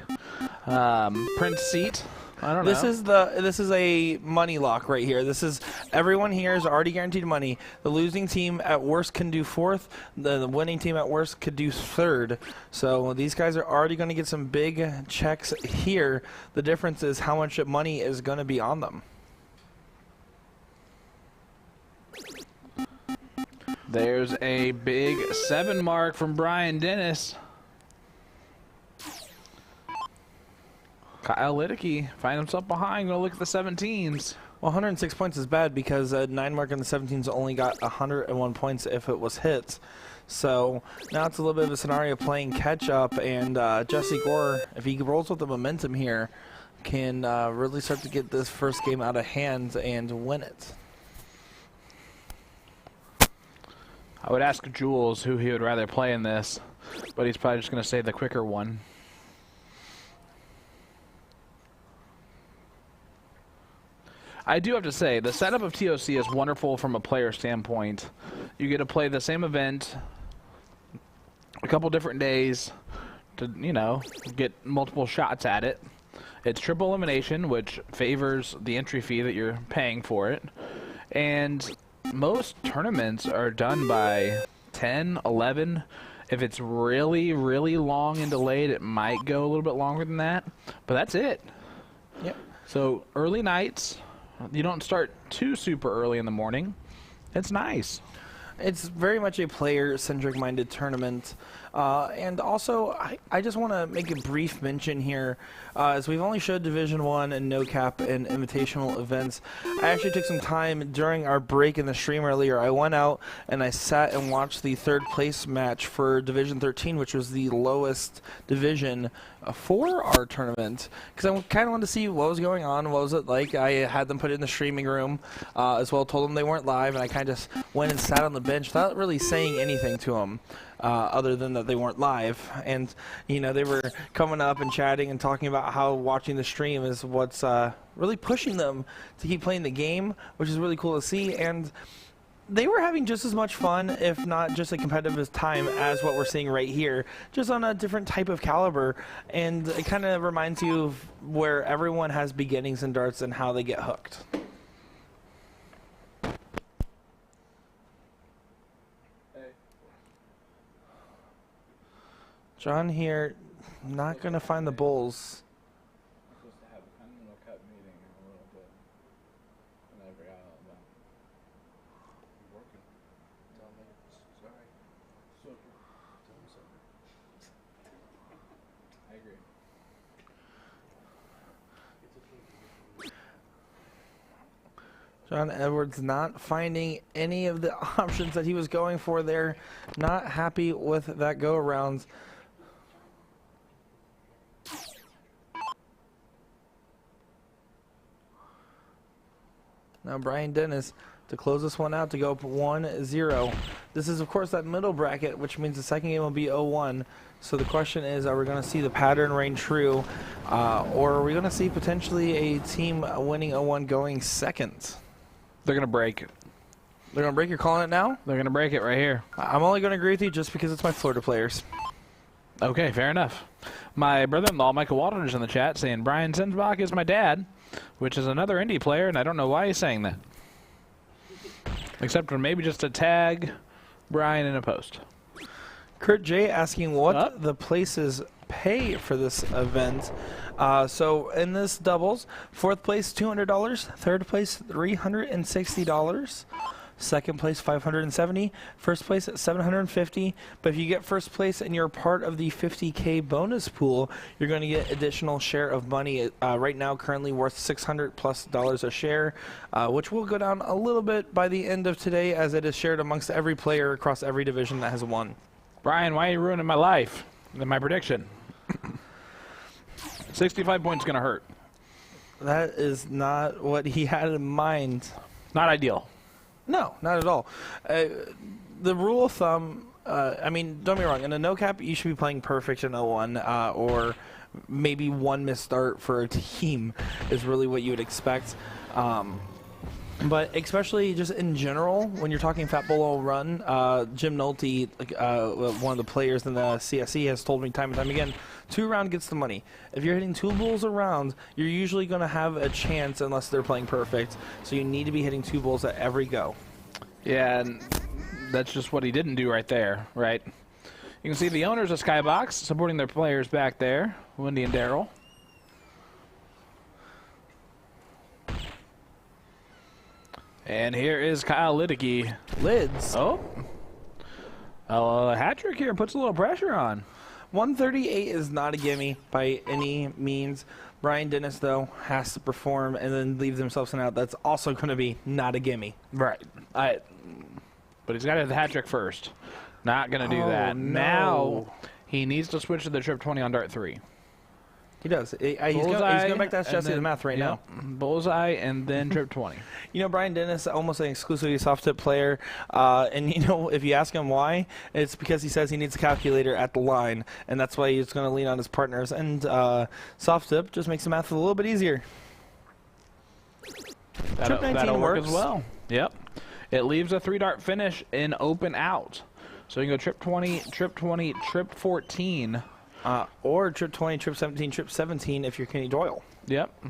Speaker 2: Prince seat. I don't know.
Speaker 1: This is a money lock right here. This is everyone here is already guaranteed money. The losing team at worst can do 4th. The winning team at worst could do 3rd. So these guys are already going to get some big checks here. The difference is how much money is going to be on them.
Speaker 2: There's a big 7 mark from Brian Dennis. Kyle Liddicky find himself behind. Gonna look at the 17s.
Speaker 1: Well, 106 points is bad because 9 mark on the 17s only got 101 points if it was hit. So now it's a little bit of a scenario playing catch up, and Jesse Gore, if he rolls with the momentum here, can really start to get this first game out of hand and win it.
Speaker 2: I would ask Jules who he would rather play in this, but he's probably just going to say the quicker one. I do have to say, the setup of TOC is wonderful from a player standpoint. You get to play the same event a couple different days to, you know, get multiple shots at it. It's triple elimination, which favors the entry fee that you're paying for it. And most tournaments are done by 10, 11. If it's really, really long and delayed, it might go a little bit longer than that. But that's it.
Speaker 1: Yep.
Speaker 2: So early nights, you don't start too super early in the morning. It's nice.
Speaker 1: It's very much a player-centric minded tournament. And also, I just want to make a brief mention here, as we've only showed Division 1 and No Cap and Invitational events. I actually took some time during our break in the stream earlier. I went out and I sat and watched the third place match for Division 13, which was the lowest division for our tournament, because I kind of wanted to see what was going on, what was it like. I had them put it in the streaming room as well, told them they weren't live, and I kind of just went and sat on the bench without really saying anything to them. Other than that they weren't live. And, you know, they were coming up and chatting and talking about how watching the stream is what's really pushing them to keep playing the game, which is really cool to see. And they were having just as much fun, if not just a competitive time, as what we're seeing right here, just on a different type of caliber. And it kind of reminds you of where everyone has beginnings in darts and how they get hooked. John here, not going to find the bulls. John Edwards not finding any of the options that he was going for there. Not happy with that go-around. Now Brian Dennis to close this one out to go up 1-0. This is, of course, that middle bracket, which means the second game will be 0-1. So the question is, are we going to see the pattern reign true, or are we going to see potentially a team winning 0-1 going second?
Speaker 2: They're going to break.
Speaker 1: They're going to break? You're calling it now?
Speaker 2: They're going to break it right here.
Speaker 1: I'm only going to agree with you just because it's my Florida players.
Speaker 2: Okay, fair enough. My brother-in-law, Michael Walton, is in the chat saying Brian Sensbach is my dad, which is another indie player, and I don't know why he's saying that. Except for maybe just to tag Brian in a post.
Speaker 1: Kurt J asking what the places pay for this event. So in this doubles, fourth place $200, third place $360. Second place $570, first place $750. But if you get first place and you're part of the $50K bonus pool, you're going to get additional share of money. Right now, currently worth $600+ a share, which will go down a little bit by the end of today, as it is shared amongst every player across every division that has won.
Speaker 2: Brian, why are you ruining my life and my prediction? 65 points going to hurt.
Speaker 1: That is not what he had in mind.
Speaker 2: Not ideal.
Speaker 1: No, not at all. The rule of thumb, I mean, don't get me wrong, in a no cap, you should be playing perfect in 0-1, or maybe one missed start for a team is really what you would expect. But especially just in general, when you're talking Fat Bolo run, Jim Nolte, one of the players in the CSE, has told me time and time again, 2 round gets the money. If you're hitting 2 bulls a round, you're usually going to have a chance unless they're playing perfect. So you need to be hitting 2 bulls at every go.
Speaker 2: Yeah, and that's just what he didn't do right there, right? You can see the owners of Skybox supporting their players back there, Wendy and Daryl. And here is Kyle Liddicky.
Speaker 1: Lids.
Speaker 2: Oh. A hat trick here puts a little pressure on.
Speaker 1: 138 is not a gimme by any means. Brian Dennis, though, has to perform and then leaves himself an out. That's also going to be not a gimme.
Speaker 2: Right. But he's got to hit the hat trick first. Not going to do that.
Speaker 1: No.
Speaker 2: Now he needs to switch to the trip 20 on dart 3.
Speaker 1: He does. He's going back to ask Jesse the math right now.
Speaker 2: Bullseye and then trip 20.
Speaker 1: You know, Brian Dennis, almost an exclusively soft tip player. And, you know, if you ask him why, it's because he says he needs a calculator at the line. And that's why he's going to lean on his partners. And soft tip just makes the math a little bit easier.
Speaker 2: That'll work as well. Yep. It leaves a 3-dart finish in open out. So you can go trip 20, trip 14.
Speaker 1: Or trip 20, trip 17, trip 17 if you're Kenny Doyle.
Speaker 2: Yep.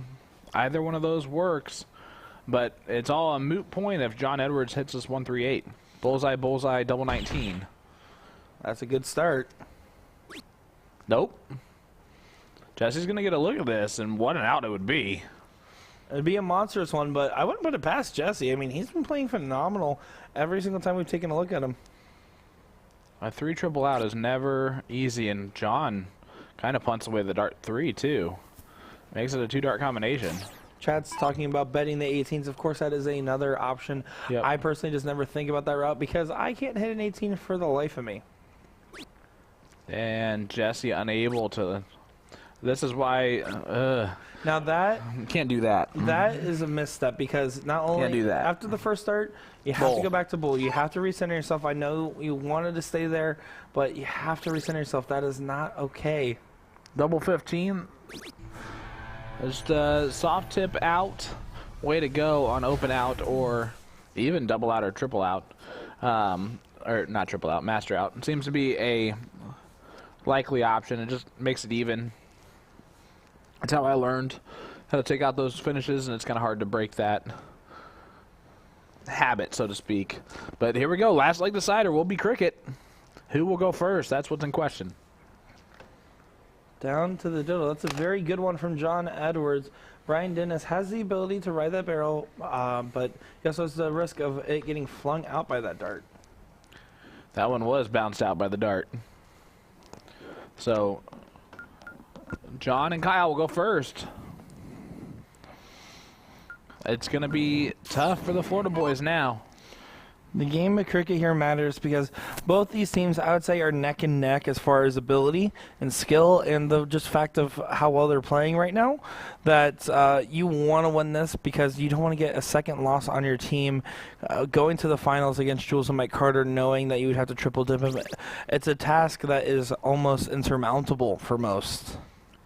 Speaker 2: Either one of those works. But it's all a moot point if John Edwards hits us 138. Bullseye, bullseye, double 19.
Speaker 1: That's a good start.
Speaker 2: Nope. Jesse's going to get a look at this, and what an out it would be.
Speaker 1: It'd be a monstrous one, but I wouldn't put it past Jesse. I mean, he's been playing phenomenal every single time we've taken a look at him.
Speaker 2: A 3 triple out is never easy, and John kind of punts away the dart 3, too. Makes it a 2-dart combination.
Speaker 1: Chad's talking about betting the 18s. Of course, that is another option.
Speaker 2: Yep.
Speaker 1: I personally just never think about that route because I can't hit an 18 for the life of me.
Speaker 2: And Jesse unable to. This is why.
Speaker 1: Now that
Speaker 2: Can't do that.
Speaker 1: that is a misstep because not only
Speaker 2: Can't do that.
Speaker 1: after the first start, you have to go back to bull. You have to recenter yourself. I know you wanted to stay there, but you have to recenter yourself. That is not okay.
Speaker 2: Double 15. Just soft tip out. Way to go on open out or even double out or triple out. Or not triple out, master out. It seems to be a likely option. It just makes it even. That's how I learned how to take out those finishes, and it's kind of hard to break that habit, so to speak. But here we go. Last leg decider will be cricket. Who will go first? That's what's in question.
Speaker 1: Down to the diddle. That's a very good one from John Edwards. Brian Dennis has the ability to ride that barrel, but he also has the risk of it getting flung out by that dart.
Speaker 2: That one was bounced out by the dart. So John and Kyle will go first. It's going to be tough for the Florida boys now.
Speaker 1: The game of cricket here matters because both these teams, I would say, are neck and neck as far as ability and skill and the just fact of how well they're playing right now. That you want to win this because you don't want to get a second loss on your team going to the finals against Jules and Mike Carter knowing that you would have to triple dip him. It's a task that is almost insurmountable for most.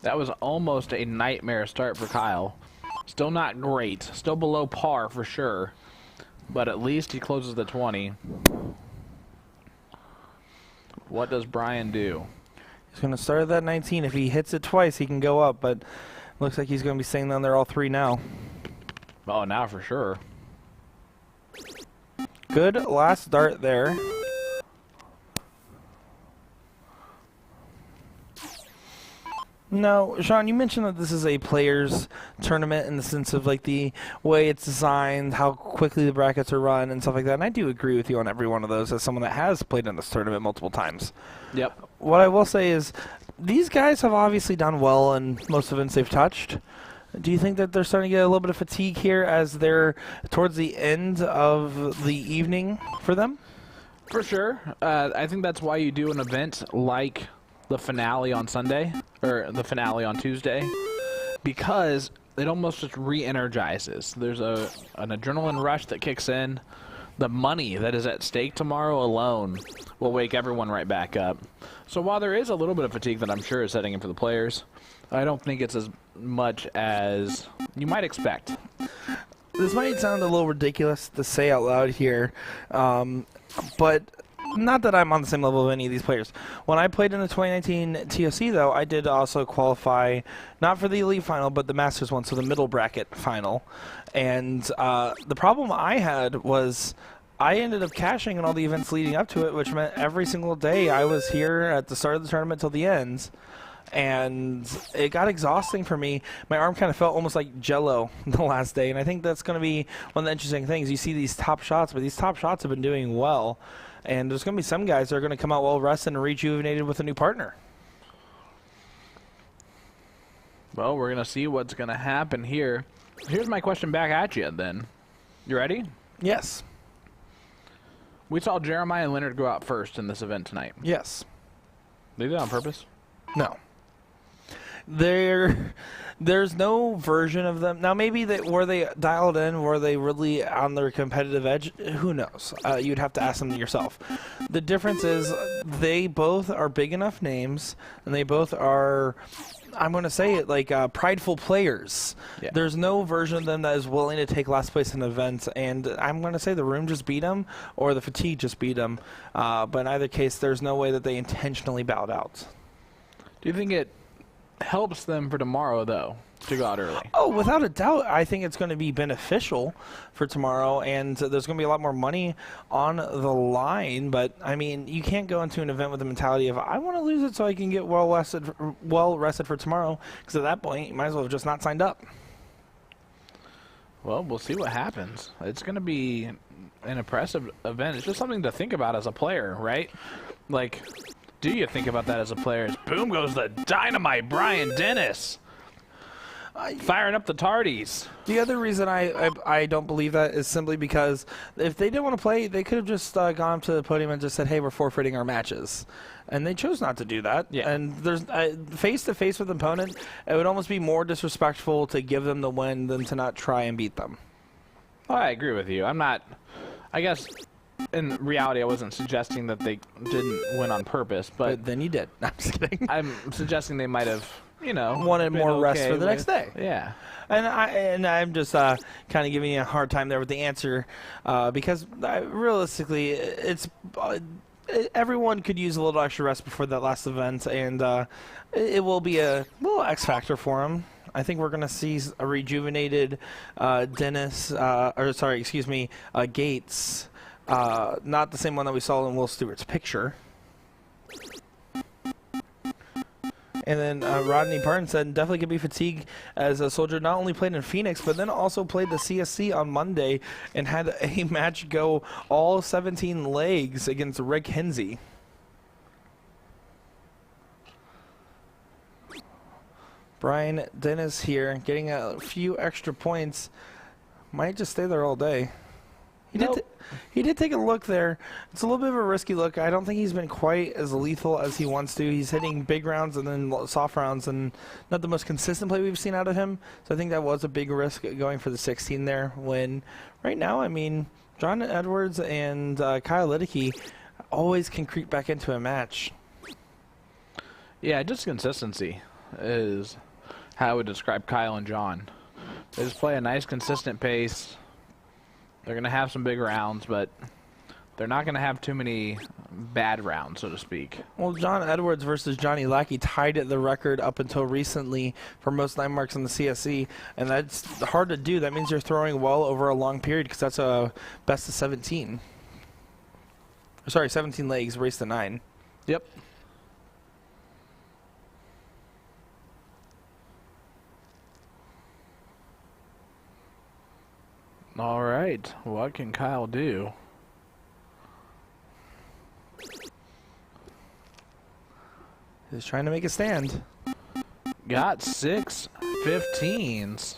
Speaker 2: That was almost a nightmare start for Kyle. Still not great. Still below par for sure. But at least he closes the 20. What does Brian do?
Speaker 1: He's going to start at that 19. If he hits it twice, he can go up. But looks like he's going to be staying down there all 3 now.
Speaker 2: Oh, now for sure.
Speaker 1: Good last dart there. No, Sean, you mentioned that this is a players' tournament in the sense of like the way it's designed, how quickly the brackets are run, and stuff like that. And I do agree with you on every one of those as someone that has played in this tournament multiple times.
Speaker 2: Yep.
Speaker 1: What I will say is these guys have obviously done well in most events they've touched. Do you think that they're starting to get a little bit of fatigue here as they're towards the end of the evening for them?
Speaker 2: For sure. I think that's why you do an event like the finale on Sunday, or the finale on Tuesday, because it almost just re-energizes. There's an adrenaline rush that kicks in. The money that is at stake tomorrow alone will wake everyone right back up. So while there is a little bit of fatigue that I'm sure is setting in for the players, I don't think it's as much as you might expect.
Speaker 1: This might sound a little ridiculous to say out loud here, but not that I'm on the same level of any of these players. When I played in the 2019 TOC, though, I did also qualify, not for the Elite Final, but the Masters one, so the middle bracket final. And the problem I had was I ended up cashing in all the events leading up to it, which meant every single day I was here at the start of the tournament till the end. And it got exhausting for me. My arm kind of felt almost like jello the last day. And I think that's going to be one of the interesting things. You see these top shots, but these top shots have been doing well. And there's going to be some guys that are going to come out well rested and rejuvenated with a new partner.
Speaker 2: Well, we're going to see what's going to happen here. Here's my question back at you then. You ready?
Speaker 1: Yes.
Speaker 2: We saw Jeremiah and Leonard go out first in this event tonight.
Speaker 1: Yes.
Speaker 2: They did it on purpose?
Speaker 1: No. There's no version of them now. Maybe were they dialed in? Were they really on their competitive edge? Who knows? You'd have to ask them yourself. The difference is they both are big enough names, and they both are, I'm going to say it, like prideful players.
Speaker 2: Yeah.
Speaker 1: There's no version of them that is willing to take last place in events, and I'm going to say the room just beat them, or the fatigue just beat them. But in either case, there's no way that they intentionally bowed out.
Speaker 2: Do you think it helps them for tomorrow, though, to go out early?
Speaker 1: Oh, without a doubt, I think it's going to be beneficial for tomorrow, and there's going to be a lot more money on the line. But, I mean, you can't go into an event with the mentality of, I want to lose it so I can get well rested for tomorrow, because at that point, you might as well have just not signed up.
Speaker 2: Well, we'll see what happens. It's going to be an impressive event. It's just something to think about as a player, right? Like, do you think about that as a player? Boom goes the dynamite Brian Dennis. Firing up the tardies.
Speaker 1: The other reason I don't believe that is simply because if they didn't want to play, they could have just gone up to the podium and just said, hey, we're forfeiting our matches. And they chose not to do that.
Speaker 2: Yeah.
Speaker 1: And there's face-to-face with an opponent, it would almost be more disrespectful to give them the win than to not try and beat them.
Speaker 2: Oh, I agree with you. I'm not, I guess, in reality, I wasn't suggesting that they didn't win on purpose, but
Speaker 1: Then you did. I'm just kidding.
Speaker 2: I'm suggesting they might have, you know,
Speaker 1: Wanted
Speaker 2: been
Speaker 1: more rest
Speaker 2: okay
Speaker 1: for the next day.
Speaker 2: Yeah.
Speaker 1: And I'm just kind of giving you a hard time there with the answer because realistically, it's everyone could use a little extra rest before that last event, and it will be a little X factor for them. I think we're going to see a rejuvenated Gates. Not the same one that we saw in Will Stewart's picture. And then Rodney Parton said definitely could be fatigued as a soldier not only played in Phoenix, but then also played the CSC on Monday and had a match go all 17 legs against Rick Hinsey. Brian Dennis here getting a few extra points. Might just stay there all day. He did take a look there. It's a little bit of a risky look. I don't think he's been quite as lethal as he wants to. He's hitting big rounds and then soft rounds, and not the most consistent play we've seen out of him. So I think that was a big risk going for the 16 there. When right now, I mean, John Edwards and Kyle Liddicky always can creep back into a match.
Speaker 2: Yeah, just consistency is how I would describe Kyle and John. They just play a nice, consistent pace. They're going to have some big rounds, but they're not going to have too many bad rounds, so to speak.
Speaker 1: Well, John Edwards versus Johnny Lackey tied the record up until recently for most line marks in the CSC, and that's hard to do. That means you're throwing well over a long period because that's a best of 17. Sorry, 17 legs, race to 9.
Speaker 2: Yep. All right, what can Kyle do?
Speaker 1: He's trying to make a stand.
Speaker 2: Got 6 15s.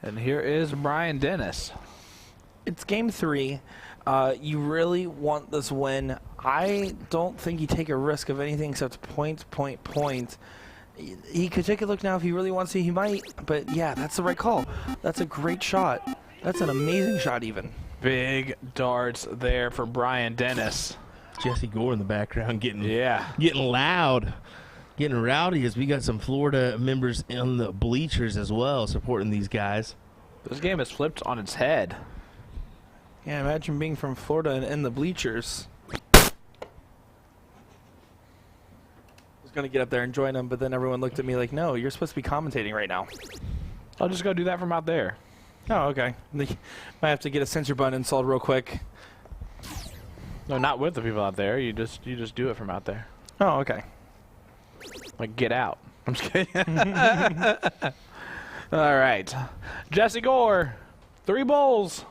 Speaker 2: And here is Brian Dennis.
Speaker 1: It's game 3. You really want this win. I don't think you take a risk of anything except point. He could take a look now if he really wants to. He might. But, yeah, that's the right call. That's a great shot. That's an amazing shot even.
Speaker 2: Big darts there for Brian Dennis.
Speaker 3: Jesse Gore in the background getting loud, getting rowdy as we got some Florida members in the bleachers as well supporting these guys.
Speaker 2: This game is flipped on its head.
Speaker 1: Yeah, imagine being from Florida and in the bleachers. Going to get up there and join them, but then everyone looked at me like, no, you're supposed to be commentating right now.
Speaker 2: I'll just go do that from out there.
Speaker 1: Oh, okay. Might have to get a censor button installed real quick.
Speaker 2: No, not with the people out there. You just do it from out there.
Speaker 1: Oh, okay.
Speaker 2: Like, get out. I'm just kidding. All right. Jesse Gore, 3 bowls.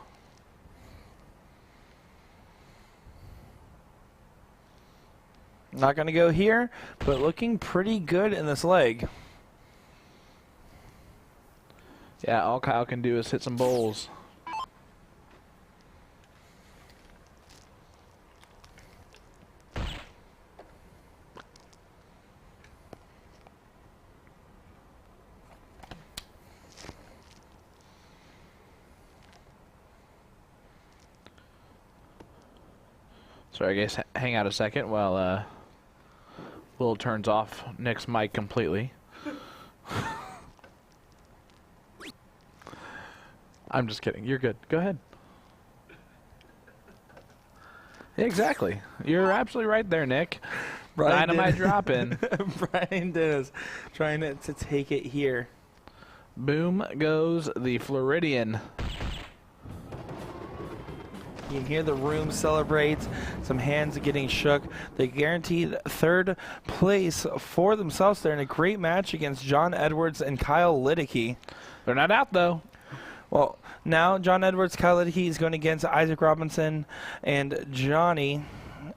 Speaker 1: Not going to go here, but looking pretty good in this leg.
Speaker 2: Yeah, all Kyle can do is hit some bowls. Sorry, guys. Hang out a second while Will turns off Nick's mic completely. I'm just kidding. You're good. Go ahead. Exactly. You're absolutely right there, Nick. Dynamite dropping.
Speaker 1: Brian Dennis trying to take it here.
Speaker 2: Boom goes the Floridian.
Speaker 1: You can hear the room celebrate, some hands getting shook. They guaranteed third place for themselves there in a great match against John Edwards and Kyle Liddicky.
Speaker 2: They're not out, though.
Speaker 1: Well, now John Edwards, Kyle Liddicky is going against Isaac Robinson and Johnny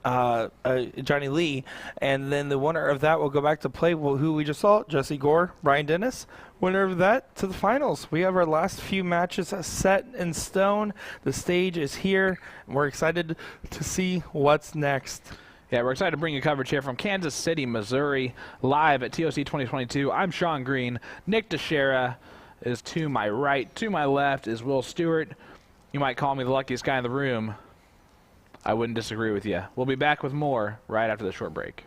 Speaker 1: Lee, and then the winner of that will go back to play who we just saw, Jesse Gore, Brian Dennis. Winner of that to the finals. We have our last few matches set in stone. The stage is here, and we're excited to see what's next.
Speaker 2: Yeah, we're excited to bring you coverage here from Kansas City, Missouri, live at TOC 2022. I'm Sean Green. Nick Dichiria is to my right. To my left is Will Stuart. You might call me the luckiest guy in the room. I wouldn't disagree with you. We'll be back with more right after the short break.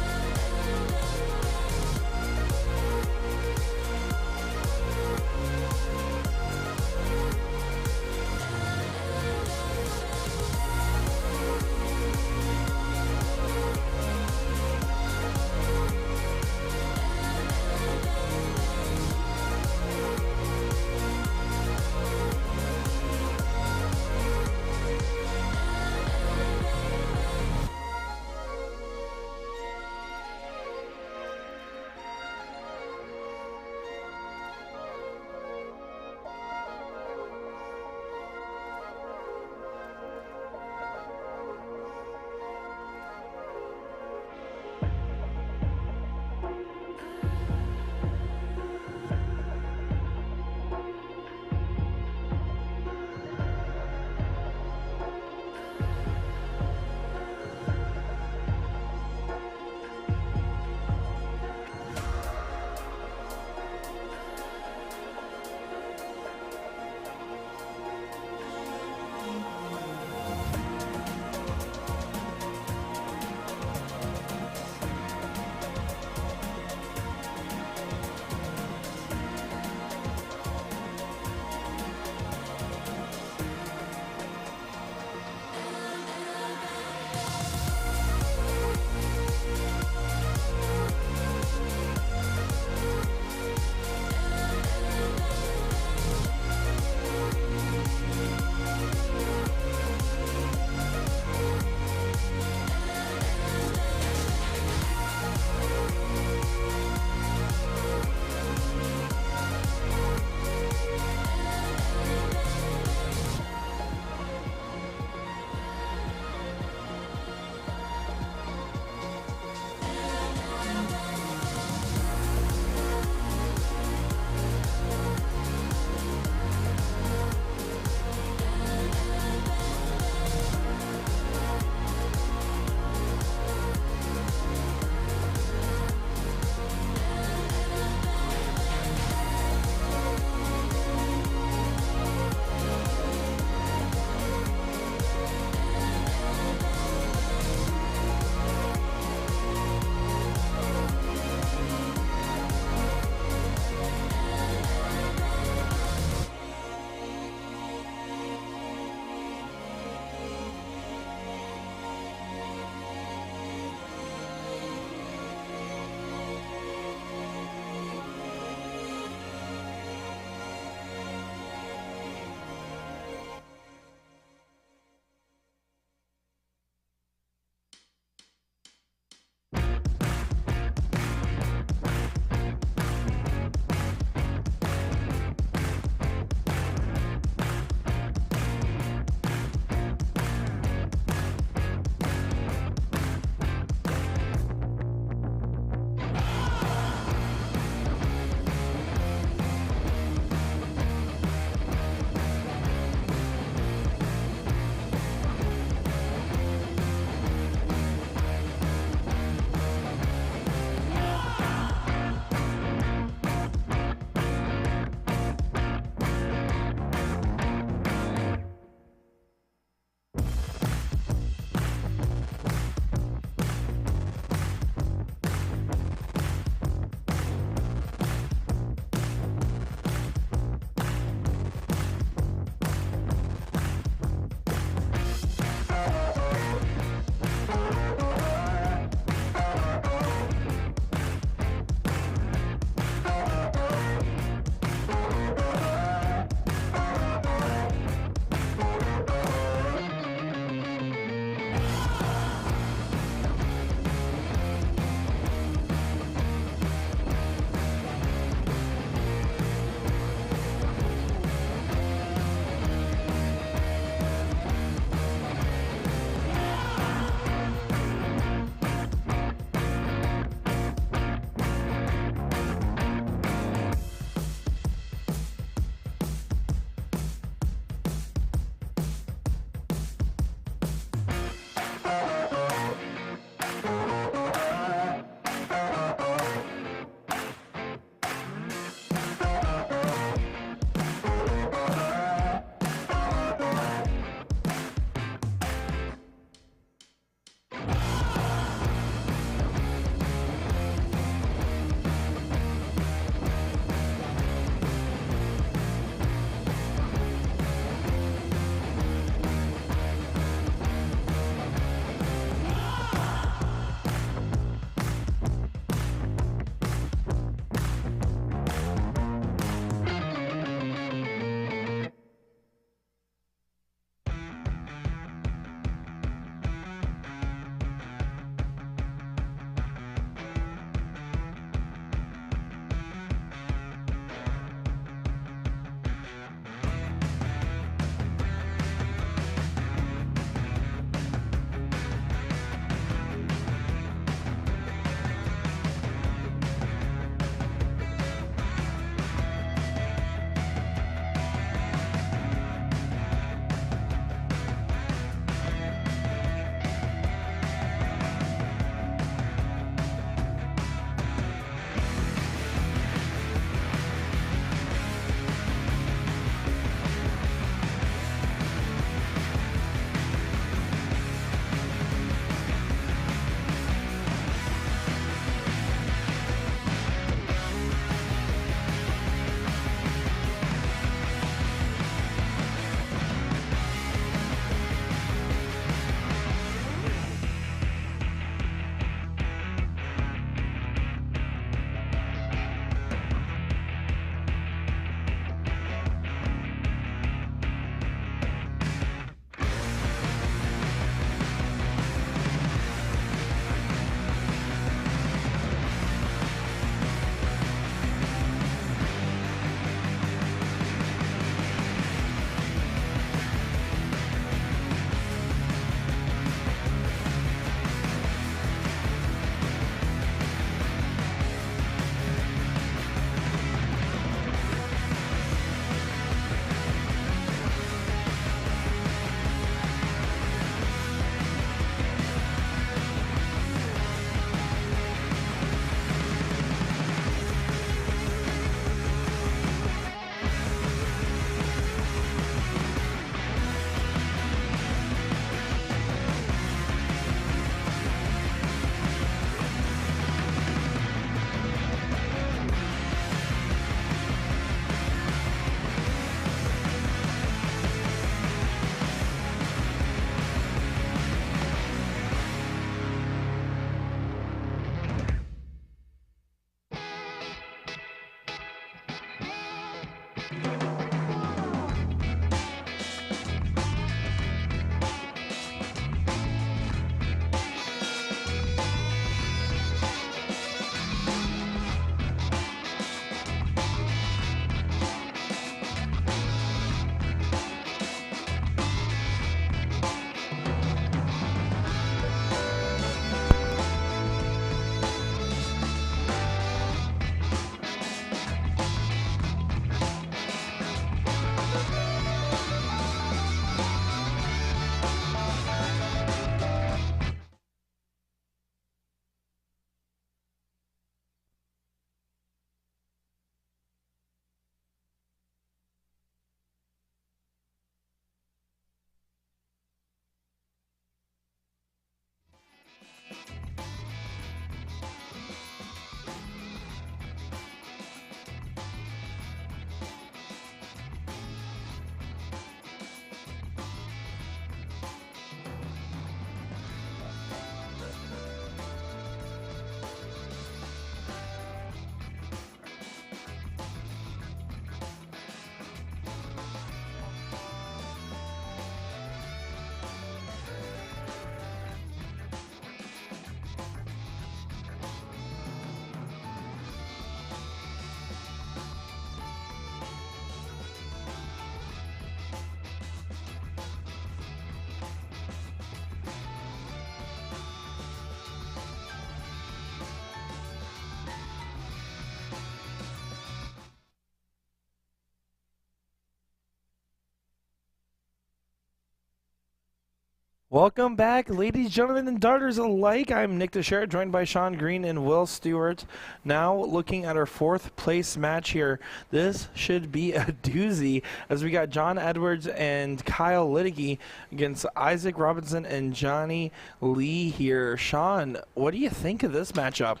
Speaker 1: Welcome back, ladies, gentlemen, and darters alike. I'm Nick Dichiria, joined by Sean Green and Will Stuart. Now looking at our 4th place match here. This should be a doozy, as we got John Edwards and Kyle Liddicky against Isaac Robinson and Johnny Lee here. Sean, what do you think of this matchup?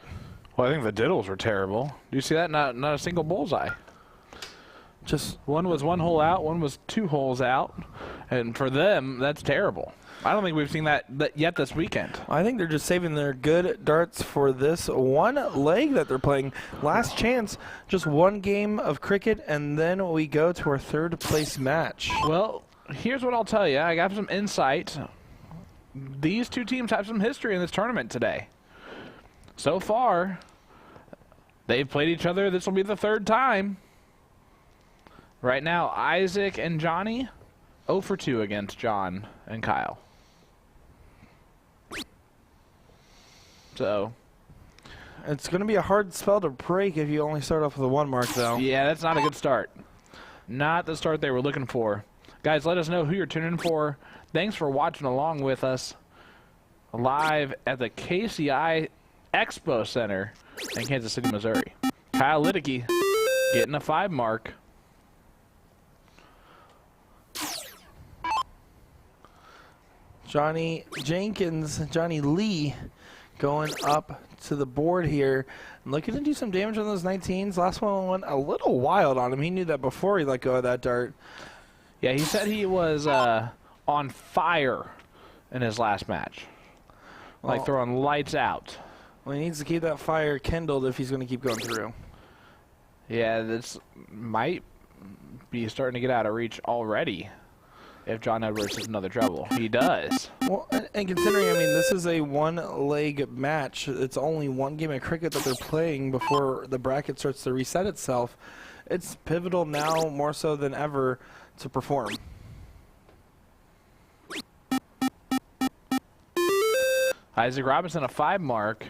Speaker 2: Well, I think the diddles were terrible. Do you see that? Not a single bullseye.
Speaker 1: Just
Speaker 2: one was 1 hole out, one was 2 holes out, and for them, that's terrible. I don't think we've seen that yet this weekend.
Speaker 1: I think they're just saving their good darts for this one leg that they're playing. Last chance, just 1 game of cricket, and then we go to our 3rd place match.
Speaker 2: Well, here's what I'll tell you. I got some insight. These 2 teams have some history in this tournament today. So far, they've played each other. This will be the 3rd time. Right now, Isaac and Johnny, 0 for 2 against John and Kyle. So,
Speaker 1: it's going to be a hard spell to break if you only start off with a 1 mark, though.
Speaker 2: Yeah, that's not a good start. Not the start they were looking for. Guys, let us know who you're tuning in for. Thanks for watching along with us live at the KCI Expo Center in Kansas City, Missouri. Kyle Liddicky getting a 5 mark.
Speaker 1: Johnny Lee going up to the board here, looking to do some damage on those 19s. Last one went a little wild on him. He knew that before he let go of that dart.
Speaker 2: Yeah, he said he was on fire in his last match. Like throwing lights out.
Speaker 1: Well, he needs to keep that fire kindled if he's going to keep going through.
Speaker 2: Yeah, this might be starting to get out of reach already. If John Edwards has another trouble. He does.
Speaker 1: Well, and considering, I mean, this is a 1-leg match. It's only 1 game of cricket that they're playing before the bracket starts to reset itself. It's pivotal now more so than ever to perform.
Speaker 2: Isaac Robinson, a 5 mark.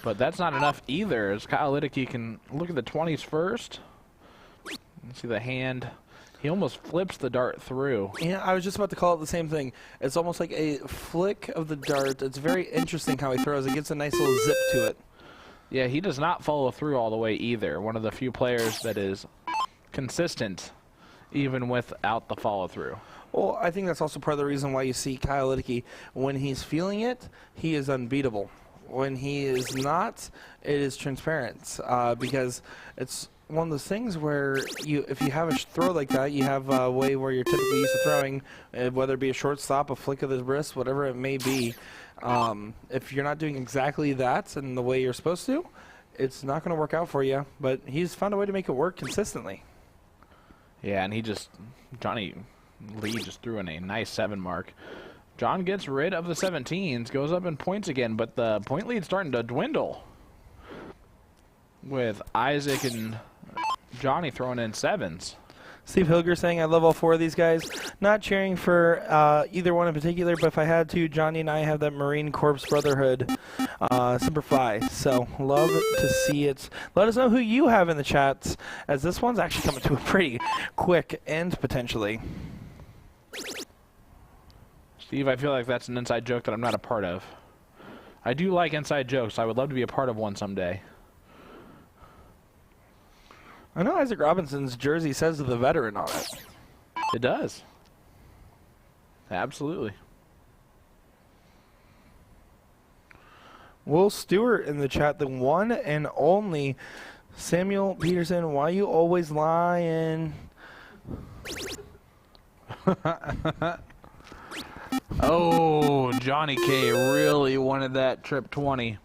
Speaker 2: But that's not enough either, as Kyle Liddicky can look at the 20s first. See the hand. He almost flips the dart through.
Speaker 1: Yeah, I was just about to call it the same thing. It's almost like a flick of the dart. It's very interesting how he throws. It gets a nice little zip to it.
Speaker 2: Yeah, he does not follow through all the way either. One of the few players that is consistent even without the follow through.
Speaker 1: Well, I think that's also part of the reason why you see Kyle Liddicky, when he's feeling it, he is unbeatable. When he is not, it is transparent, because it's one of those things where if you have a throw like that, you have a way where you're typically used to throwing, whether it be a short stop, a flick of the wrist, whatever it may be. If you're not doing exactly that in the way you're supposed to, it's not going to work out for you. But he's found a way to make it work consistently.
Speaker 2: Yeah, and Johnny Lee just threw in a nice 7 mark. John gets rid of the 17s, goes up in points again, but the point lead's starting to dwindle with Isaac and Johnny throwing in 7s.
Speaker 1: Steve Hilger saying, I love all 4 of these guys. Not cheering for either one in particular, but if I had to, Johnny and I have that Marine Corps brotherhood. Semper Fi. So, love to see it. Let us know who you have in the chats, as this one's actually coming to a pretty quick end, potentially.
Speaker 2: Steve, I feel like that's an inside joke that I'm not a part of. I do like inside jokes. I would love to be a part of one someday.
Speaker 1: I know Isaac Robinson's jersey says the veteran on it.
Speaker 2: It does. Absolutely.
Speaker 1: Will Stewart in the chat, the one and only Samuel Peterson. Why you always lying?
Speaker 2: Oh, Johnny K really wanted that trip 20.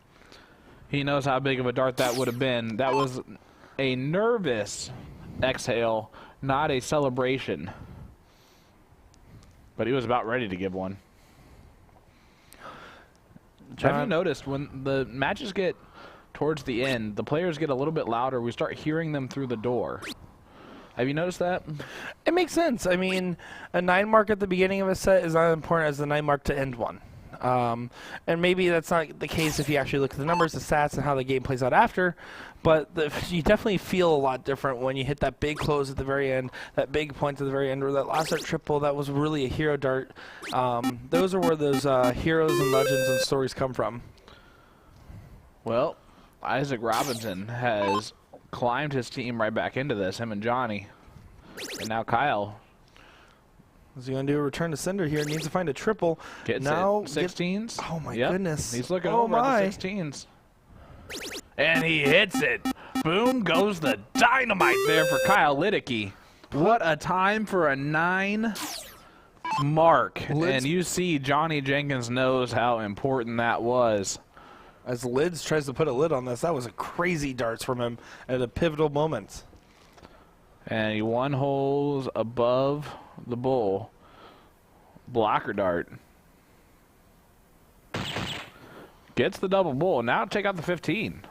Speaker 2: He knows how big of a dart that would have been. That was a nervous exhale, not a celebration. But he was about ready to give one. Have you noticed when the matches get towards the end, the players get a little bit louder, we start hearing them through the door? Have you noticed that?
Speaker 1: It makes sense. I mean, a 9 mark at the beginning of a set is not as important as the 9 mark to end one. And maybe that's not the case if you actually look at the numbers, the stats, and how the game plays out after. But you definitely feel a lot different when you hit that big close at the very end, that big point at the very end, or that last dart triple that was really a hero dart. Those are where those heroes and legends and stories come from.
Speaker 2: Well, Isaac Robinson has climbed his team right back into this, him and Johnny. And now Kyle.
Speaker 1: Is he going to do a return to sender here? Needs to find a triple.
Speaker 2: Gets
Speaker 1: now
Speaker 2: it. 16s.
Speaker 1: Oh, my goodness.
Speaker 2: He's looking
Speaker 1: oh
Speaker 2: over
Speaker 1: my.
Speaker 2: at the 16s. And he hits it. Boom goes the dynamite there for Kyle Liddicky. What a time for a 9 mark. And you see Johnny Jenkins knows how important that was.
Speaker 1: As Lids tries to put a lid on this, that was a crazy darts from him at a pivotal moment.
Speaker 2: And he 1 holes above the bull. Blocker dart. Gets the double bull. Now take out the 15.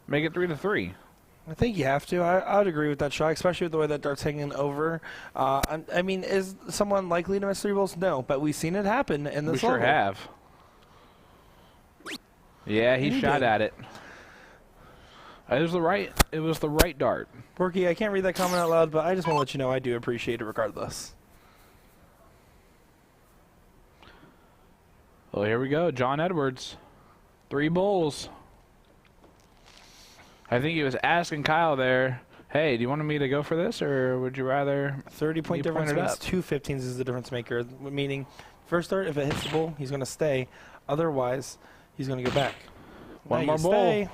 Speaker 2: Make it 3-3.
Speaker 1: I think you have to. I would agree with that shot, especially with the way that dart's hanging over. I mean, is someone likely to miss 3 balls? No, but we've seen it happen in this
Speaker 2: We sure
Speaker 1: level.
Speaker 2: have. Yeah, he shot at it. It was the right dart.
Speaker 1: Borky, I can't read that comment out loud, but I just want to let you know I do appreciate it regardless.
Speaker 2: Well, here we go. John Edwards. 3 bulls. I think he was asking Kyle there, hey, do you want me to go for this, or would you rather
Speaker 1: 30-point difference
Speaker 2: point it
Speaker 1: means
Speaker 2: up?
Speaker 1: 2 15s is the difference maker, meaning first dart, if it hits the bull, he's going to stay. Otherwise, he's going to go back.
Speaker 2: One
Speaker 1: Now
Speaker 2: more
Speaker 1: you
Speaker 2: bull.
Speaker 1: stay.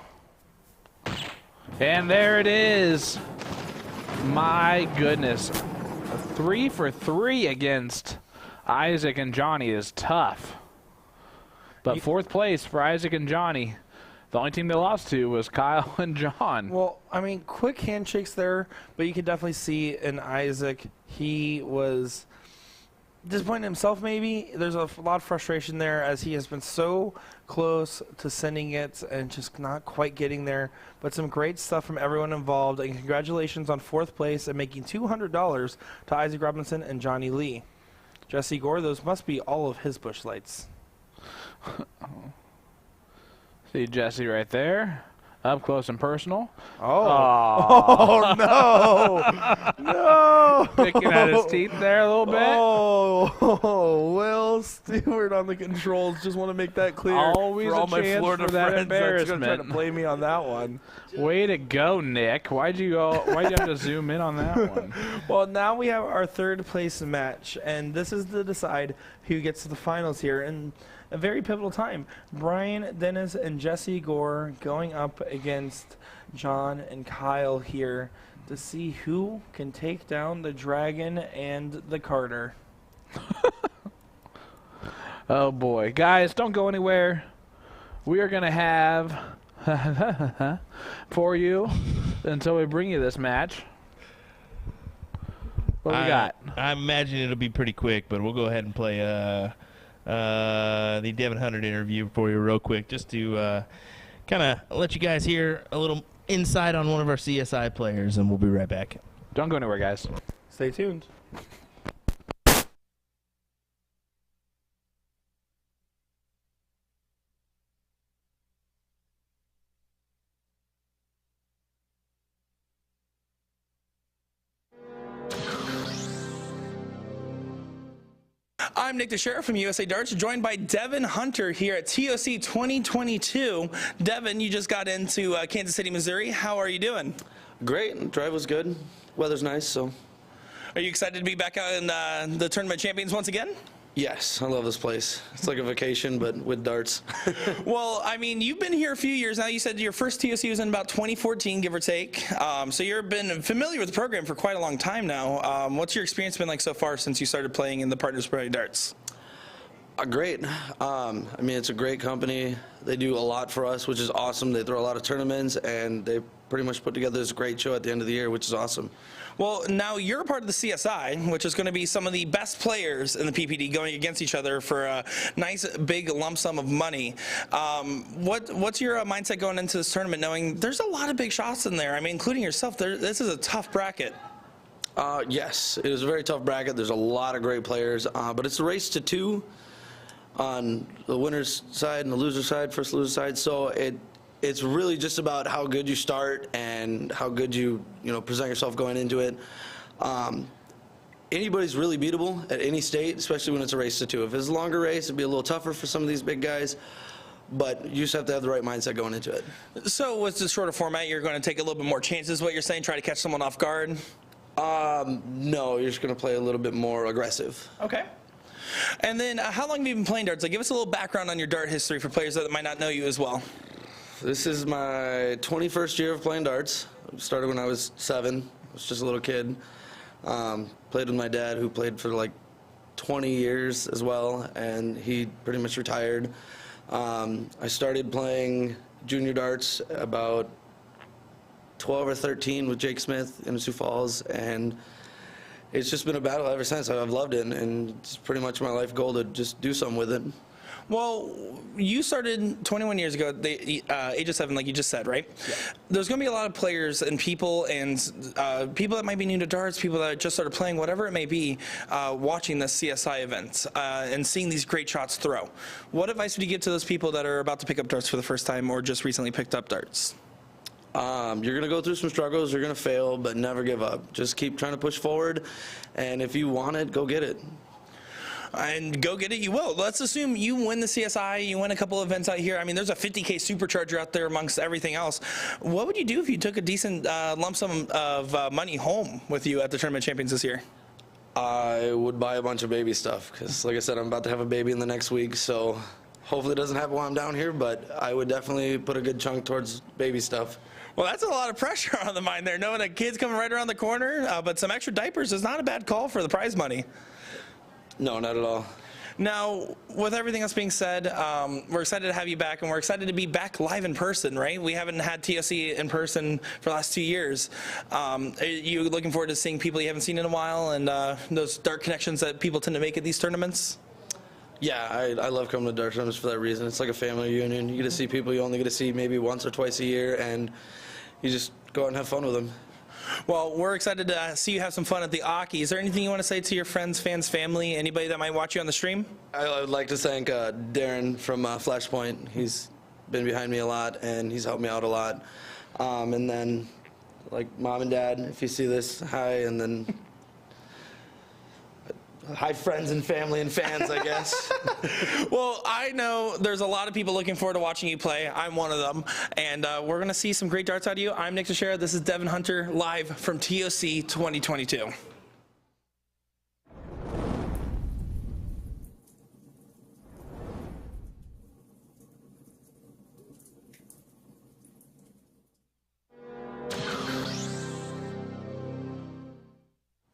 Speaker 2: And there it is. My goodness. A 3 for 3 against Isaac and Johnny is tough. But 4th place for Isaac and Johnny. The only team they lost to was Kyle and John.
Speaker 1: Well, I mean, quick handshakes there, but you could definitely see in Isaac, he was disappointed in himself maybe. There's a lot of frustration there as he has been so close to sending it and just not quite getting there. But some great stuff from everyone involved, and congratulations on 4th place and making $200 to Isaac Robinson and Johnny Lee. Jesse Gore, those must be all of his bush lights.
Speaker 2: See Jesse right there. Up close and personal.
Speaker 1: Oh, oh no. No.
Speaker 2: Picking at his teeth there a little bit.
Speaker 1: Oh, Will Stuart on the controls. Just want to make that clear.
Speaker 2: Always
Speaker 1: for
Speaker 2: a
Speaker 1: all my
Speaker 2: chance
Speaker 1: Florida
Speaker 2: for that
Speaker 1: friends that's going to try to
Speaker 2: embarrassment.
Speaker 1: blame me on that one.
Speaker 2: Way to go, Nick. Why'd you have to zoom in on that one?
Speaker 1: Well, now we have our 3rd place match, and this is to decide who gets to the finals here. And a very pivotal time. Brian Dennis and Jesse Gore going up against John and Kyle here to see who can take down the Dragon and the Carter.
Speaker 2: Oh boy. Guys, don't go anywhere. We are going to have for you until we bring you this match. What do we got?
Speaker 3: I imagine it'll be pretty quick, but we'll go ahead and play the Devin Hunter interview for you real quick, just to kind of let you guys hear a little insight on one of our CSI players, and we'll be right back.
Speaker 2: Don't go anywhere, guys.
Speaker 1: Stay tuned. I'm Nick DeShera from USA Darts, joined by Devin Hunter here at TOC 2022. Devin, you just got into Kansas City, Missouri. How are you doing?
Speaker 8: Great. Drive was good. Weather's nice, so.
Speaker 1: Are you excited to be back out in the Tournament Champions once again?
Speaker 8: Yes, I love this place. It's like a vacation, but with darts.
Speaker 1: Well, I mean, you've been here a few years now. You said your first TOC was in about 2014, give or take. So you've been familiar with the program for quite a long time now. What's your experience been like so far since you started playing in the Partners Pro Darts?
Speaker 8: Great. I mean, it's a great company. They do a lot for us, which is awesome. They throw a lot of tournaments, and they pretty much put together this great show at the end of the year, which is awesome.
Speaker 1: Well, now you're a part of the CSI, which is going to be some of the best players in the PPD going against each other for a nice big lump sum of money. What's your mindset going into this tournament, knowing there's a lot of big shots in there? I mean, including yourself. This is a tough bracket.
Speaker 8: Yes, it is a very tough bracket. There's a lot of great players, but it's a race to 2. on the winner's side and the loser's side, first loser side. So it's really just about how good you start and how good you present yourself going into it. Anybody's really beatable at any state, especially when it's a race to 2. If it's a longer race, it'd be a little tougher for some of these big guys, but you just have to have the right mindset going into it.
Speaker 9: So with the shorter format, you're going to take a little bit more chances, what you're saying, try to catch someone off guard?
Speaker 8: No, you're just going to play a little bit more aggressive.
Speaker 9: Okay. And then how long have you been playing darts? Like, give us a little background on your dart history for players that might not know you as well.
Speaker 8: This is my 21st year of playing darts. I started when I was 7. I was just a little kid. Played with my dad, who played for like 20 years as well, and he pretty much retired. I started playing junior darts about 12 or 13 with Jake Smith in Sioux Falls, and it's just been a battle ever since. I've loved it, and it's pretty much my life goal to just do something with it.
Speaker 9: Well, you started 21 years ago at the age of 7, like you just said, right? Yeah. There's going to be a lot of players and people that might be new to darts, people that just started playing, whatever it may be, watching the CSI events and seeing these great shots throw. What advice would you give to those people that are about to pick up darts for the first time or just recently picked up darts?
Speaker 8: You're going to go through some struggles, you're going to fail, but never give up. Just keep trying to push forward, and if you want it, go get it.
Speaker 9: And go get it, you will. Let's assume you win the CSI, you win a couple events out here. I mean, there's a 50K supercharger out there amongst everything else. What would you do if you took a decent lump sum of money home with you at the Tournament Champions this year?
Speaker 8: I would buy a bunch of baby stuff, because like I said, I'm about to have a baby in the next week, so hopefully it doesn't happen while I'm down here, but I would definitely put a good chunk towards baby stuff.
Speaker 9: Well, that's a lot of pressure on the mind there, knowing a kid's coming right around the corner, but some extra diapers is not a bad call for the prize money.
Speaker 8: No, not at all.
Speaker 9: Now, with everything else being said, we're excited to have you back, and we're excited to be back live in person, right? We haven't had TOC in person for the last 2 years. Are you looking forward to seeing people you haven't seen in a while and those dart connections that people tend to make at these tournaments?
Speaker 8: Yeah, I love coming to dart tournaments for that reason. It's like a family reunion. You get to see people you only get to see maybe once or twice a year, and you just go out and have fun with them.
Speaker 9: Well, we're excited to see you have some fun at the Aki. Is there anything you want to say to your friends, fans, family, anybody that might watch you on the stream?
Speaker 8: I would like to thank Darren from Flashpoint. He's been behind me a lot, and he's helped me out a lot. And then, like, Mom and Dad, if you see this, hi, and then hi, friends and family and fans, I guess.
Speaker 9: Well, I know there's a lot of people looking forward to watching you play. I'm one of them, and we're going to see some great darts out of you. I'm Nick Dichiria. This is Devin Hunter, live from TOC 2022.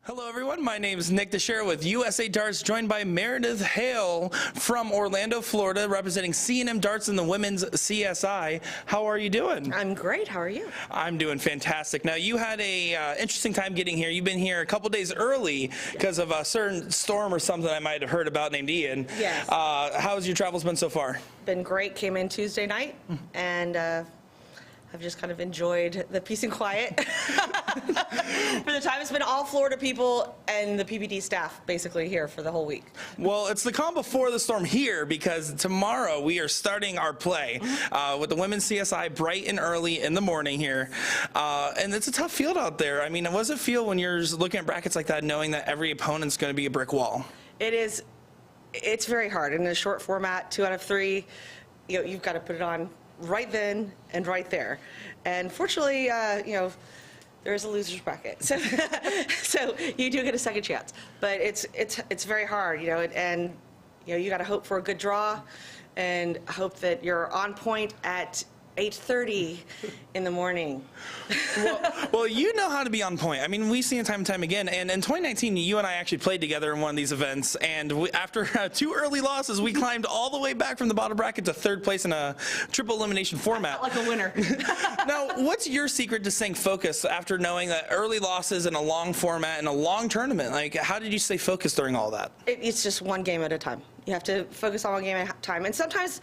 Speaker 9: Hello everyone, my name is Nick Dichiria with USA Darts, joined by Meredith Hale from Orlando, Florida, representing C&M Darts in the women's CSI. How are you doing?
Speaker 10: I'm great, how are you?
Speaker 9: I'm doing fantastic. Now you had a interesting time getting here. You've been here a couple days early because of a certain storm or something I might have heard about named Ian.
Speaker 10: Yes.
Speaker 9: How's your travels been so far?
Speaker 10: Been great, came in Tuesday night, and I've just kind of enjoyed the peace and quiet. For the time, it's been all Florida people and the PBD staff basically here for the whole week.
Speaker 9: Well, it's the calm before the storm here, because tomorrow we are starting our play with the women's CSI bright and early in the morning here. And it's a tough field out there. I mean, what does it feel when you're looking at brackets like that, knowing that every opponent's going to be a brick wall?
Speaker 10: It is. It's very hard. In a short format, 2 out of 3, you've got to put it on right then and right there. And fortunately, there is a loser's bracket, so you do get a second chance. But it's very hard, and you got to hope for a good draw, and hope that you're on point at 8:30 in the morning.
Speaker 9: Well, you know how to be on point. I mean, we've seen it time and time again. And in 2019, you and I actually played together in one of these events. And after 2 early losses, we climbed all the way back from the bottom bracket to 3rd place in a triple elimination format.
Speaker 10: I felt like a winner.
Speaker 9: Now, what's your secret to staying focused after knowing that early losses in a long format and a long tournament? Like, how did you stay focused during all that?
Speaker 10: It's just one game at a time. You have to focus on one game at a time. And sometimes,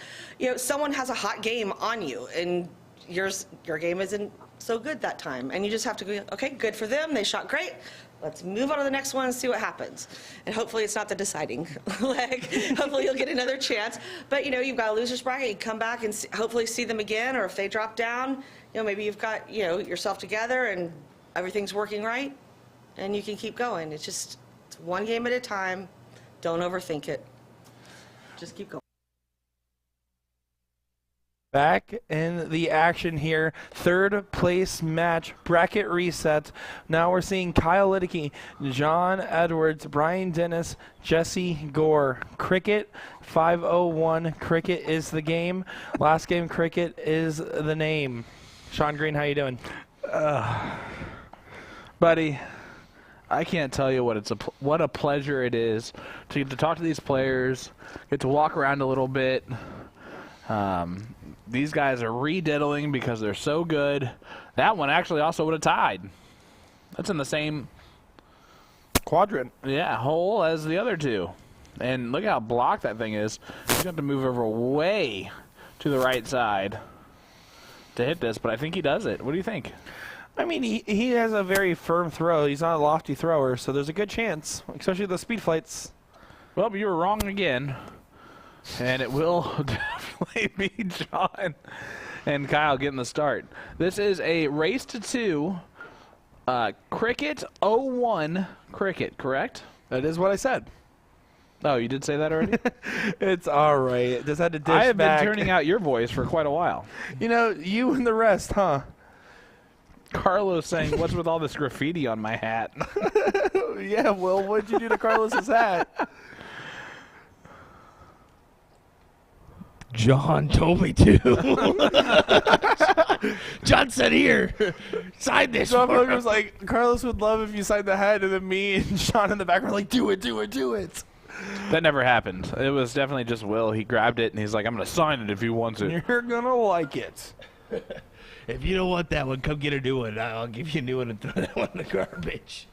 Speaker 10: someone has a hot game on you, and your game isn't so good that time. And you just have to go, okay, good for them. They shot great. Let's move on to the next one and see what happens. And hopefully it's not the deciding leg. Hopefully you'll get another chance. But, you know, you've got a loser's bracket. You come back and hopefully see them again. Or if they drop down, you know, maybe you've got, you know, yourself together and everything's working right. And you can keep going. It's one game at a time. Don't overthink it. Just keep going.
Speaker 1: Back in the action here, third place match, bracket reset. Now we're seeing Kyle Liddicky, John Edwards, Brian Dennis, Jesse Gore. Cricket 501. Cricket is the game. Last game, cricket is the name. Sean Green, how you doing?
Speaker 2: Buddy, I can't tell you what a pleasure it is to get to talk to these players, get to walk around a little bit. These guys are rediddling because they're so good. That one actually also would have tied. That's in the same
Speaker 1: quadrant.
Speaker 2: Yeah, hole as the other two. And look how blocked that thing is. He's going to move over way to the right side to hit this, but I think he does it. What do you think?
Speaker 1: I mean, he has a very firm throw. He's not a lofty thrower, so there's a good chance, especially the speed flights.
Speaker 2: Well, but you were wrong again. And it will definitely be John and Kyle getting the start. This is a race to 2. Cricket 01 cricket, correct?
Speaker 1: That is what I said.
Speaker 2: Oh, you did say that already?
Speaker 1: It's all right. Just had to dish
Speaker 2: I have
Speaker 1: back.
Speaker 2: been turning out your voice for quite a while.
Speaker 1: You know, you and the rest, huh?
Speaker 2: Carlos saying, what's with all this graffiti on my hat?
Speaker 1: Yeah, well, what'd you do to Carlos's hat?
Speaker 3: John told me to. John said, here, sign this.
Speaker 1: John was like, Carlos would love if you signed the hat, and then me and Sean in the background were like, do it, do it, do it.
Speaker 2: That never happened. It was definitely just Will. He grabbed it, and he's like, I'm going to sign it if he wants it.
Speaker 1: You're going to like it.
Speaker 3: If you don't want that one, come get a new one. I'll give you a new one and throw that one in the garbage.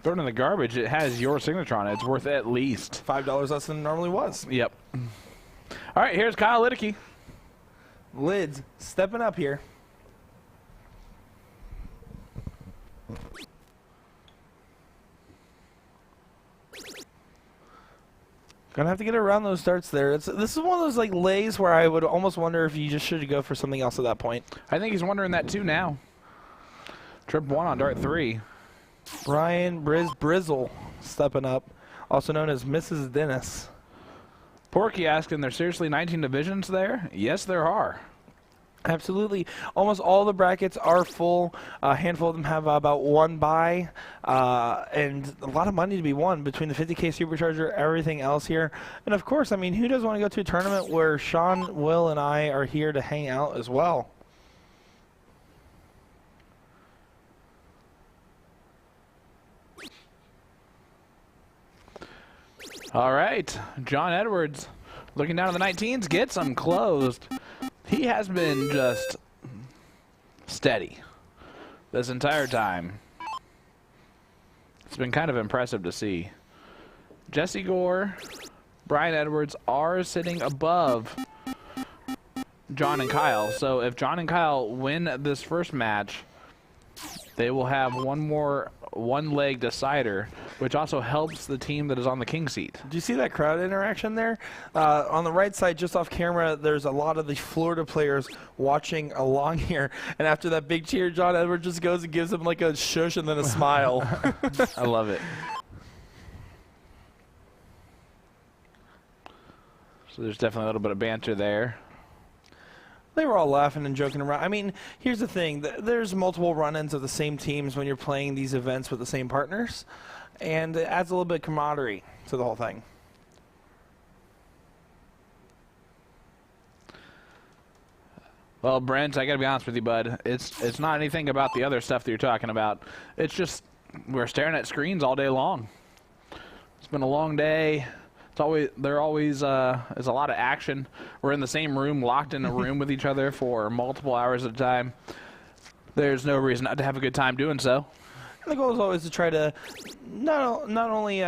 Speaker 2: Throw it in the garbage. It has your signature on it. It's worth at least
Speaker 1: $5 less than it normally was.
Speaker 2: Yep. All right, here's Kyle Liddicky.
Speaker 1: Lids stepping up here. Gonna have to get around those darts there. This is one of those like lays where I would almost wonder if you just should go for something else at that point.
Speaker 2: I think he's wondering that too now. Trip 1 on dart 3.
Speaker 1: Brian Brizzle stepping up, also known as Mrs. Dennis.
Speaker 2: Porky asking, there's seriously 19 divisions there? Yes, there are.
Speaker 1: Absolutely. Almost all the brackets are full. A handful of them have about one buy, and a lot of money to be won between the 50K Supercharger, everything else here. And of course, I mean, who doesn't want to go to a tournament where Sean, Will, and I are here to hang out as well?
Speaker 2: All right, John Edwards looking down at the 19s, gets them closed. He has been just steady this entire time. It's been kind of impressive to see. Jesse Gore, Brian Edwards are sitting above John and Kyle. So if John and Kyle win this first match, they will have one-leg decider, which also helps the team that is on the king seat.
Speaker 1: Do you see that crowd interaction there? On the right side, just off camera, there's a lot of the Florida players watching along here. And after that big cheer, John Edwards just goes and gives them like a shush and then a smile.
Speaker 2: I love it. So there's definitely a little bit of banter there.
Speaker 1: They were all laughing and joking around. I mean, here's the thing. There's multiple run-ins of the same teams when you're playing these events with the same partners. And it adds a little bit of camaraderie to the whole thing.
Speaker 2: Well, Brent, I got to be honest with you, bud. It's not anything about the other stuff that you're talking about. It's just we're staring at screens all day long. It's been a long day. It's always is a lot of action. We're in the same room, locked in a room with each other for multiple hours at a time. There's no reason not to have a good time doing so.
Speaker 1: And the goal is always to try to not only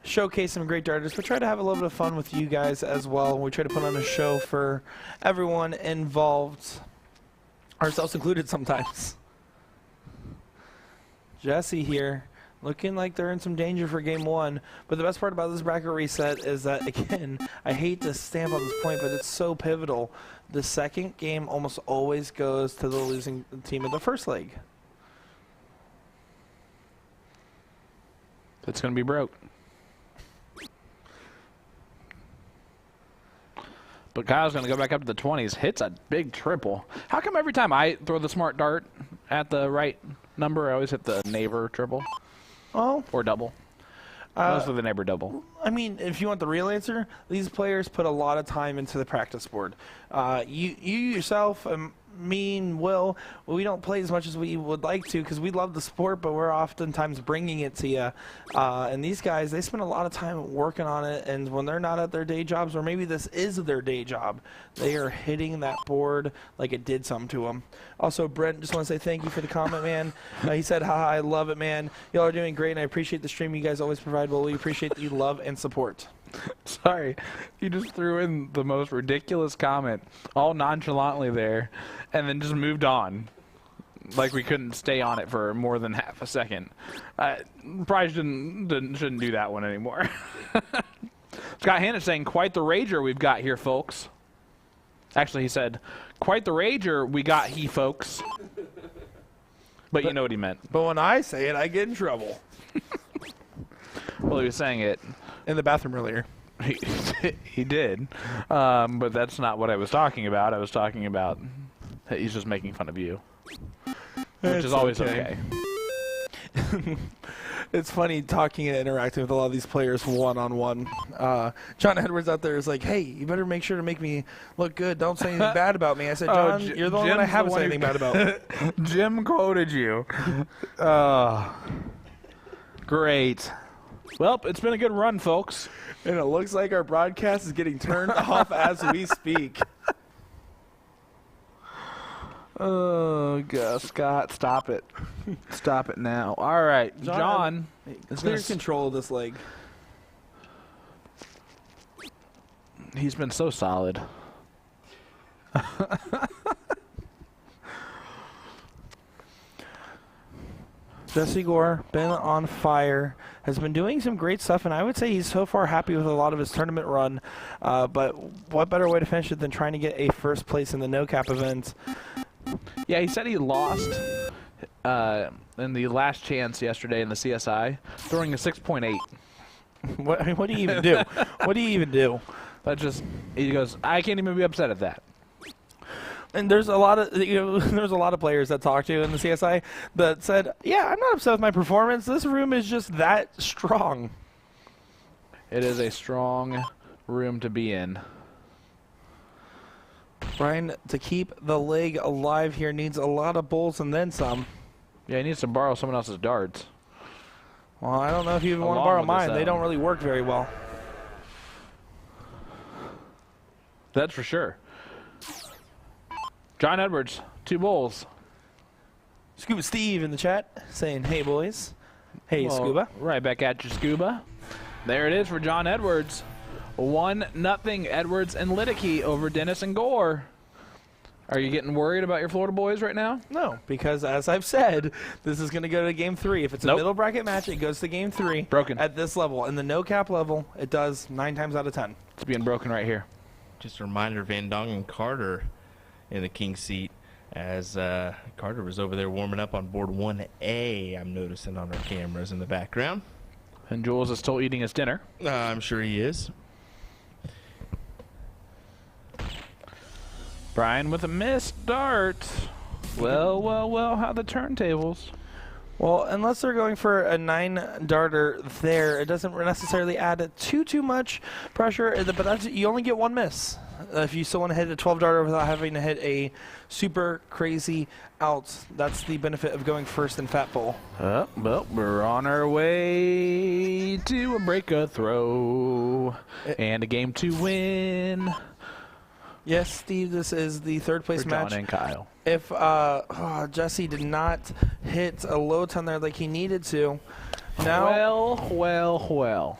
Speaker 1: showcase some great darters, but try to have a little bit of fun with you guys as well. We try to put on a show for everyone involved. Ourselves included sometimes. Jesse here, looking like they're in some danger for game 1. But the best part about this bracket reset is that, again, I hate to stamp on this point, but it's so pivotal. The second game almost always goes to the losing team of the first leg.
Speaker 2: It's going to be broke. But Kyle's going to go back up to the 20s. Hits a big triple. How come every time I throw the smart dart at the right number, I always hit the neighbor triple?
Speaker 1: Oh.
Speaker 2: Or double? Mostly the neighbor double.
Speaker 1: I mean, if you want the real answer, these players put a lot of time into the practice board. You yourself, me and Will, we don't play as much as we would like to because we love the sport, but we're oftentimes bringing it to you. And these guys, they spend a lot of time working on it, and when they're not at their day jobs, or maybe this is their day job, they are hitting that board like it did something to them. Also, Brent, just want to say thank you for the comment, man. He said, haha, I love it, man. Y'all are doing great, and I appreciate the stream you guys always provide. Well, we appreciate the love and support.
Speaker 2: Sorry, you just threw in the most ridiculous comment, all nonchalantly there, and then just moved on. Like we couldn't stay on it for more than half a second. Probably shouldn't do that one anymore. Scott Hannah saying, quite the rager we've got here, folks. Actually, he said, quite the rager we got he, folks. But you know what he meant.
Speaker 1: But when I say it, I get in trouble.
Speaker 2: Well, he was saying it
Speaker 1: in the bathroom earlier.
Speaker 2: He did. But that's not what I was talking about. I was talking about he's just making fun of you. Which is always okay.
Speaker 1: It's funny talking and interacting with a lot of these players one-on-one. John Edwards out there is like, hey, you better make sure to make me look good. Don't say anything bad about me. I said, John, you're the only one I haven't said anything bad about.
Speaker 2: Jim quoted you. Great. Well, it's been a good run, folks.
Speaker 1: And it looks like our broadcast is getting turned off as we speak.
Speaker 2: Oh, God, Scott, stop it. Stop it now. All right, John.
Speaker 1: Clear control of this leg.
Speaker 2: He's been so solid.
Speaker 1: Jesse Gore, been on fire, has been doing some great stuff, and I would say he's so far happy with a lot of his tournament run. But what better way to finish it than trying to get a first place in the no-cap event?
Speaker 2: Yeah, he said he lost in the last chance yesterday in the CSI, throwing a 6.8.
Speaker 1: What do you even do? What do you even do?
Speaker 2: He goes, I can't even be upset at that.
Speaker 1: And there's a lot of there's a lot of players that talked to in the CSI that said, yeah, I'm not upset with my performance. This room is just that strong.
Speaker 2: It is a strong room to be in.
Speaker 1: Brian, to keep the leg alive here, needs a lot of bowls and then some.
Speaker 2: Yeah, he needs to borrow someone else's darts.
Speaker 1: Well, I don't know if you even want to borrow mine. They don't really work very well.
Speaker 2: That's for sure. John Edwards, 2 bowls.
Speaker 1: Scuba Steve in the chat saying, hey, boys. Hey,
Speaker 2: well,
Speaker 1: Scuba.
Speaker 2: Right back at you, Scuba. There it is for John Edwards. 1-0 Edwards and Lidicky over Dennis and Gore. Are you getting worried about your Florida boys right now?
Speaker 1: No, because as I've said, this is going to go to game 3. If it's a middle bracket match, it goes to game 3.
Speaker 2: Broken.
Speaker 1: At this level. In the no-cap level, it does 9 times out of 10.
Speaker 2: It's being broken right here.
Speaker 3: Just a reminder, Van Dong and Carter in the king seat as Carter was over there warming up on board 1A, I'm noticing on our cameras in the background.
Speaker 2: And Jules is still eating his dinner.
Speaker 3: I'm sure he is.
Speaker 2: Brian with a missed dart. Well, how the turntables.
Speaker 1: Well, unless they're going for a 9-darter there, it doesn't necessarily add too much pressure, but you only get 1 miss. If you still want to hit a 12-darter without having to hit a super crazy out, that's the benefit of going first in Fat Bowl.
Speaker 2: Well, we're on our way to a break-a throw and a game 2 win.
Speaker 1: Yes, Steve, this is the 3rd place
Speaker 2: for
Speaker 1: match.
Speaker 2: John and Kyle.
Speaker 1: If Jesse did not hit a low ton there like he needed to, now...
Speaker 2: Well.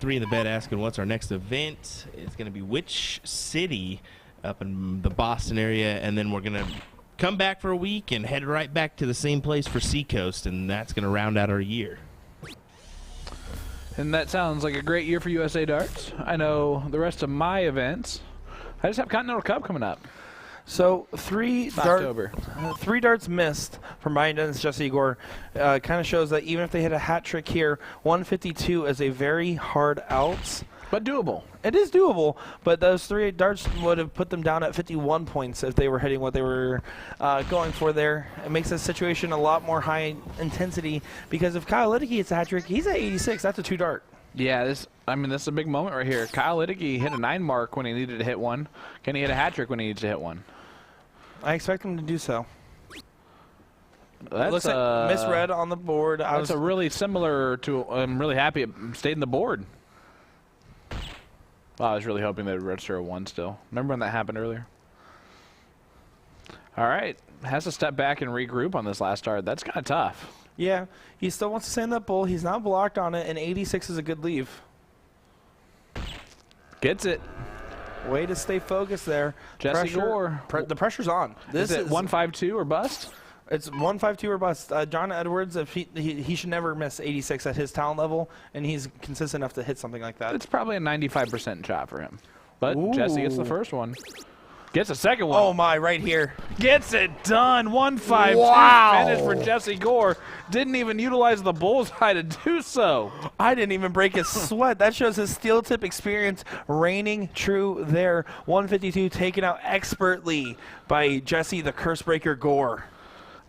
Speaker 3: 3 in the bed asking what's our next event. It's going to be which city up in the Boston area, and then we're going to come back for a week and head right back to the same place for Seacoast, and that's going to round out our year.
Speaker 2: And that sounds like a great year for USA Darts. I know the rest of my events. I just have Continental Cup coming up.
Speaker 1: So three darts missed from Brian Dennis, Jesse Igor kind of shows that even if they hit a hat trick here, 152 is a very hard outs.
Speaker 2: But doable.
Speaker 1: It is doable, but those 3 darts would have put them down at 51 points if they were hitting what they were going for there. It makes the situation a lot more high intensity because if Kyle Liddicky hits a hat trick, he's at 86. That's a 2 dart.
Speaker 2: Yeah, this is a big moment right here. Kyle Liddicky hit a 9 mark when he needed to hit one. Can he hit a hat trick when he needs to hit one?
Speaker 1: I expect him to do so.
Speaker 2: That's
Speaker 1: looks like misread on the board.
Speaker 2: That's a really similar to. I'm really happy it stayed in the board. Well, I was really hoping they would register a 1 still. Remember when that happened earlier? All right. Has to step back and regroup on this last start. That's kind of tough.
Speaker 1: Yeah. He still wants to stay in that bull. He's not blocked on it, and 86 is a good leave.
Speaker 2: Gets it.
Speaker 1: Way to stay focused there.
Speaker 2: Jesse Gore.
Speaker 1: The pressure's on.
Speaker 2: This is 152 or bust?
Speaker 1: It's 152 or bust. John Edwards, if he should never miss 86 at his talent level, and he's consistent enough to hit something like that.
Speaker 2: It's probably a 95% shot for him. But
Speaker 1: Ooh.
Speaker 2: Jesse gets the first one. Gets a second one.
Speaker 1: Oh my, right here.
Speaker 2: Gets it done. 152
Speaker 1: Wow.
Speaker 2: finish for Jesse Gore. Didn't even utilize the bullseye to do so.
Speaker 1: I didn't even break a sweat. That shows his steel tip experience reigning true there. 152 taken out expertly by Jesse the Curse Breaker Gore.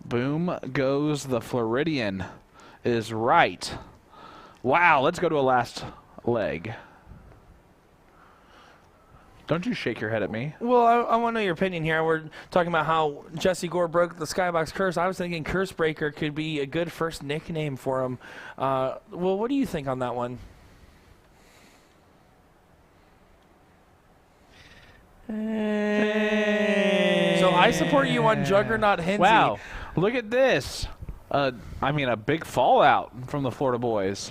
Speaker 2: Boom goes the Floridian. Is right. Wow, let's go to a last leg. Don't you shake your head at me.
Speaker 1: Well, I want to know your opinion here. We're talking about how Jesse Gore broke the Skybox Curse. I was thinking Curse Breaker could be a good first nickname for him. Well, what do you think on that one? So I support you on Juggernaut Hinsey.
Speaker 2: Wow, look at this. I mean, a big fallout from the Florida boys.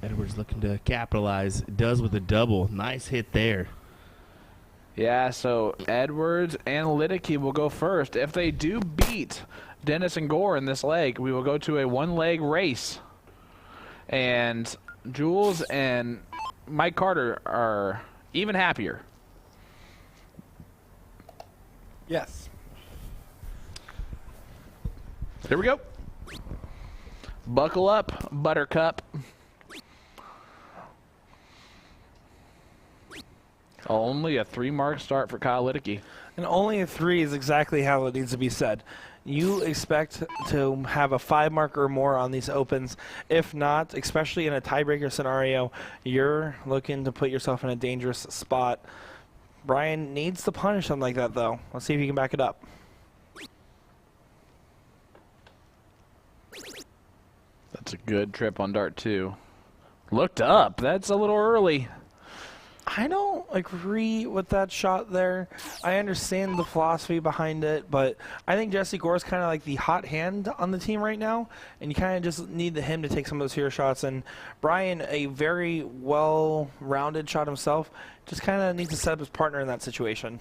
Speaker 3: Edwards looking to capitalize. Does with a double. Nice hit there.
Speaker 2: Yeah, so Edwards and Liddicky will go first. If they do beat Dennis and Gore in this leg, we will go to a 1-leg race. And Jules and Mike Carter are even happier.
Speaker 1: Yes.
Speaker 2: Here we go. Buckle up, Buttercup. Only a 3-mark start for Kyle Liddicky.
Speaker 1: And only a 3 is exactly how it needs to be said. You expect to have a 5 mark or more on these opens. If not, especially in a tiebreaker scenario, you're looking to put yourself in a dangerous spot. Brian needs to punish something like that, though. Let's see if he can back it up.
Speaker 2: That's a good trip on dart 2. Looked up. That's a little early.
Speaker 1: I don't agree with that shot there. I understand the philosophy behind it, but I think Jesse Gore's kind of like the hot hand on the team right now, and you kind of just need him to take some of those hero shots. And Brian, a very well-rounded shot himself, just kind of needs to set up his partner in that situation.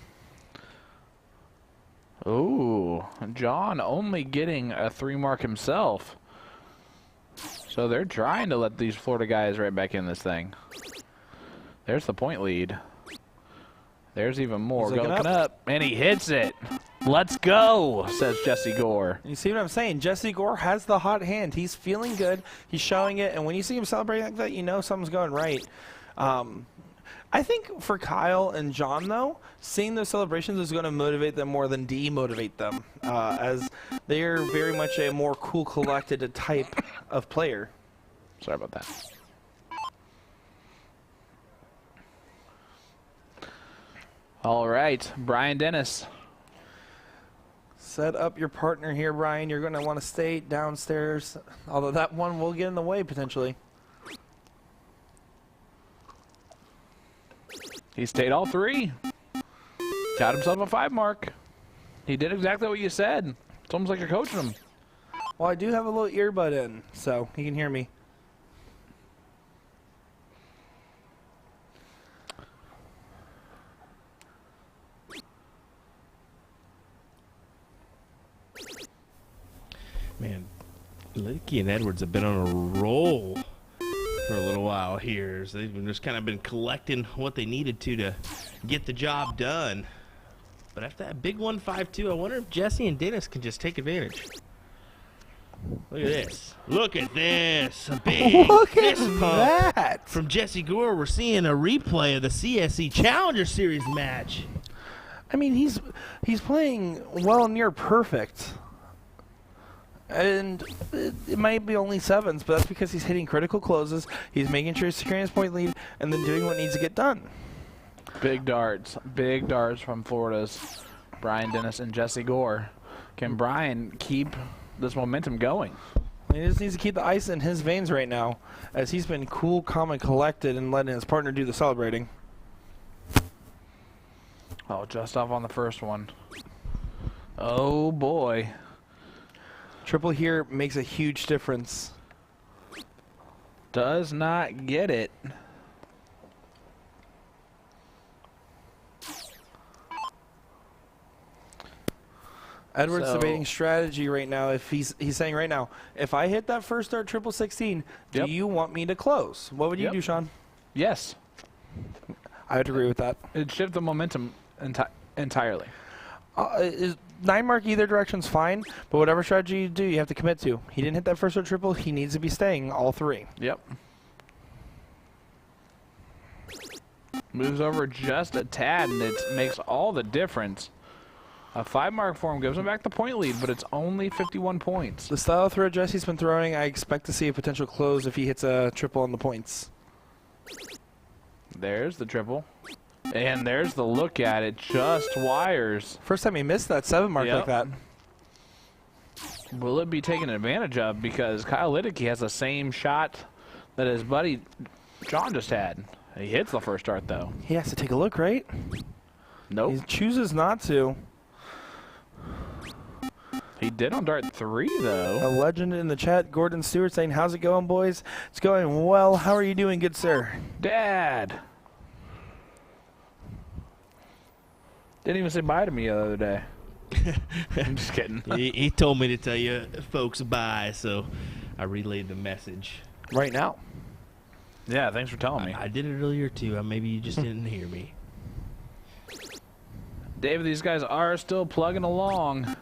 Speaker 2: Ooh, John only getting a 3-mark himself. So they're trying to let these Florida guys right back in this thing. There's the point lead. There's even more. Looking up. And he hits it. Let's go, says Jesse Gore.
Speaker 1: You see what I'm saying? Jesse Gore has the hot hand. He's feeling good. He's showing it. And when you see him celebrating like that, you know something's going right. I think for Kyle and John, though, seeing those celebrations is going to motivate them more than demotivate them, as they are very much a more cool, collected type of player.
Speaker 2: Sorry about that. All right, Brian Dennis.
Speaker 1: Set up your partner here, Brian. You're going to want to stay downstairs, although that one will get in the way potentially.
Speaker 2: He stayed all 3. Got himself a 5-mark. He did exactly what you said. It's almost like you're coaching him.
Speaker 1: Well, I do have a little earbud in, so he can hear me.
Speaker 3: Man, Liddicky and Edwards have been on a roll for a little while here. So they've just kind of been collecting what they needed to get the job done. But after that big 1-5-2, I wonder if Jesse and Dennis can just take advantage. Look at this. Look at this. A big
Speaker 1: Look at
Speaker 3: fist pump
Speaker 1: that.
Speaker 3: from Jesse Gore. We're seeing a replay of the CSE Challenger Series match.
Speaker 1: I mean, he's playing well near perfect. And it might be only sevens, but that's because he's hitting critical closes. He's making sure he's securing his point lead and then doing what needs to get done.
Speaker 2: Big darts from Florida's Brian Dennis and Jesse Gore. Can Brian keep this momentum going?
Speaker 1: He just needs to keep the ice in his veins right now, as he's been cool, calm, and collected and letting his partner do the celebrating.
Speaker 2: Oh, just off on the first one. Oh, boy.
Speaker 1: Triple here makes a huge difference.
Speaker 2: Does not get it.
Speaker 1: Edwards
Speaker 2: So-
Speaker 1: debating strategy right now. If he's saying right now, if I hit that first dart 16, do
Speaker 2: Yep.
Speaker 1: you want me to close? What would you
Speaker 2: Yep.
Speaker 1: do, Sean?
Speaker 2: Yes.
Speaker 1: I would agree with that.
Speaker 2: It shifted the momentum entirely.
Speaker 1: Is 9 mark either direction's fine, but whatever strategy you do, you have to commit to. He didn't hit that first dart triple. He needs to be staying all 3.
Speaker 2: Yep. Moves over just a tad, and it makes all the difference. A 5 mark for him gives him back the point lead, but it's only 51 points.
Speaker 1: The style of throw Jesse's been throwing, I expect to see a potential close if he hits a triple on the points.
Speaker 2: There's the triple. And there's the look at it. Just wires.
Speaker 1: First time he missed that 7 mark
Speaker 2: Yep.
Speaker 1: like that.
Speaker 2: Will it be taken advantage of? Because Kyle Liddicky has the same shot that his buddy John just had. He hits the first dart, though.
Speaker 1: He has to take a look, right?
Speaker 2: Nope.
Speaker 1: He chooses not to.
Speaker 2: He did on dart 3, though.
Speaker 1: A legend in the chat, Gordon Stewart, saying, "How's it going, boys?" It's going well. How are you doing, good sir?
Speaker 2: Dad! Didn't even say bye to me the other day. I'm just kidding.
Speaker 3: He told me to tell you folks bye, so I relayed the message.
Speaker 1: Right now.
Speaker 2: Yeah, thanks for telling me.
Speaker 3: I did it earlier too. Maybe you just didn't hear me.
Speaker 2: Dave, these guys are still plugging along.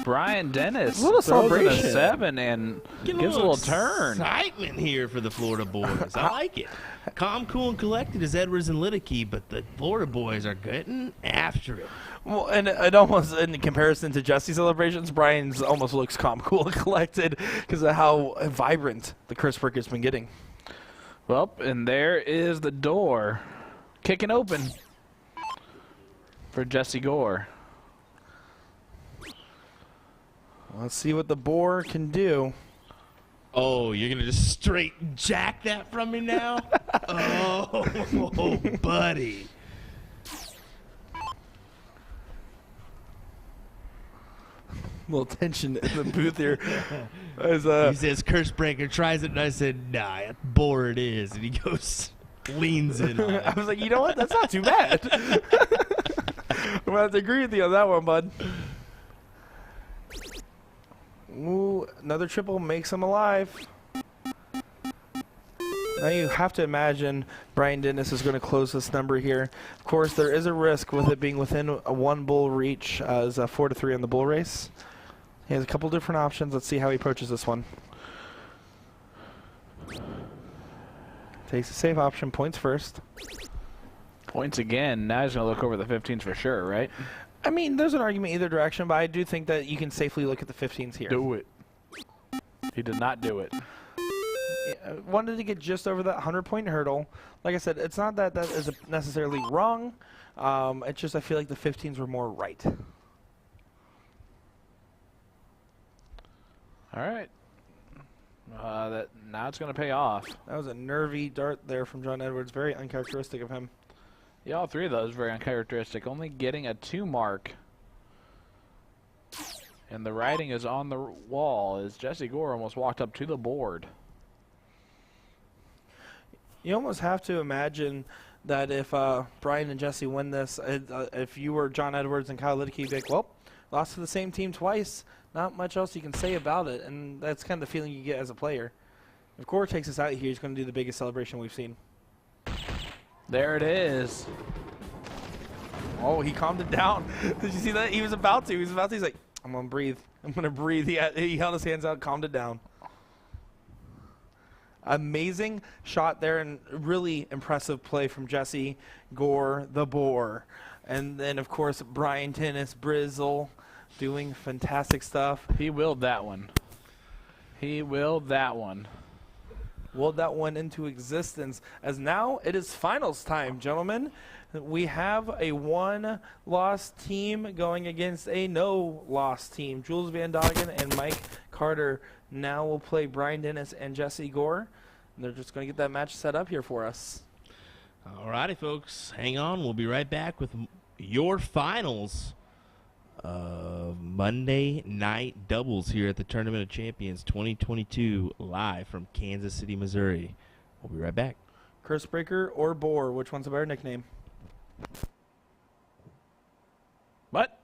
Speaker 2: Brian Dennis
Speaker 1: A little
Speaker 2: throws in a
Speaker 1: celebration.
Speaker 2: 7 and
Speaker 3: Getting
Speaker 2: gives a little turn.
Speaker 3: Excitement here for the Florida boys. I like it. Calm, cool, and collected is Edwards and Liddicky, but the Florida boys are getting after it.
Speaker 1: Well, and it almost, in comparison to Jesse's celebrations, Brian's almost looks calm, cool, and collected because of how vibrant the Chris work has been getting.
Speaker 2: Well, and there is the door kicking open for Jesse Gore.
Speaker 1: Let's see what the boar can do.
Speaker 3: Oh, you're going to just straight jack that from me now? Oh, buddy.
Speaker 1: Little tension in the booth here. As,
Speaker 3: He says, curse breaker, tries it, and I said, nah, bore it is. And he goes, leans in on
Speaker 1: I
Speaker 3: it.
Speaker 1: was like, you know what? That's not too bad. I'm going to have to agree with you on that one, bud. Ooh, another triple makes him alive. Now you have to imagine Brian Dennis is going to close this number here. Of course, there is a risk with it being within a 1 bull reach as a 4-3 on the bull race. He has a couple different options. Let's see how he approaches this one. Takes a safe option, points first.
Speaker 2: Points again. Now he's going to look over the 15s for sure, right?
Speaker 1: I mean, there's an argument either direction, but I do think that you can safely look at the 15s here.
Speaker 2: Do it. He did not do it.
Speaker 1: Wanted to get just over that 100-point hurdle. Like I said, it's not that that is necessarily wrong. It's just I feel like the 15s were more right.
Speaker 2: All right. Now it's going to pay off.
Speaker 1: That was a nervy dart there from John Edwards. Very uncharacteristic of him.
Speaker 2: Yeah, all 3 of those very uncharacteristic. Only getting a 2 mark. And the writing is on the wall as Jesse Gore almost walked up to the board.
Speaker 1: You almost have to imagine that if Brian and Jesse win this, if you were John Edwards and Kyle Liddicky, you'd be like, well, lost to the same team twice. not much else you can say about it, and that's kind of the feeling you get as a player. If Gore takes us out here, he's going to do the biggest celebration we've seen.
Speaker 2: There it is.
Speaker 1: Oh, he calmed it down. Did you see that? He was about to. He's like, I'm going to breathe. I'm going to breathe. He held his hands out, calmed it down. Amazing shot there, and really impressive play from Jesse Gore, the Boar. And then, of course, Brian Tennis Brizzle doing fantastic stuff.
Speaker 2: He willed that one. He willed that one.
Speaker 1: Willed that one into existence, as now it is finals time, gentlemen. We have a one-loss team going against a no-loss team. Jules Van Doggen and Mike Carter now will play Brian Dennis and Jesse Gore. And they're just going to get that match set up here for us.
Speaker 3: Alrighty, folks. Hang on. We'll be right back with your finals of Monday Night Doubles here at the Tournament of Champions 2022 live from Kansas City, Missouri. We'll be right back.
Speaker 1: Curse Breaker or Boar, which one's a better nickname?
Speaker 2: What?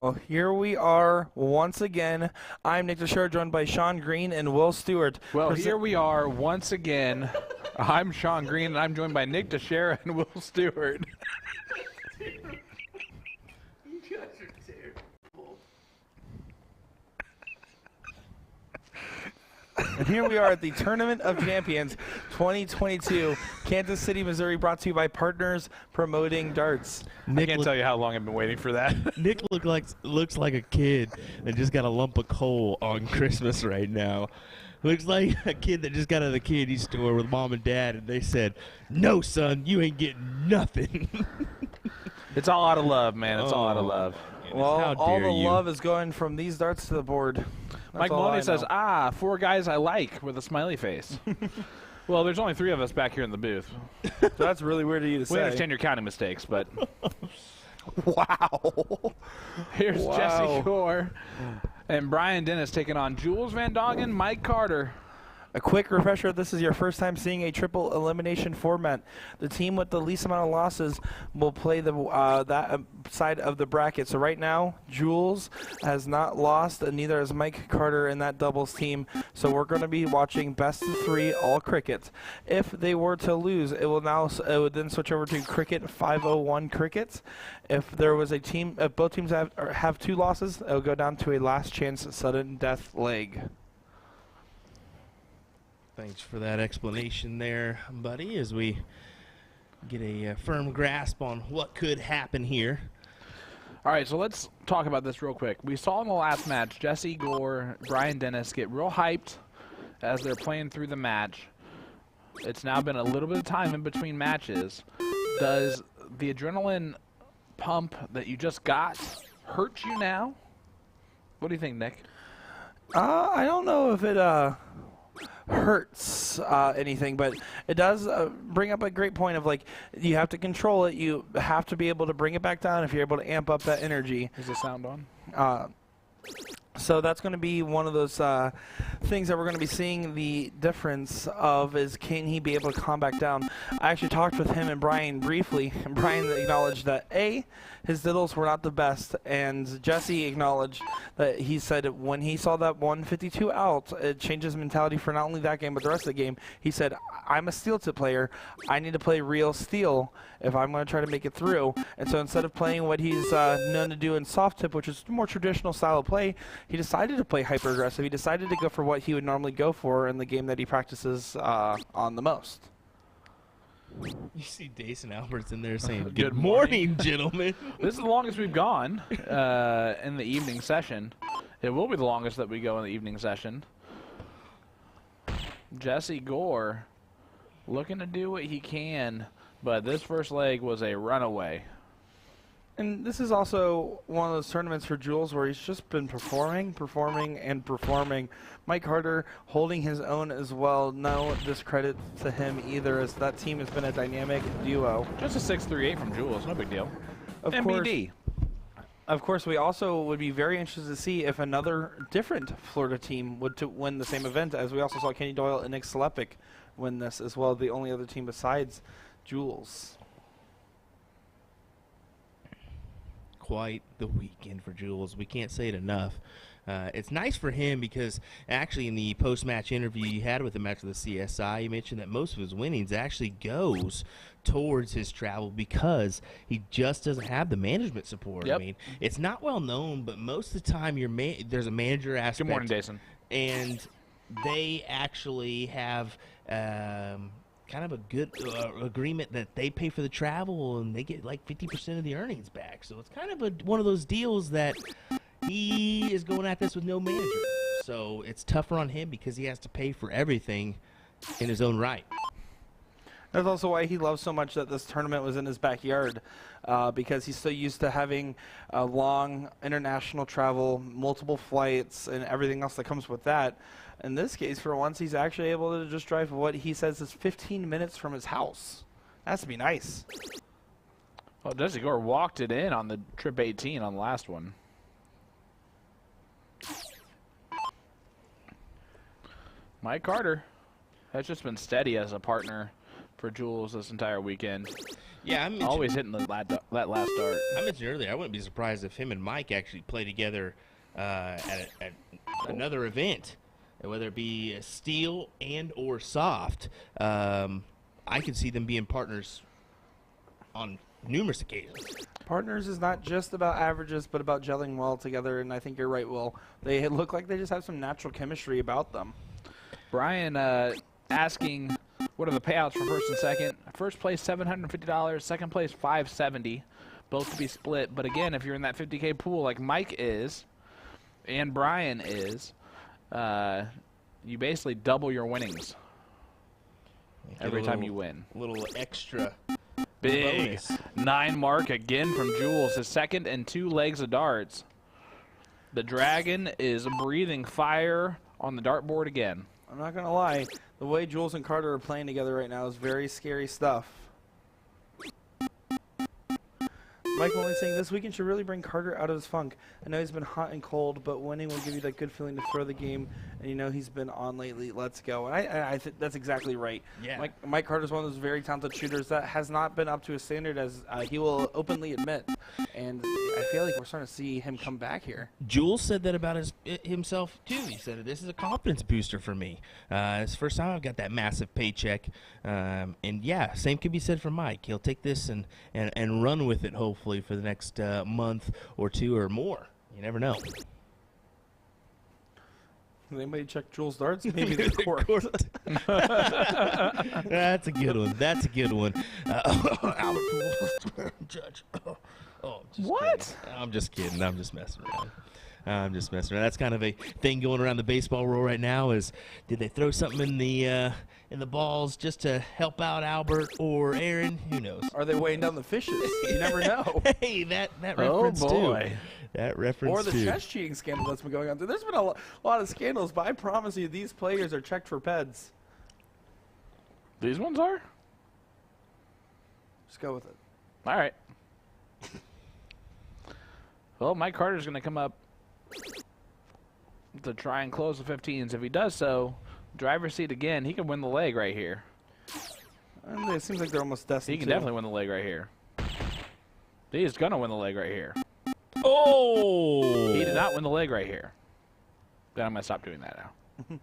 Speaker 1: Well, here we are once again. I'm Nick Dichiria, joined by Sean Green and Will Stewart.
Speaker 2: Well, here we are once again. I'm Sean Green, and I'm joined by Nick Dichiria and Will Stewart.
Speaker 1: And here we are at the Tournament of Champions 2022, Kansas City, Missouri, brought to you by Partners Promoting Darts.
Speaker 2: I can't tell you how long I've been waiting for that.
Speaker 3: Nick looks like a kid that just got a lump of coal on Christmas right now. Looks like a kid that just got out of the candy store with mom and dad, and they said, "No, son, you ain't getting nothing."
Speaker 2: It's all out of love, man. It's all out of love.
Speaker 1: Well, all the love is going from these darts to the board.
Speaker 2: Mike Maloney says, 4 guys I like with a smiley face. Well, there's only 3 of us back here in the booth.
Speaker 1: So that's really weird of you to say.
Speaker 2: We understand your counting mistakes, but...
Speaker 1: Wow.
Speaker 2: Here's Jesse Gore and Brian Dennis taking on Jules Van Doggen, Mike Carter.
Speaker 1: A quick refresher, if this is your first time seeing a triple elimination format. The team with the least amount of losses will play the that side of the bracket. So right now, Jules has not lost, and neither has Mike Carter in that doubles team. So we're going to be watching best of 3 all cricket. If they were to lose, it would then switch over to cricket 501 cricket. If there was a team, if both teams have 2 losses, it will go down to a last chance sudden death leg.
Speaker 3: Thanks for that explanation there, buddy, as we get a firm grasp on what could happen here.
Speaker 2: All right, so let's talk about this real quick. We saw in the last match Jesse Gore, Brian Dennis get real hyped as they're playing through the match. It's now been a little bit of time in between matches. Does the adrenaline pump that you just got hurt you now? What do you think, Nick?
Speaker 1: I don't know if it hurts anything, but it does bring up a great point of, like, you have to control it. You have to be able to bring it back down if you're able to amp up that energy.
Speaker 2: Is the sound on?
Speaker 1: So that's going to be one of those things that we're going to be seeing the difference of, is can he be able to calm back down. I actually talked with him and Brian briefly, and Brian acknowledged that his diddles were not the best, and Jesse acknowledged that he said when he saw that 152 out, it changed his mentality for not only that game but the rest of the game. He said, I'm a steel tip player. I need to play real steel if I'm going to try to make it through. And so instead of playing what he's known to do in soft tip, which is more traditional style of play, he decided to play hyper aggressive. He decided to go for what he would normally go for in the game that he practices on the most.
Speaker 3: You see Dason Alberts in there saying, "Good morning, gentlemen."
Speaker 2: This is the longest we've gone in the evening session. It will be the longest that we go in the evening session. Jesse Gore looking to do what he can, but this first leg was a runaway.
Speaker 1: And this is also one of those tournaments for Jules where he's just been performing. Mike Carter holding his own as well. No discredit to him either, as that team has been a dynamic duo.
Speaker 2: Just a 6-3-8 from Jules, no big deal.
Speaker 1: MBD. Of course, we also would be very interested to see if another different Florida team would win the same event, as we also saw Kenny Doyle and Nick Slepic win this as well, the only other team besides Jules.
Speaker 3: Quite the weekend for Jules. We can't say it enough. It's nice for him because actually in the post-match interview you had with him after the CSI, you mentioned that most of his winnings actually goes towards his travel because he just doesn't have the management support.
Speaker 2: Yep.
Speaker 3: I mean, it's not well known, but most of the time there's a manager aspect.
Speaker 2: Good morning, Jason.
Speaker 3: And they actually have kind of a good agreement that they pay for the travel and they get like 50% of the earnings back. So it's kind of one of those deals that he is going at this with no manager. So it's tougher on him because he has to pay for everything in his own right.
Speaker 1: That's also why he loves so much that this tournament was in his backyard, because he's so used to having a long international travel, multiple flights, and everything else that comes with that. In this case, for once, he's actually able to just drive what he says is 15 minutes from his house. That's to be nice.
Speaker 2: Well, Jesse Gore walked it in on the trip 18 on the last one. Mike Carter has just been steady as a partner for Jules this entire weekend.
Speaker 3: Yeah,
Speaker 2: Always hitting that last dart.
Speaker 3: I mentioned earlier, I wouldn't be surprised if him and Mike actually play together at another event, whether it be steel and or soft. I could see them being partners on numerous occasions.
Speaker 1: Partners is not just about averages, but about gelling well together, and I think you're right, Will. They look like they just have some natural chemistry about them.
Speaker 2: Brian asking, what are the payouts for first and second? First place, $750. Second place, $570. Both to be split. But again, if you're in that 50K pool like Mike is and Brian is, you basically double your winnings every time you win.
Speaker 3: A little extra
Speaker 2: Big
Speaker 3: bonus.
Speaker 2: 9 mark again from Jules. His second and 2 legs of darts. The dragon is breathing fire on the dartboard again.
Speaker 1: I'm not going to lie. The way Jules and Carter are playing together right now is very scary stuff. Mike only saying this weekend should really bring Carter out of his funk. I know he's been hot and cold, but winning will give you that good feeling to throw the game. And you know he's been on lately. Let's go. And I think that's exactly right.
Speaker 3: Yeah.
Speaker 1: Mike Carter's one of those very talented shooters that has not been up to his standard, as he will openly admit. And I feel like we're starting to see him come back here.
Speaker 3: Jules said that about himself too. He said, "This is a confidence booster for me. It's the first time I've got that massive paycheck." And yeah, same can be said for Mike. He'll take this and run with it, hopefully, for the next month or two or more. You never know.
Speaker 1: Anybody check Jules' darts? Maybe the court.
Speaker 3: That's a good one. That's a good one. Albert, judge. Oh,
Speaker 1: What?
Speaker 3: I'm just kidding. I'm just messing around. That's kind of a thing going around the baseball world right now. Is did they throw something in the balls just to help out Albert or Aaron? Who knows?
Speaker 1: Are they weighing down the fishes? You never know.
Speaker 3: Hey, that reference
Speaker 2: boy.
Speaker 3: too. That reference
Speaker 1: Or the
Speaker 3: too.
Speaker 1: chest cheating scandal that's been going on. There's been a lot of scandals, but I promise you these players are checked for peds.
Speaker 2: These ones are?
Speaker 1: Just go with it.
Speaker 2: All right. Well, Mike Carter's going to come up to try and close the 15s. If he does so, driver's seat again, he can win the leg right here.
Speaker 1: And it seems like they're almost destined.
Speaker 2: He can
Speaker 1: to.
Speaker 2: definitely win the leg right here. He's going to win the leg right here.
Speaker 3: Oh!
Speaker 2: He did not win the leg right here. Then I'm going to stop doing that now.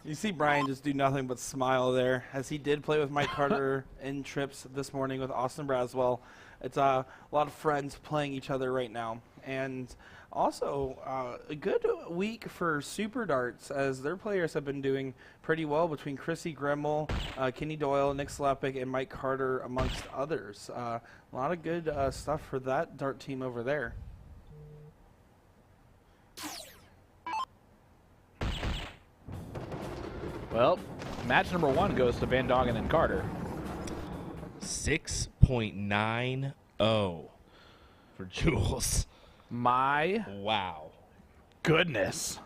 Speaker 1: You see Brian just do nothing but smile there, as he did play with Mike Carter in trips this morning with Austin Braswell. It's a lot of friends playing each other right now. And also, a good week for Super Darts, as their players have been doing pretty well between Chrissy Grimmel, Kenny Doyle, Nick Slepik, and Mike Carter, amongst others. A lot of good stuff for that dart team over there.
Speaker 2: Well, match number 1 goes to Van Doggen and Carter.
Speaker 3: 6.90 for Jules.
Speaker 2: My
Speaker 3: Wow.
Speaker 2: goodness.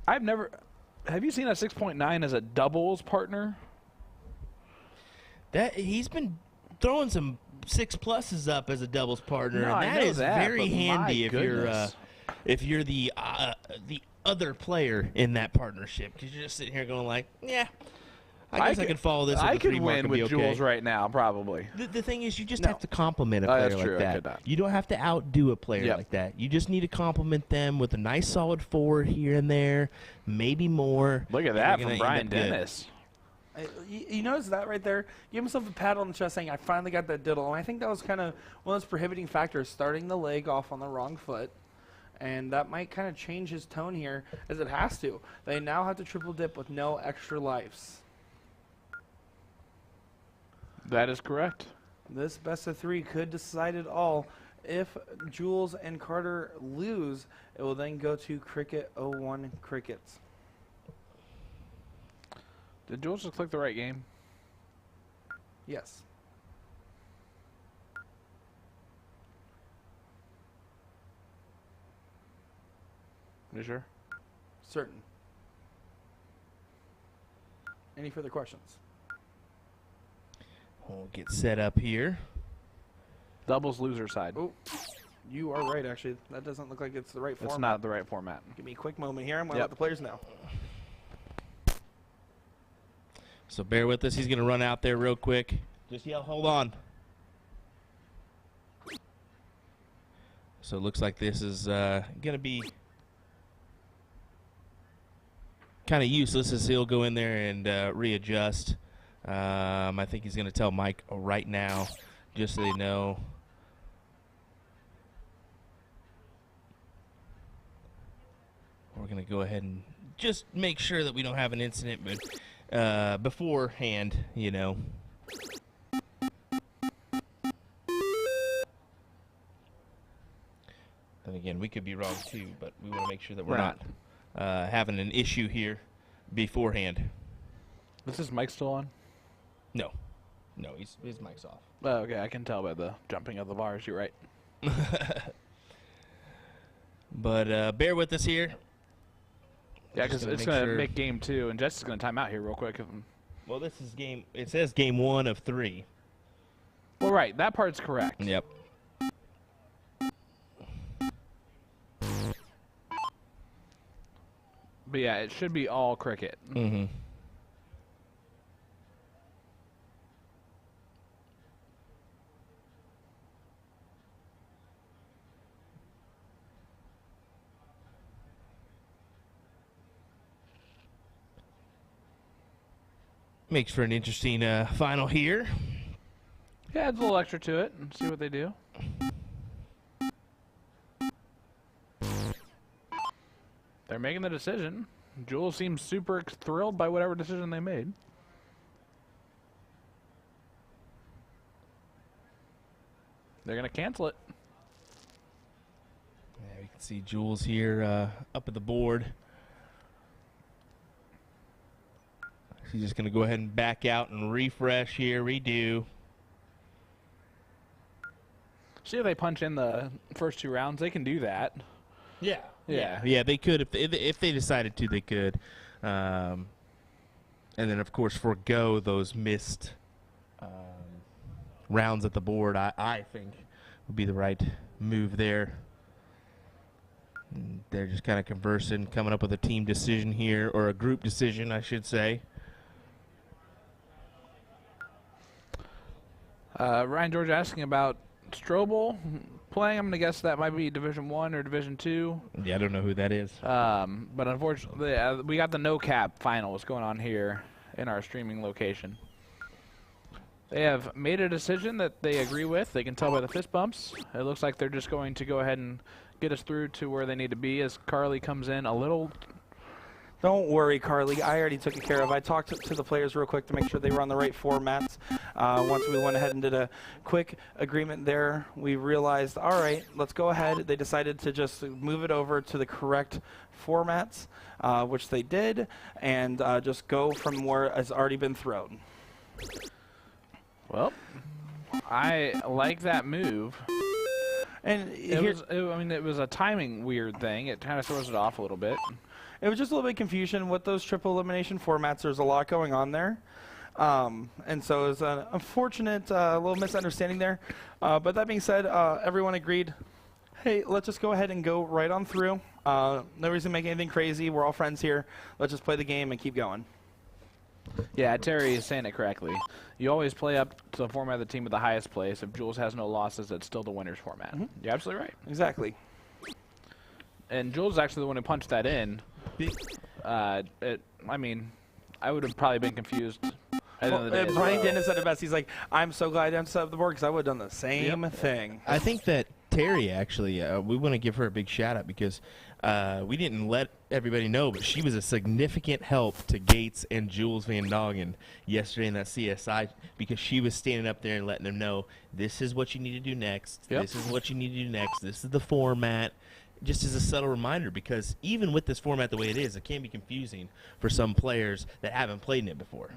Speaker 2: I've never... Have you seen a 6.9 as a doubles partner?
Speaker 3: That he's been throwing some 6+ up as a doubles partner,
Speaker 2: No, I
Speaker 3: and that
Speaker 2: know
Speaker 3: is
Speaker 2: that,
Speaker 3: very
Speaker 2: but
Speaker 3: handy
Speaker 2: my
Speaker 3: if you're the other player in that partnership, because you're just sitting here going like, yeah, I guess I can follow this. With
Speaker 2: I
Speaker 3: a 3
Speaker 2: could
Speaker 3: mark
Speaker 2: win
Speaker 3: and
Speaker 2: with
Speaker 3: be okay.
Speaker 2: Jules right now, probably.
Speaker 3: The thing is, you just
Speaker 1: No.
Speaker 3: have to compliment a
Speaker 2: Oh,
Speaker 3: player
Speaker 2: that's
Speaker 3: like
Speaker 2: true. I
Speaker 3: that.
Speaker 2: could not.
Speaker 3: You don't have to outdo a player
Speaker 2: Yep.
Speaker 3: like that. You just need to compliment them with a nice solid forward here and there, maybe more.
Speaker 2: Look at
Speaker 3: and
Speaker 2: that
Speaker 3: you're
Speaker 2: from
Speaker 3: gonna
Speaker 2: Brian
Speaker 3: end up good.
Speaker 2: Dennis.
Speaker 1: You notice that right there? Give himself a pat on the chest saying, I finally got that diddle. And I think that was kind of one of those prohibiting factors, starting the leg off on the wrong foot. And that might kind of change his tone here, as it has to. They now have to triple dip with no extra lives.
Speaker 2: That is correct.
Speaker 1: This best of 3 could decide it all. If Jules and Carter lose, it will then go to Cricket 01 Crickets.
Speaker 2: Did Jules just click the right game?
Speaker 1: Yes.
Speaker 2: You sure?
Speaker 1: Certain. Any further questions?
Speaker 3: We'll get set up here.
Speaker 2: Doubles loser side.
Speaker 1: Oh, you are right, actually. That doesn't look like it's the right format.
Speaker 2: It's not the right format.
Speaker 1: Give me a quick moment here. I'm going to
Speaker 2: Yep.
Speaker 1: let the players know.
Speaker 3: So bear with us. He's going to run out there real quick. Just yell, hold on. So it looks like this is going to be kind of useless as he'll go in there and readjust. I think he's going to tell Mike right now, just so they know. We're going to go ahead and just make sure that we don't have an incident, but beforehand, you know. And again, we could be wrong too, but we want to make sure that we're not having an issue here beforehand.
Speaker 2: Is this mic still on?
Speaker 3: No. No, his mic's off.
Speaker 2: Oh, okay, I can tell by the jumping of the bars. You're right.
Speaker 3: But bear with us here.
Speaker 2: Yeah, because it's going to make game 2, and Jess is going to time out here real quick.
Speaker 3: Well, this is game. It says game 1 of 3.
Speaker 2: Well, right, that part's correct.
Speaker 3: Yep.
Speaker 2: But yeah, it should be all cricket.
Speaker 3: Mm-hmm. Makes for an interesting final here.
Speaker 2: Yeah, adds a little extra to it and see what they do. They're making the decision. Jules seems super thrilled by whatever decision they made. They're going to cancel it.
Speaker 3: Yeah, we can see Jules here up at the board. He's just going to go ahead and back out and refresh here, redo.
Speaker 2: See if they punch in the first 2 rounds. They can do that.
Speaker 3: Yeah.
Speaker 2: Yeah.
Speaker 3: Yeah, they could. If they decided to, they could. And then, of course, forego those missed rounds at the board, I think, would be the right move there. And they're just kind of conversing, coming up with a team decision here, or a group decision, I should say.
Speaker 2: Ryan George asking about Strobel playing. I'm going to guess that might be Division 1 or Division 2.
Speaker 3: Yeah, I don't know who that is.
Speaker 2: But unfortunately, we got the no-cap finals going on here in our streaming location. They have made a decision that they agree with. They can tell by the fist bumps. It looks like they're just going to go ahead and get us through to where they need to be as Carly comes in a little.
Speaker 1: Don't worry, Carly. I already took it care of. I talked to the players real quick to make sure they were on the right formats. Once we went ahead and did a quick agreement there, we realized, all right, let's go ahead. They decided to just move it over to the correct formats, which they did, and just go from where has already been thrown.
Speaker 2: Well, I like that move.
Speaker 1: And
Speaker 2: it was a timing weird thing. It kind of throws it off a little bit.
Speaker 1: It was just a little bit of confusion with those triple elimination formats. There's a lot going on there. And so it was an unfortunate little misunderstanding there. But that being said, everyone agreed, hey, let's just go ahead and go right on through. No reason to make anything crazy. We're all friends here. Let's just play the game and keep going.
Speaker 2: Yeah, Terry is saying it correctly. You always play up to the format of the team with the highest place. If Jules has no losses, it's still the winner's format.
Speaker 1: Mm-hmm.
Speaker 2: You're absolutely right.
Speaker 1: Exactly.
Speaker 2: And Jules is actually the one who punched that in. I mean, I would have probably been confused.
Speaker 1: Brian Dennis said it best. He's like, I'm so glad I'm set up the board because I would have done the same thing.
Speaker 3: I think that Terry, actually, we want to give her a big shout out because we didn't let everybody know, but she was a significant help to Gates and Jules Van Dongen yesterday in that CSI because she was standing up there and letting them know, this is what you need to do next.
Speaker 2: Yep.
Speaker 3: This is what you need to do next. This is the format. Just as a subtle reminder, because even with this format the way it is, it can be confusing for some players that haven't played in it before.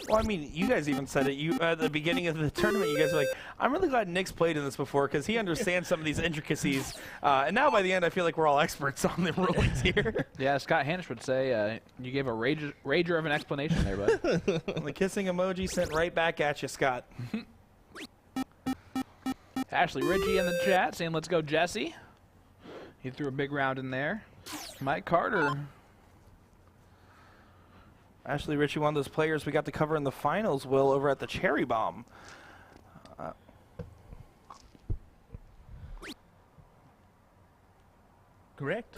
Speaker 1: Well, I mean, you guys even said it. At the beginning of the tournament, you guys were like, I'm really glad Nick's played in this before because he understands some of these intricacies. And now by the end, I feel like we're all experts on the rulings here.
Speaker 2: Yeah, Scott Hanisch would say you gave a rager of an explanation there, bud.
Speaker 1: The kissing emoji sent right back at you, Scott.
Speaker 2: Ashley Ritchie in the chat saying, let's go, Jesse. He threw a big round in there. Mike Carter
Speaker 1: Ashley Ritchie, one of those players we got to cover in the finals, Will, over at the Cherry Bomb.
Speaker 3: Correct.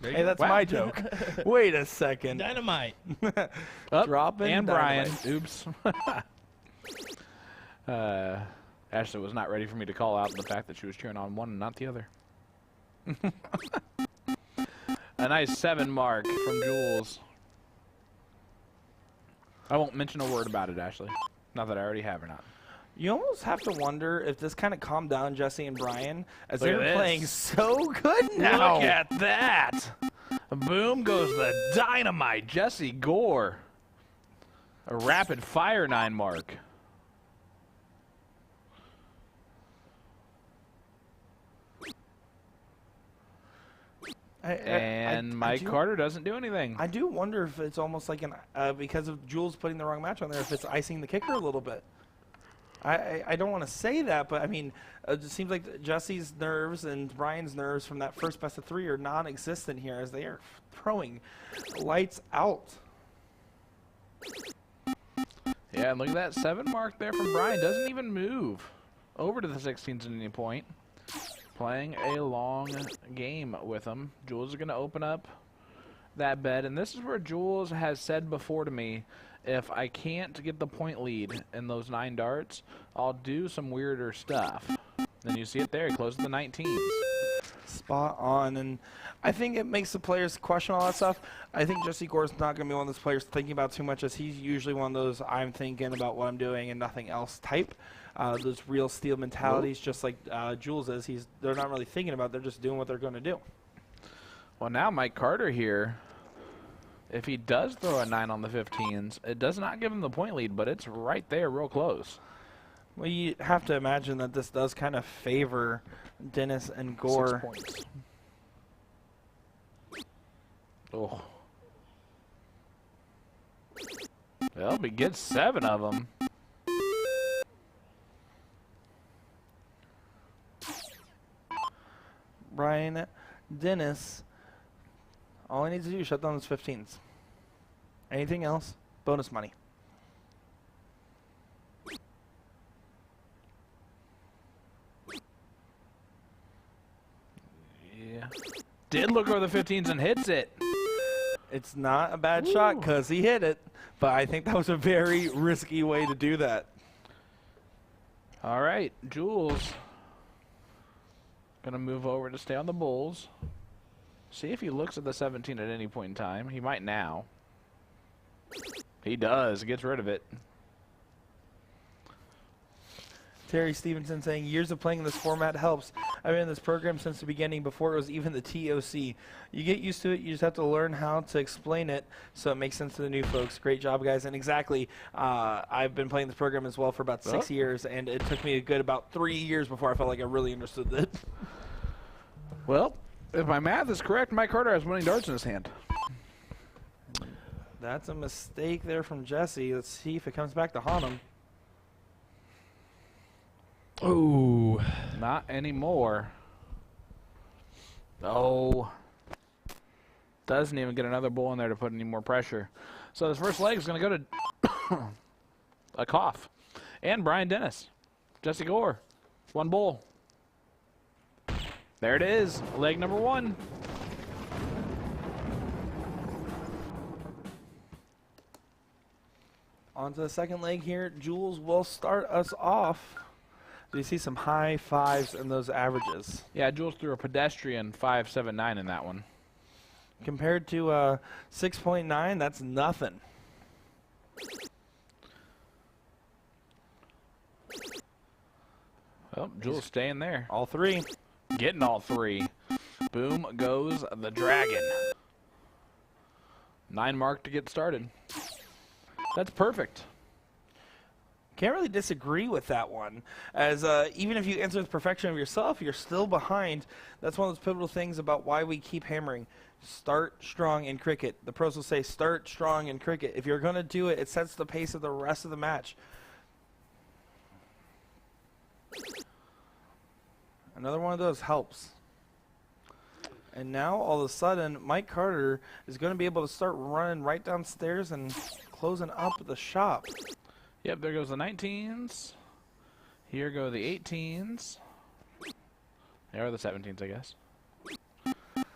Speaker 1: Hey, that's my joke. Wait a second.
Speaker 3: Dynamite.
Speaker 1: Dropping
Speaker 2: and Brian.
Speaker 1: dynamite.
Speaker 2: Oops. Ashley was not ready for me to call out the fact that she was cheering on one and not the other. A nice 7 mark from Jules. I won't mention a word about it, Ashley. Not that I already have or not.
Speaker 1: You almost have to wonder if this kind of calmed down Jesse and Brian as
Speaker 2: Look
Speaker 1: they
Speaker 2: at
Speaker 1: were
Speaker 2: this.
Speaker 1: playing so good now.
Speaker 2: Look at that! Boom goes the dynamite, Jesse Gore. A rapid fire 9 mark. And Mike Carter doesn't do anything.
Speaker 1: I do wonder if it's almost like because of Jules putting the wrong match on there, if it's icing the kicker a little bit. I don't want to say that, but I mean, it just seems like Jesse's nerves and Brian's nerves from that first best of 3 are non-existent here as they are throwing lights out.
Speaker 2: Yeah, and look at that 7 mark there from Brian. Doesn't even move over to the 16s at any point. Playing a long game with him. Jules is going to open up that bed, and this is where Jules has said before to me, if I can't get the point lead in those 9 darts, I'll do some weirder stuff. Then you see it there. He closes the 19s.
Speaker 1: Spot on, and I think it makes the players question all that stuff. I think Jesse Gore's not going to be one of those players thinking about too much, as he's usually one of those I'm thinking about what I'm doing and nothing else type. Those real steel mentalities, just like Jules is. They're not really thinking about it, they're just doing what they're going to do.
Speaker 2: Well, now Mike Carter here, if he does throw a 9 on the 15s, it does not give him the point lead, but it's right there real close.
Speaker 1: Well, you have to imagine that this does kind of favor Dennis and Gore.
Speaker 2: 6 points. Oh. Well, he gets 7 of them.
Speaker 1: Brian Dennis, all he needs to do is shut down those 15s. Anything else, bonus money.
Speaker 2: Yeah. Did look over the 15s and hits it.
Speaker 1: It's not a bad shot because he hit it, but I think that was a very risky way to do that.
Speaker 2: All right, Jules. Gonna move over to stay on the Bulls. See if he looks at the 17 at any point in time. He might now. He does. Gets rid of it.
Speaker 1: Terry Stevenson saying, years of playing this format helps. I've been in this program since the beginning, before it was even the TOC. You get used to it, you just have to learn how to explain it so it makes sense to the new folks. Great job, guys. And exactly, I've been playing this program as well for about 6 years, and it took me a good about 3 years before I felt like I really understood it.
Speaker 2: Well, if my math is correct, Mike Carter has winning darts in his hand.
Speaker 1: That's a mistake there from Jesse. Let's see if it comes back to haunt him.
Speaker 3: Ooh.
Speaker 2: Not anymore. Oh. Doesn't even get another bull in there to put any more pressure. So this first leg is going to go to a cough. And Brian Dennis. Jesse Gore. 1 bull. There it is. Leg number 1.
Speaker 1: On to the second leg here. Jules will start us off. Do you see some high 5s in those averages?
Speaker 2: Yeah, Jules threw a pedestrian 5.79 in that one.
Speaker 1: Compared to 6.9, that's nothing.
Speaker 2: Well, Jules staying there.
Speaker 1: All 3.
Speaker 2: Getting all 3. Boom goes the dragon. 9 mark to get started. That's perfect.
Speaker 1: Can't really disagree with that one, as even if you answer with perfection of yourself, you're still behind. That's one of those pivotal things about why we keep hammering. Start strong in cricket. The pros will say start strong in cricket. If you're going to do it, it sets the pace of the rest of the match. Another one of those helps. And now, all of a sudden, Mike Carter is going to be able to start running right downstairs and closing up the shop.
Speaker 2: Yep, there goes the 19s. Here go the 18s. There are the 17s, I guess.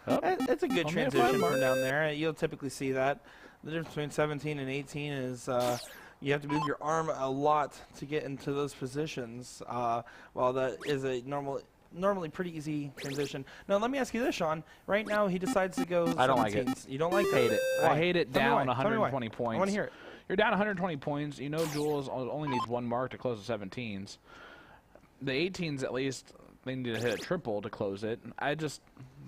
Speaker 2: Oh,
Speaker 1: It's a good
Speaker 2: only a
Speaker 1: transition
Speaker 2: 5 mark.
Speaker 1: from down there. You'll typically see that. The difference between 17 and 18 is you have to move your arm a lot to get into those positions, while that is a normally pretty easy transition. Now, let me ask you this, Sean. Right now, he decides to go 17s.
Speaker 2: I don't like it.
Speaker 1: You don't like
Speaker 2: Hate
Speaker 1: that?
Speaker 2: it.
Speaker 1: Why?
Speaker 2: I hate it
Speaker 1: Tell me
Speaker 2: down
Speaker 1: why. Tell me why.
Speaker 2: 120 points.
Speaker 1: I want to hear it.
Speaker 2: You're down 120 points. You know Jules only needs 1 mark to close the 17s. The 18s, at least, they need to hit a triple to close it. I just,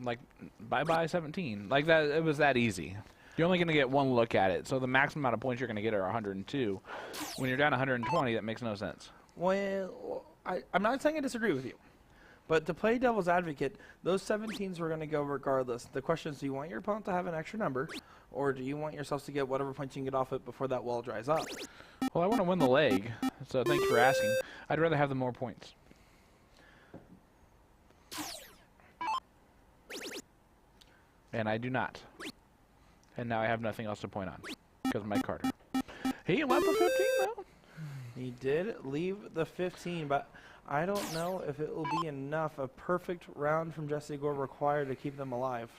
Speaker 2: like, bye-bye 17. Like, that. It was that easy. You're only going to get 1 look at it, so the maximum amount of points you're going to get are 102. When you're down 120, that makes no sense.
Speaker 1: Well, I'm not saying I disagree with you. But to play devil's advocate, those 17s were going to go regardless. The question is, do you want your opponent to have an extra number, or do you want yourselves to get whatever points you can get off it before that wall dries up?
Speaker 2: Well, I want to win the leg, so thanks for asking. I'd rather have the more points. And I do not. And now I have nothing else to point on, because of Mike Carter. He left the 15, though.
Speaker 1: He did leave the 15, but I don't know if it will be enough. A perfect round from Jesse Gore required to keep them alive.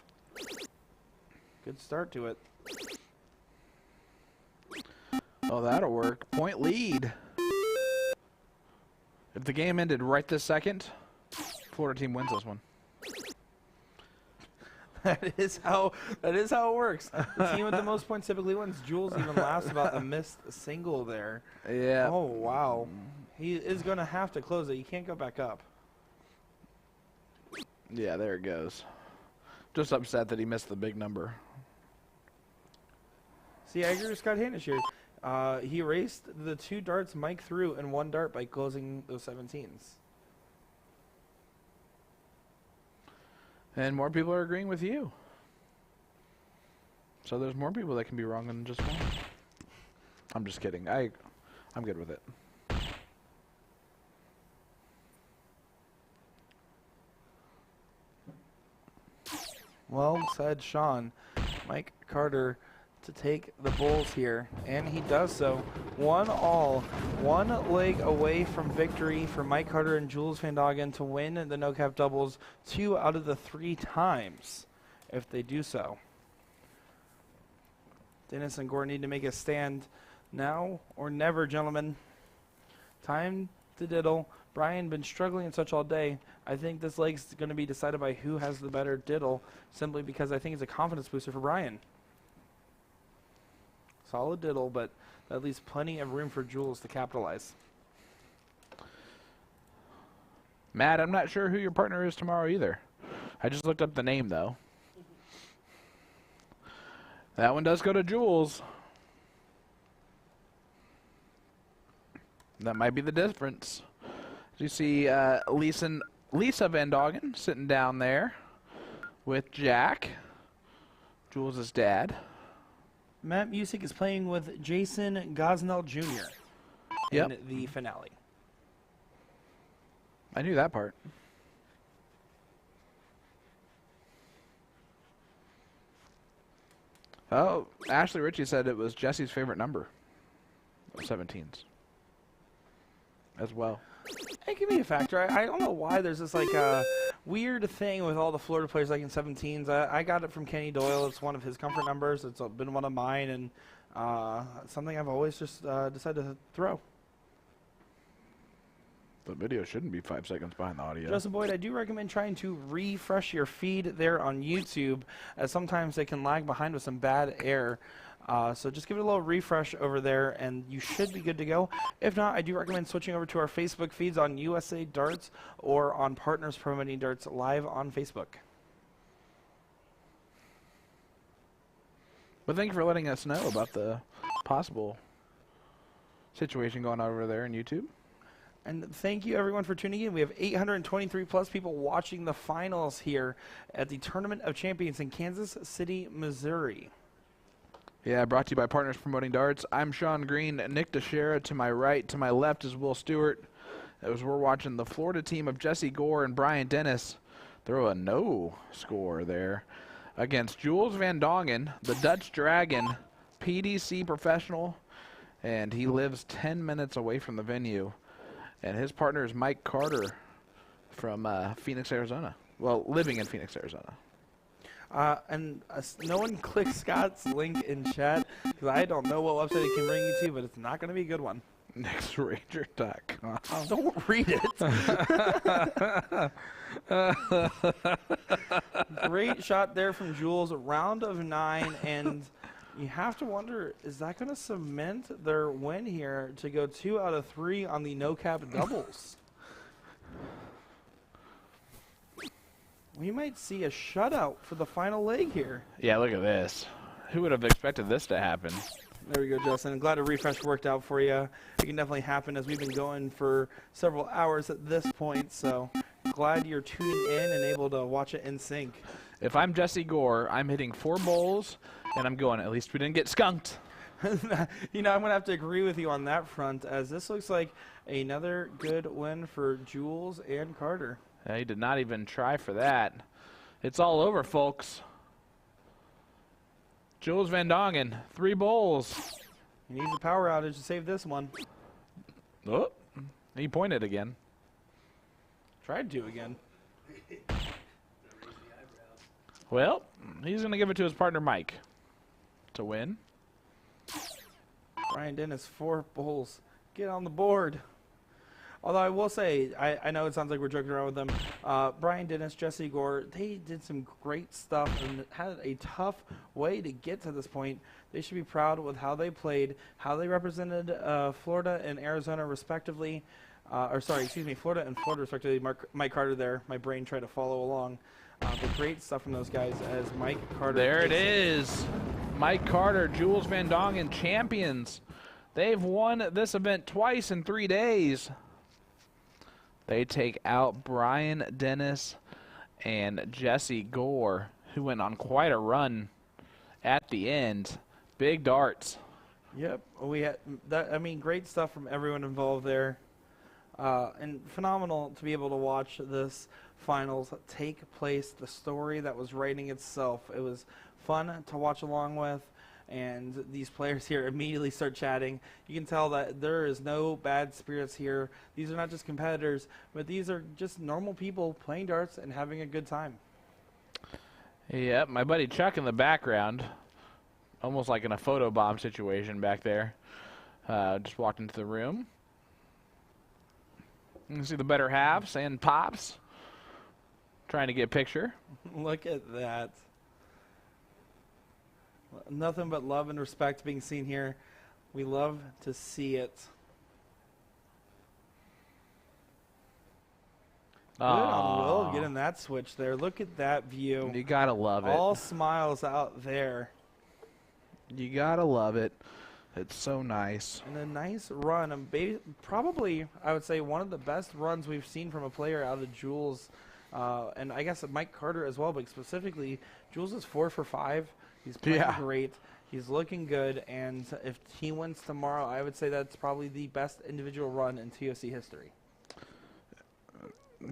Speaker 1: Good start to it.
Speaker 2: Oh, that'll work. Point lead. If the game ended right this second, Florida team wins this one.
Speaker 1: That is how it works. The team with the most points typically wins. Jules even laughs about the missed single there.
Speaker 2: Yeah.
Speaker 1: Oh, wow. He is going to have to close it. You can't go back up.
Speaker 2: Yeah, there it goes. Just upset that he missed the big number.
Speaker 1: See, I agree with Scott Hanish here. He erased the 2 darts Mike threw and 1 dart by closing those 17s.
Speaker 2: And more people are agreeing with you. So there's more people that can be wrong than just one. I'm just kidding. I'm good with it.
Speaker 1: Well said, Sean. Mike Carter to take the Bulls here, and he does so. 1-all, 1 leg away from victory for Mike Carter and Jules Van Doggen to win the no-cap doubles 2 out of the 3 times if they do so. Dennis and Gore need to make a stand now or never, gentlemen. Time to diddle. Brian been struggling and such all day. I think this leg's going to be decided by who has the better diddle, simply because I think it's a confidence booster for Brian. Solid diddle, but that leaves plenty of room for Jules to capitalize.
Speaker 2: Matt, I'm not sure who your partner is tomorrow either. I just looked up the name, though. That one does go to Jules. That might be the difference. You see Lisa Van Doggen sitting down there with Jack, Jules' dad.
Speaker 1: Matt Music is playing with Jason Gosnell Jr. in the finale.
Speaker 2: I knew that part. Oh, Ashley Ritchie said it was Jesse's favorite number. 17s. As well.
Speaker 1: It can be a factor. I don't know why there's this like weird thing with all the Florida players like in 17s. I got it from Kenny Doyle. It's one of his comfort numbers. It's been one of mine, and something I've always just decided to throw.
Speaker 2: The video shouldn't be 5 seconds behind the audio.
Speaker 1: Justin Boyd, I do recommend trying to refresh your feed there on YouTube, as sometimes they can lag behind with some bad air. So just give it a little refresh over there, and you should be good to go. If not, I do recommend switching over to our Facebook feeds on USA Darts or on Partners Promoting Darts live on Facebook.
Speaker 2: But thank you for letting us know about the possible situation going on over there on YouTube.
Speaker 1: And thank you, everyone, for tuning in. We have 823 plus people watching the finals here at the Tournament of Champions in Kansas City, Missouri.
Speaker 2: Yeah, brought to you by Partners Promoting Darts. I'm Sean Green. Nick Dichiria to my right. To my left is Will Stewart. As we're watching the Florida team of Jesse Gore and Brian Dennis throw a no score there against Jules Van Dongen, the Dutch Dragon, PDC professional, and he lives 10 minutes away from the venue. And his partner is Mike Carter from Phoenix, Arizona. Well, living in Phoenix, Arizona.
Speaker 1: No one click Scott's link in chat because I don't know what website it can bring you to, but it's not going to be a good one.
Speaker 2: NextRanger.com.
Speaker 1: Oh, don't read it. Great shot there from Jules. Round of 9, and you have to wonder, is that going to cement their win here to go 2 out of 3 on the no-cap doubles? We might see a shutout for the final leg here.
Speaker 2: Yeah, look at this. Who would have expected this to happen?
Speaker 1: There we go, Justin. I'm glad a refresh worked out for you. It can definitely happen as we've been going for several hours at this point, so glad you're tuning in and able to watch it in sync.
Speaker 2: If I'm Jesse Gore, I'm hitting 4 bowls, and I'm going, at least we didn't get skunked.
Speaker 1: You know, I'm going to have to agree with you on that front, as this looks like another good win for Jules and Carter.
Speaker 2: He did not even try for that. It's all over, folks. Jules Van Dongen, 3 bowls.
Speaker 1: He needs a power outage to save this one.
Speaker 2: Oh, he pointed again.
Speaker 1: Tried to again.
Speaker 2: Well, he's going to give it to his partner, Mike, to win.
Speaker 1: Brian Dennis, 4 bowls. Get on the board. Although I will say, I know it sounds like we're joking around with them. Brian Dennis, Jesse Gore, they did some great stuff and had a tough way to get to this point. They should be proud with how they played, how they represented Florida and Arizona respectively. Florida and Florida respectively. Mike Carter there. My brain tried to follow along. But great stuff from those guys as Mike Carter.
Speaker 2: There it is. Mike Carter, Jules Van Dongen, champions. They've won this event twice in 3 days. They take out Brian Dennis and Jesse Gore, who went on quite a run at the end. Big darts.
Speaker 1: Yep, we had that. I mean, great stuff from everyone involved there, and phenomenal to be able to watch this finals take place. The story that was writing itself. It was fun to watch along with. And these players here immediately start chatting. You can tell that there is no bad spirits here. These are not just competitors, but these are just normal people playing darts and having a good time.
Speaker 2: Yep, my buddy Chuck in the background, almost like in a photo bomb situation back there. Just walked into the room. You can see the better halves and Pops trying to get a picture.
Speaker 1: Look at that. Nothing but love and respect being seen here. We love to see it. Good on Will getting that switch there. Look at that view.
Speaker 2: You gotta love it.
Speaker 1: All smiles out there.
Speaker 2: You gotta love it. It's so nice.
Speaker 1: And a nice run. Probably, I would say, one of the best runs we've seen from a player out of Jules. And I guess Mike Carter as well, but specifically, Jules is 4 for 5. He's playing great. He's looking good. And if he wins tomorrow, I would say that's probably the best individual run in TOC history.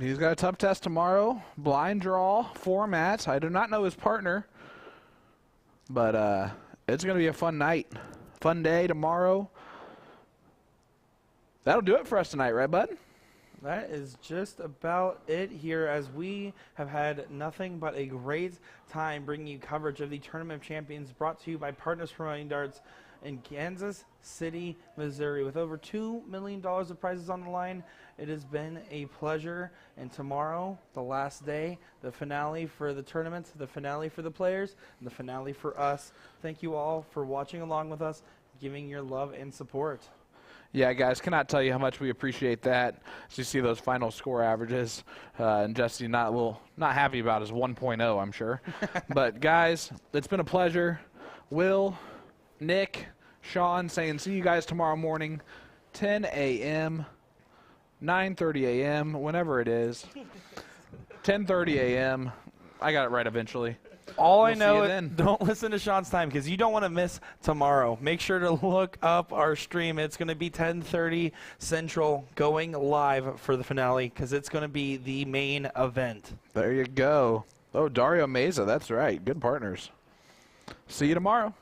Speaker 2: He's got a tough test tomorrow. Blind draw format. I do not know his partner. But it's going to be a fun night. Fun day tomorrow. That'll do it for us tonight, right, bud?
Speaker 1: That is just about it here, as we have had nothing but a great time bringing you coverage of the Tournament of Champions, brought to you by Partners Promoting Darts in Kansas City, Missouri. With over $2 million of prizes on the line, it has been a pleasure. And tomorrow, the last day, the finale for the tournament, the finale for the players, and the finale for us. Thank you all for watching along with us, giving your love and support.
Speaker 2: Yeah, guys, cannot tell you how much we appreciate that. As you see those final score averages, and Jesse not happy about his 1.0, I'm sure. But guys, it's been a pleasure. Will, Nick, Sean saying see you guys tomorrow morning, 10 a.m., 9:30 a.m., whenever it is. 10:30 a.m. I got it right eventually.
Speaker 1: All I
Speaker 2: We'll see
Speaker 1: know
Speaker 2: you
Speaker 1: is
Speaker 2: then.
Speaker 1: don't listen to Sean's time because you don't want to miss tomorrow. Make sure to look up our stream. It's going to be 10:30 Central going live for the finale because it's going to be the main event.
Speaker 2: There you go. Oh, Dario Meza. That's right. Good partners. See you tomorrow.